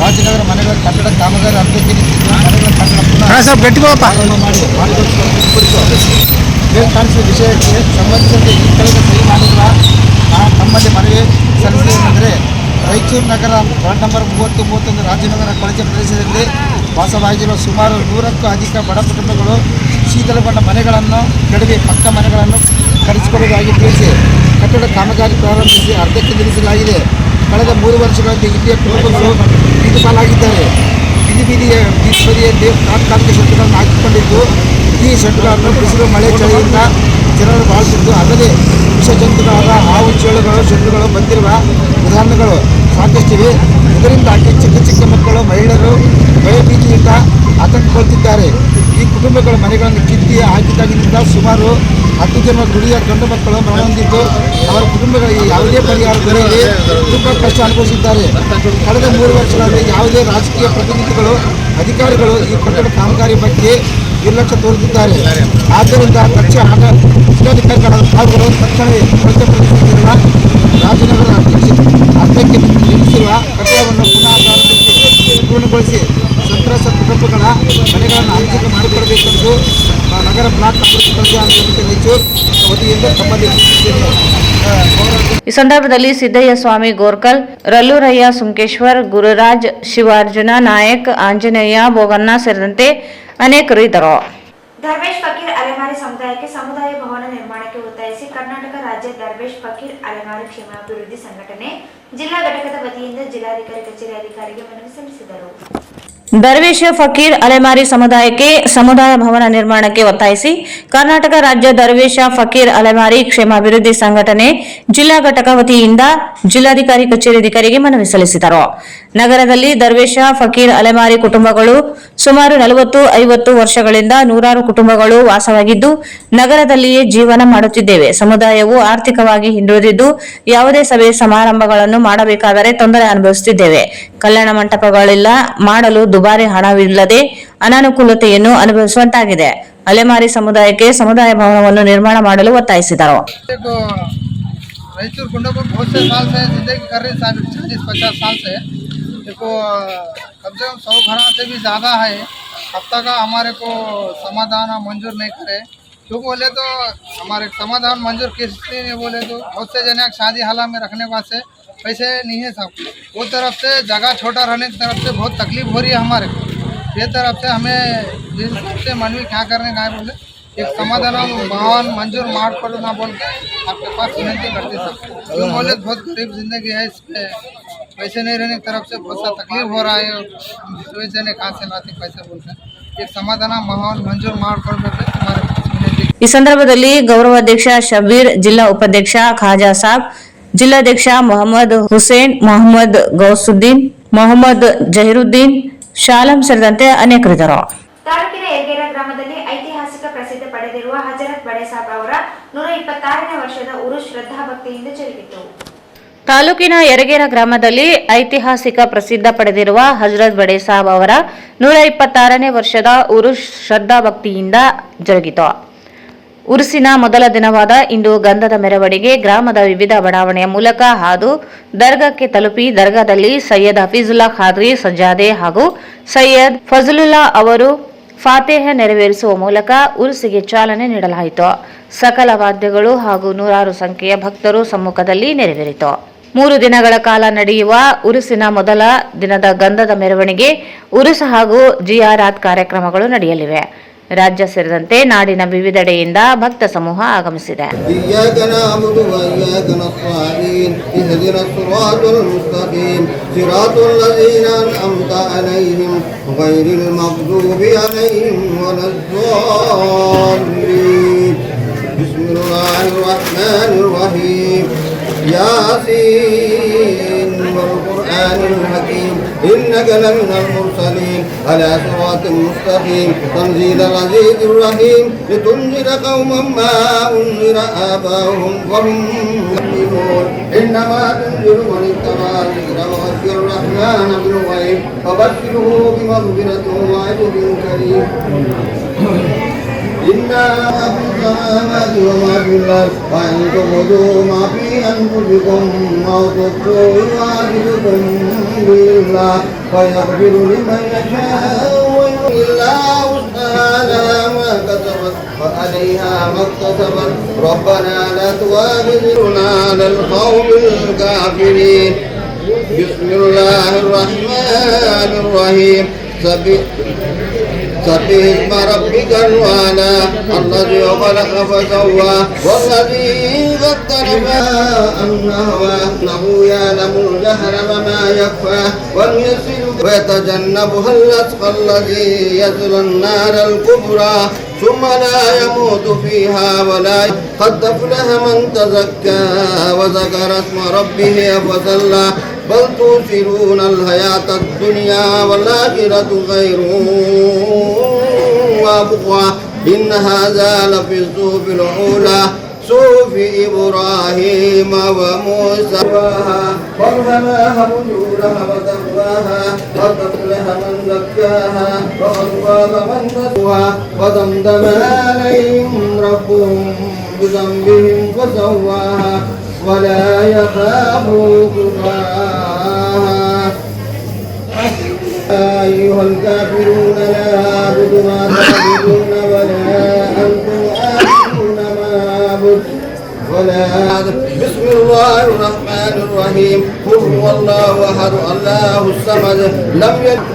ರಾಜನಗರ ಮನೆಗಳ ಕಟ್ಟಡ ಕಾಮಗಾರಿ ಅರ್ಧಕ್ಕೆ ಮೇಲ್ಕಾಣಿಸಿದ ವಿಷಯಕ್ಕೆ ಸಂಬಂಧಿಸಿದಂತೆ ಈ ಕೆಳಗೆ ಸಹಿ ಮಾಡಿರುವ ತಮ್ಮಲ್ಲಿ ಮನವಿ ಸಲ್ಲಿಸುವುದೆಂದರೆ ರಾಯಚೂರು ನಗರ ವಾರ್ಡ್ ನಂಬರ್ 30, 31 ರಾಜನಗರ ಕೊಳಚೆ ಪ್ರದೇಶದಲ್ಲಿ ವಾಸವಾಗಿರುವ ಸುಮಾರು 100ಕ್ಕೂ ಅಧಿಕ ಬಡ ಕುಟುಂಬಗಳು ಶೀತಲಗೊಂಡ ಮನೆಗಳನ್ನು ಕೆಡವಿ ಪಕ್ಕ ಮನೆಗಳನ್ನು ಕರೆಸಿಕೊಡುವುದಾಗಿ ತಿಳಿಸಿ ಕಟ್ಟಡ ಕಾಮಗಾರಿ ಪ್ರಾರಂಭಿಸಿ ಅರ್ಧಕ್ಕೆ ನಿಲ್ಲಿಸಲಾಗಿದೆ. ಕಳೆದ 3 ವರ್ಷಗಳಿಂದ ಇಲ್ಲಿಯ ಕುಟುಂಬಗಳು ಬೀದಿ ಪಾಲಾಗಿದ್ದಾರೆ. ಬೀದಿಯಲ್ಲಿ ತಾತ್ಕಾಲಿಕ ಶೆಡ್ಗಳನ್ನು ಹಾಕಿಕೊಂಡಿದ್ದು ಈ ಶೆಡ್ಗಳನ್ನು ಬಿಸಿಲು ಮಳೆ ಚಳಿಯಿಂದ ಜನರು ಬಾಳುತ್ತಿದ್ದು, ಅಲ್ಲದೆ ವಿಷ ಜಂತುಗಳಾದ ಹಾವು ಚೇಳುಗಳು ಶೆಡ್ಡುಗಳು ಬಂದಿರುವ ಉದಾಹರಣೆಗಳು ಸಾಕಷ್ಟಿವೆ. ಇದರಿಂದಾಗಿ ಚಿಕ್ಕ ಮಕ್ಕಳು ಮಹಿಳೆಯರು ಭಯಭೀತಿಯಿಂದ ಆತಂಕಗೊಳ್ಳುತ್ತಿದ್ದಾರೆ. ಈ ಕುಟುಂಬಗಳ ಮನೆಗಳನ್ನು ಕಿತ್ತಿ ಹಾಕಿದಾಗಿನಿಂದ ಸುಮಾರು 10 ಜನ ದುಡಿಯ ಗಂಡು ಮಕ್ಕಳು ಮರಣಹೊಂದಿದ್ದು ಅವರ ಕುಟುಂಬಗಳಿಗೆ ಯಾವುದೇ ಪರಿಹಾರ ದೊರೆಯದೆ ತುಂಬ ಕಷ್ಟ ಅನುಭವಿಸಿದ್ದಾರೆ. ಕಳೆದ 3 ವರ್ಷಗಳಲ್ಲಿ ಯಾವುದೇ ರಾಜಕೀಯ ಪ್ರತಿನಿಧಿಗಳು ಅಧಿಕಾರಿಗಳು ಈ ಕಟ್ಟಡ ಕಾಮಗಾರಿ ಬಗ್ಗೆ ನಿರ್ಲಕ್ಷ್ಯ ತೋರುತ್ತಿದ್ದಾರೆ. ಆದ್ದರಿಂದ ಜಿಲ್ಲಾಧಿಕಾರಿಗಳ ಪಾಲ್ಗೊಳ್ಳುವ ತಕ್ಷಣವೇ ಕೊರತೆ ಪ್ರದೇಶದಲ್ಲಿರುವ ರಾಜನಗರ ಅರ್ಧಕ್ಕೆ ನಿಲ್ಲಿಸಿರುವ ಕಟ್ಟಡವನ್ನು ಪುನಃ ಪ್ರಾರಂಭಿಸಿ ಪೂರ್ಣಗೊಳಿಸಿ ಸಂತ್ರಸ್ತ ಕುಟುಂಬಗಳ ಮನೆಗಳನ್ನು ಹಂಚಿಕೆ ಮಾಡಿಕೊಡಬೇಕೆಂದು ನಗರ ಬ್ಲಾಕ್ ಅಭಿವೃದ್ಧಿ ಕಲ್ಯಾಣ ಸಮಿತಿ ರಾಯಚೂರು ವತಿಯಿಂದ ತಮ್ಮಲ್ಲಿ ಈ ಸಂದರ್ಭದಲ್ಲಿ ಸಿದ್ದಯ್ಯ ಸ್ವಾಮಿ ಗೋರ್ಕಲ್, ರಲ್ಲೂರಯ್ಯ ಸುಂಕೇಶ್ವರ್, ಗುರುರಾಜ್, ಶಿವಾರ್ಜುನ ನಾಯಕ್, ಆಂಜನೇಯ ಬೋಗನ್ನ ಸೇರಿದಂತೆ ಅನೇಕರು ಇದ್ದರು. ದರ್ವೇಶ್ ಫಕೀರ್ ಅಲೆಮಾರಿ ಸಮುದಾಯಕ್ಕೆ ಸಮುದಾಯ ಭವನ ನಿರ್ಮಾಣಕ್ಕೆ ಒತ್ತಾಯಿಸಿ ಕರ್ನಾಟಕ ರಾಜ್ಯ ದರ್ವೇಶ್ ಫಕೀರ್ ಅಲೆಮಾರಿ ಕ್ಷೇಮಾಭಿವೃದ್ಧಿ ಸಂಘಟನೆ ಜಿಲ್ಲಾ ಘಟಕದ ವತಿಯಿಂದ ಜಿಲ್ಲಾಧಿಕಾರಿ ಕಚೇರಿ ಅಧಿಕಾರಿಗೆ ಮನವಿ ಸಲ್ಲಿಸಿದರು. ದರ್ವೇಶ ಫಕೀರ್ ಅಲೆಮಾರಿ ಸಮುದಾಯಕ್ಕೆ ಸಮುದಾಯ ಭವನ ನಿರ್ಮಾಣಕ್ಕೆ ಒತ್ತಾಯಿಸಿ ಕರ್ನಾಟಕ ರಾಜ್ಯ ದರ್ವೇಶ ಫಕೀರ್ ಅಲೆಮಾರಿ ಕ್ಷೇಮಾಭಿವೃದ್ಧಿ ಸಂಘಟನೆ ಜಿಲ್ಲಾ ಘಟಕ ವತಿಯಿಂದ ಜಿಲ್ಲಾಧಿಕಾರಿ ಕಚೇರಿ ಅಧಿಕಾರಿಗೆ ಮನವಿ ಸಲ್ಲಿಸಿದರು. ನಗರದಲ್ಲಿ ದರ್ವೇಶ ಫಕೀರ್ ಅಲೆಮಾರಿ ಕುಟುಂಬಗಳು ಸುಮಾರು 40-50 ವರ್ಷಗಳಿಂದ ನೂರಾರು ಕುಟುಂಬಗಳು ವಾಸವಾಗಿದ್ದು ನಗರದಲ್ಲಿಯೇ ಜೀವನ ಮಾಡುತ್ತಿದ್ದೇವೆ. ಸಮುದಾಯವು ಆರ್ಥಿಕವಾಗಿ ಹಿಂದುಳಿದಿದ್ದು ಯಾವುದೇ ಸಭೆ ಸಮಾರಂಭಗಳನ್ನು ಮಾಡಬೇಕಾದರೆ ತೊಂದರೆ ಅನುಭವಿಸುತ್ತಿದ್ದೇವೆ. ಕಲ್ಯಾಣ ಮಂಟಪಗಳಿಲ್ಲ, ಮಾಡಲು ದುಬಾರಿ ಹಣವಿಲ್ಲದೆ ಅನಾನುಕೂಲತೆಯನ್ನು ಅನುಭವಿಸುವಂತಾಗಿದೆ. ಅಲೆಮಾರಿ ಸಮುದಾಯಕ್ಕೆ ಸಮುದಾಯ ಭವನವನ್ನು ನಿರ್ಮಾಣ ಮಾಡಲು ಒತ್ತಾಯಿಸಿದರು. रायचूर गुंडापुर बहुत से साल से जिंदगी कर रहे 40-50 साल से। देखो कम से कम 100 घरों से भी ज़्यादा है। अब तक हमारे को समाधान मंजूर नहीं करे। क्यों बोले तो हमारे समाधान मंजूर किस लिए नहीं बोले तो बहुत से जने शादी हाल में रखने के वास्ते पैसे नहीं है सब। वो तरफ से जगह छोटा रहने की तरफ से बहुत तकलीफ हो रही है हमारे को। ये तरफ से हमें जिस हिसाब से मनवी क्या करने का है बोले एक समाधान भवन मंजूर मार्ग पर ना बोल के आपके पास विनती करते सब। क्यों बोले बहुत गरीब जिंदगी है, इसमें पैसे नहीं रहने की तरफ से बहुत सा तकलीफ हो रहा है। वैसे ने कहाँ से लाते पैसे बोलते एक समाधान भवन मंजूर मार्ग कर देते हमारे पास विनती। ಈ ಸಂದರ್ಭದಲ್ಲಿ ಗೌರವಾಧ್ಯಕ್ಷ ಶಬೀರ್, ಜಿಲ್ಲಾ ಉಪಾಧ್ಯಕ್ಷ ಖಾಜಾ ಸಾಬ್, ಜಿಲ್ಲಾಧ್ಯಕ್ಷ ಮೊಹಮ್ಮದ್ ಹುಸೇನ್, ಮೊಹಮ್ಮದ್ ಗೌಸುದ್ದೀನ್, ಮೊಹಮ್ಮದ್ ಜಹೀರುದ್ದೀನ್, ಶಾಲಂ ಸೇರಿದಂತೆ ಅನೇಕರಿದ್ದರು. ತಾಲೂಕಿನ ಯರಗೇರ ಗ್ರಾಮದಲ್ಲಿ ಐತಿಹಾಸಿಕ ಪ್ರಸಿದ್ಧ ಪಡೆದಿರುವ ಹಜರತ್ ಬಡೆ ಸಾಬ್ ಅವರ 126ನೇ ವರ್ಷದ ಉರುಸ್ ಶ್ರದ್ಧಾಭಕ್ತಿಯಿಂದ ಜರುಗಿತು. ತಾಲೂಕಿನ ಯರಗೇರ ಗ್ರಾಮದಲ್ಲಿ ಐತಿಹಾಸಿಕ ಪ್ರಸಿದ್ಧ ಪಡೆದಿರುವ ಹಜರತ್ ಬಡೆ ಸಾಬ್ ಅವರ 126ನೇ ವರ್ಷದ ಉರುಸ್ ಶ್ರದ್ಧಾಭಕ್ತಿಯಿಂದ ಜರುಗಿತು. ಉರುಸಿನ ಮೊದಲ ದಿನವಾದ ಇಂದು ಗಂಧದ ಮೆರವಣಿಗೆ ಗ್ರಾಮದ ವಿವಿಧ ಬಡಾವಣೆಯ ಮೂಲಕ ಹಾದು ದರ್ಗಾಕ್ಕೆ ತಲುಪಿ ದರ್ಗಾದಲ್ಲಿ ಸೈಯದ್ ಹಫೀಜುಲ್ಲಾ ಖಾದ್ರಿ ಸಜ್ಜಾದೆ ಹಾಗೂ ಸೈಯದ್ ಫಜಲುಲ್ಲಾ ಅವರು ಫಾತಿಹ ನೆರವೇರಿಸುವ ಮೂಲಕ ಉರುಸಿಗೆ ಚಾಲನೆ ನೀಡಲಾಯಿತು. ಸಕಲ ವಾದ್ಯಗಳು ಹಾಗೂ ನೂರಾರು ಸಂಖ್ಯೆಯ ಭಕ್ತರು ಸಮ್ಮುಖದಲ್ಲಿ ನೆರವೇರಿತು. 3 ದಿನಗಳ ಕಾಲ ನಡೆಯುವ ಉರುಸಿನ ಮೊದಲ ದಿನದ ಗಂಧದ ಮೆರವಣಿಗೆ, ಉರುಸ್ ಹಾಗೂ ಜಿಯಾರಾತ್ ಕಾರ್ಯಕ್ರಮಗಳು ನಡೆಯಲಿವೆ. ರಾಜ್ಯ ಸೇರಿದಂತೆ ನಾಡಿನ ವಿವಿಧೆಡೆಯಿಂದ ಭಕ್ತ ಸಮೂಹ ಆಗಮಿಸಿದೆ. ياسين والقرآن الحكيم إنك لمن المرسلين على صراط مستقيم تنزيل العزيز الرحيم لتنذر قوما ما أنذر آباؤهم وهم يؤمنون إنما تنذر من اتبع الذكر وخشي الرحمن بالغيب فبشره بمغفرة وعجب كريم إنا في السماوات وما في الأرض وإن تبدوا ما في أنفسكم أو تخفوه يحاسبكم بالله فيغفر لمن يشاء وإلا وسعها ما كسبت وعليها ما اكتسبت ربنا لا تؤاخذنا على القوم الكافرين بسم الله الرحمن الرحيم سبح اسم ربك الأعلى الذي خلق فسوى والذي قدر فهوى إنه يعلم الجهر وما يخفى ويتجنبها الأتقى الذي يصلى النار الكبرى ثم لا يموت فيها ولا قد أفلح من تزكى وذكر اسم ربه فصلى بل تؤثرون الحياة الدنيا والآخرة خير وأبقى إن هذا لفي الصحف الأولى صحف إبراهيم وموسى والسماء فجورها وتقواها قد أفلح من زكاها وقد خاب من دساها ودمدم عليهم ربهم بذنبهم فسواها ولا يخاف عقباها أيها الكافرون لا أعبد ما تعبدون ولا أنتم عابدون ما أعبد ولا بسم الله الرحمن الرحيم قل هو الله أحد الله الصمد لم يلد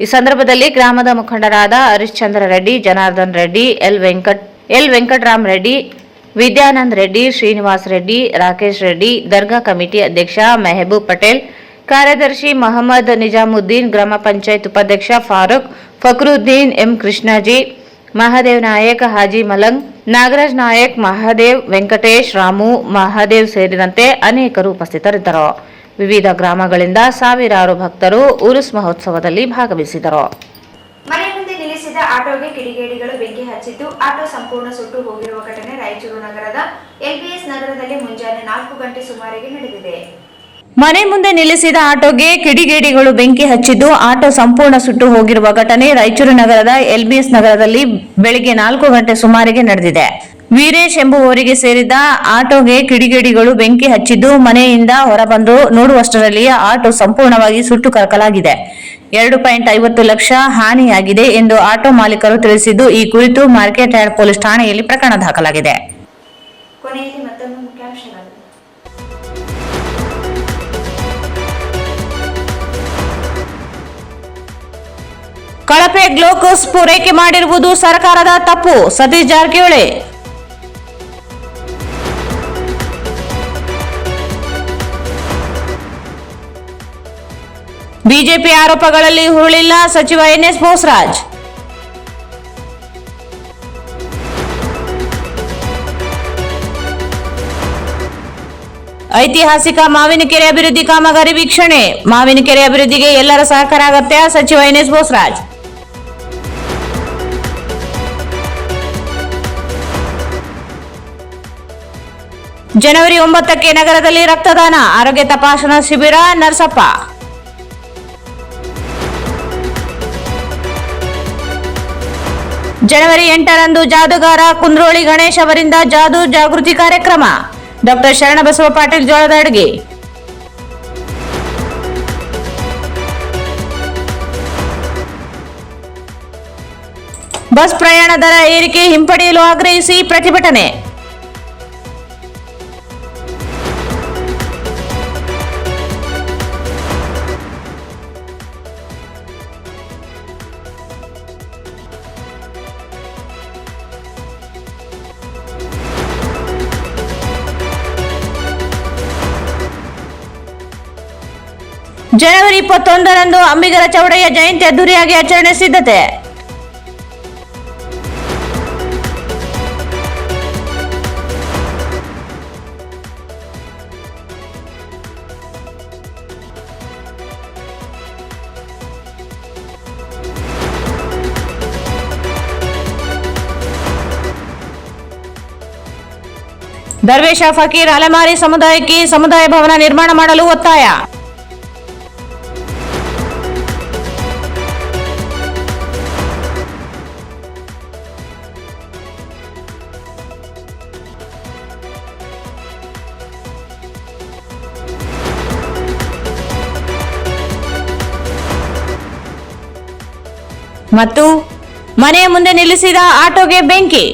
ಈ ಸಂದರ್ಭದಲ್ಲಿ ಗ್ರಾಮದ ಮುಖಂಡರಾದ ಹರಿಶ್ಚಂದ್ರ ರೆಡ್ಡಿ, ಜನಾರ್ದನ್ ರೆಡ್ಡಿ, ಎಲ್ ವೆಂಕಟರಾಮ್ ರೆಡ್ಡಿ, ವಿದ್ಯಾನಂದ್ ರೆಡ್ಡಿ, ಶ್ರೀನಿವಾಸ್ ರೆಡ್ಡಿ, ರಾಕೇಶ್ ರೆಡ್ಡಿ, ದರ್ಗಾ ಕಮಿಟಿ ಅಧ್ಯಕ್ಷ ಮೆಹಬೂಬ್ ಪಟೇಲ್, ಕಾರ್ಯದರ್ಶಿ ಮಹಮ್ಮದ್ ನಿಜಾಮುದ್ದೀನ್, ಗ್ರಾಮ ಪಂಚಾಯತ್ ಉಪಾಧ್ಯಕ್ಷ ಫಾರೂಕ್, ಫಕ್ರುದ್ದೀನ್, ಎಂ ಕೃಷ್ಣಾಜಿ, ಮಹಾದೇವ್ ನಾಯಕ್, ಹಾಜಿ ಮಲಂಗ್, ನಾಗರಾಜ್ ನಾಯಕ್, ಮಹಾದೇವ್, ವೆಂಕಟೇಶ್, ರಾಮು, ಮಹಾದೇವ್ ಸೇರಿದಂತೆ ಅನೇಕರು ಉಪಸ್ಥಿತರಿದ್ದರು. ವಿವಿಧ ಗ್ರಾಮಗಳಿಂದ ಸಾವಿರಾರು ಭಕ್ತರು ಉರುಸ್ ಮಹೋತ್ಸವದಲ್ಲಿ ಭಾಗವಹಿಸಿದರು. ಮನೆ ಮುಂದೆ ನಿಲ್ಲಿಸಿದ ಆಟೋಗೆ ಕಿಡಿಗೇಡಿಗಳು ಬೆಂಕಿ ಹಚ್ಚಿದ್ದು ಆಟೋ ಸಂಪೂರ್ಣ ಸುಟ್ಟು ಹೋಗಿರುವ ಘಟನೆ ರಾಯಚೂರು ನಗರದ ಎಲ್ಬಿಎಸ್ ನಗರದಲ್ಲಿ ಮುಂಜಾನೆ 4 ಗಂಟೆ ಸುಮಾರಿಗೆ ನಡೆದಿದೆ. ಮನೆ ಮುಂದೆ ನಿಲ್ಲಿಸಿದ ಆಟೋಗೆ ಕಿಡಿಗೇಡಿಗಳು ಬೆಂಕಿ ಹಚ್ಚಿದ್ದು ಆಟೋ ಸಂಪೂರ್ಣ ಸುಟ್ಟು ಹೋಗಿರುವ ಘಟನೆ ರಾಯಚೂರು ನಗರದ ಎಲ್ಬಿಎಸ್ ನಗರದಲ್ಲಿ ಬೆಳಿಗ್ಗೆ 4 ಗಂಟೆ ಸುಮಾರಿಗೆ ನಡೆದಿದೆ. ವೀರೇಶ್ ಎಂಬುವವರಿಗೆ ಸೇರಿದ ಆಟೋಗೆ ಕಿಡಿಗೇಡಿಗಳು ಬೆಂಕಿ ಹಚ್ಚಿದ್ದು ಮನೆಯಿಂದ ಹೊರಬಂದು ನೋಡುವಷ್ಟರಲ್ಲಿ ಆಟೋ ಸಂಪೂರ್ಣವಾಗಿ ಸುಟ್ಟು ಕರಕಲಾಗಿದೆ. 2.50 ಲಕ್ಷ ಹಾನಿಯಾಗಿದೆ ಎಂದು ಆಟೋ ಮಾಲೀಕರು ತಿಳಿಸಿದ್ದು, ಈ ಕುರಿತು ಮಾರ್ಕೆಟ್ ಯಾರ್ಡ್ ಪೊಲೀಸ್ ಠಾಣೆಯಲ್ಲಿ ಪ್ರಕರಣ ದಾಖಲಾಗಿದೆ. ಕೊನೆಯಲ್ಲಿ ಮತ್ತೊಮ್ಮೆ ಮುಖ್ಯಾಂಶಗಳು. ಕಳಪೆ ಗ್ಲೂಕೋಸ್ ಪೂರೈಕೆ ಮಾಡಿರುವುದು ಸರ್ಕಾರದ ತಪ್ಪು, ಸತೀಶ್ ಜಾರಕಿಹೊಳಿ. ಬಿಜೆಪಿ ಆರೋಪಗಳಲ್ಲಿ ಹುರುಳಿಲ್ಲ, ಸಚಿವ ಎನ್ಎಸ್ ಬೋಸರಾಜ್. ಐತಿಹಾಸಿಕ ಮಾವಿನಕೆರೆ ಅಭಿವೃದ್ಧಿ ಕಾಮಗಾರಿ ವೀಕ್ಷಣೆ. ಮಾವಿನಕೆರೆ ಅಭಿವೃದ್ಧಿಗೆ ಎಲ್ಲರ ಸಹಕಾರ ಅಗತ್ಯ, ಸಚಿವ ಎನ್ಎಸ್ ಬೋಸರಾಜ್. ಜನವರಿ 9ಕ್ಕೆ ನಗರದಲ್ಲಿ ರಕ್ತದಾನ, ಆರೋಗ್ಯ ತಪಾಸಣಾ ಶಿಬಿರ, ನರಸಪ್ಪ. ಜನವರಿ 8ರಂದು ಜಾದೂಗಾರ ಕುಂದ್ರೋಳಿ ಗಣೇಶ್ ಅವರಿಂದ ಜಾದೂ ಜಾಗೃತಿ ಕಾರ್ಯಕ್ರಮ. ಡಾಕ್ಟರ್ ಶರಣಬಸವ ಪಾಟೀಲ್ ಜೋಳದಡ್ಗಿ. ಬಸ್ ಪ್ರಯಾಣ ದರ ಏರಿಕೆ ಹಿಂಪಡೆಯಲು ಆಗ್ರಹಿಸಿ ಪ್ರತಿಭಟನೆ. ಜನವರಿ 21ರಂದು ಅಂಬಿಗರ ಚೌಡಯ್ಯ ಜಯಂತಿ ಅದ್ದೂರಿಯಾಗಿ ಆಚರಣೆ ಸಿದ್ಧತೆ. ದರ್ವೇಶ ಫಕೀರ್ ಅಲೆಮಾರಿ ಸಮುದಾಯಕ್ಕೆ ಸಮುದಾಯ ಭವನ ನಿರ್ಮಾಣ ಮಾಡಲು ಒತ್ತಾಯ. ಮತ್ತು ಮನೆಯ ಮುಂದೆ ನಿಲ್ಲಿಸಿದ ಆಟೋಗೆ ಬೆಂಕಿ.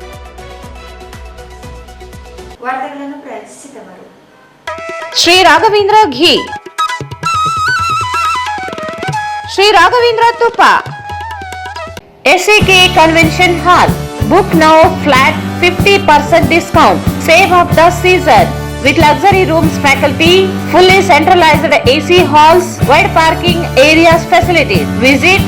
ವಾರ್ತೆಗಳನ್ನು ಪ್ರಯತ್ನಿಸಿದವರು Shri Raghavendra ghee, Shri Raghavendra Tuppa, SAK convention hall. Book now flat 50% discount. Save of the season with luxury rooms, faculty, fully centralized AC halls, wide parking areas, facilities. Visit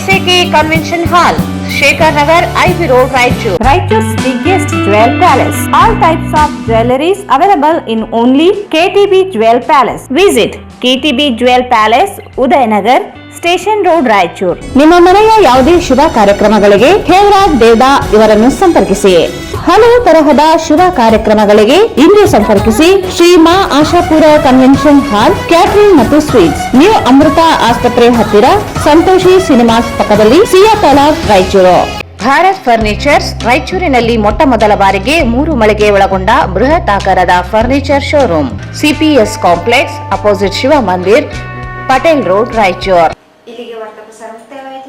SAK Convention Hall, Shekhar Nagar, IV Road, Raichur. Raichur's biggest jewel palace. All types of jewelries available in only KTB Jewel Palace. Visit KTB Jewel Palace, Udayanagar, station road, Raichur. ನಿಮ್ಮ ಮನೆಯ ಯಾವುದೇ ಶುಭ ಕಾರ್ಯಕ್ರಮಗಳಿಗೆ ಹೇಮರಾಜ್ ದೇವದಾ ಇವರನ್ನು ಸಂಪರ್ಕಿಸಿ. ಹಲವು ತರಹದ ಶುಭ ಕಾರ್ಯಕ್ರಮಗಳಿಗೆ ಇಂದು ಸಂಪರ್ಕಿಸಿ. Shri Maa Ashapura convention hall, catering ಮತ್ತು ಸ್ವೀಟ್ಸ್, ನ್ಯೂ ಅಮೃತ ಆಸ್ಪತ್ರೆ ಹತ್ತಿರ, ಸಂತೋಷಿ ಸಿನಿಮಾಸ್ ಪಕ್ಕದಲ್ಲಿ, ಸಿಯಾ ತಲಾಬ್, ರಾಯಚೂರು. ಭಾರತ್ ಫರ್ನಿಚರ್ಸ್ ರಾಯಚೂರಿನಲ್ಲಿ ಮೊಟ್ಟ ಮೊದಲ ಬಾರಿಗೆ 3 ಮಳಿಗೆ ಒಳಗೊಂಡ ಬೃಹತ್ ಆಕಾರದ furniture showroom. CPS complex, opposite Shiva Mandir, Patel road, Raichur. ಇಲ್ಲಿಗೆ ವಾರ್ತಾ ಪ್ರಸಾರ ಮುಕ್ತಾಯವಾಯಿತು.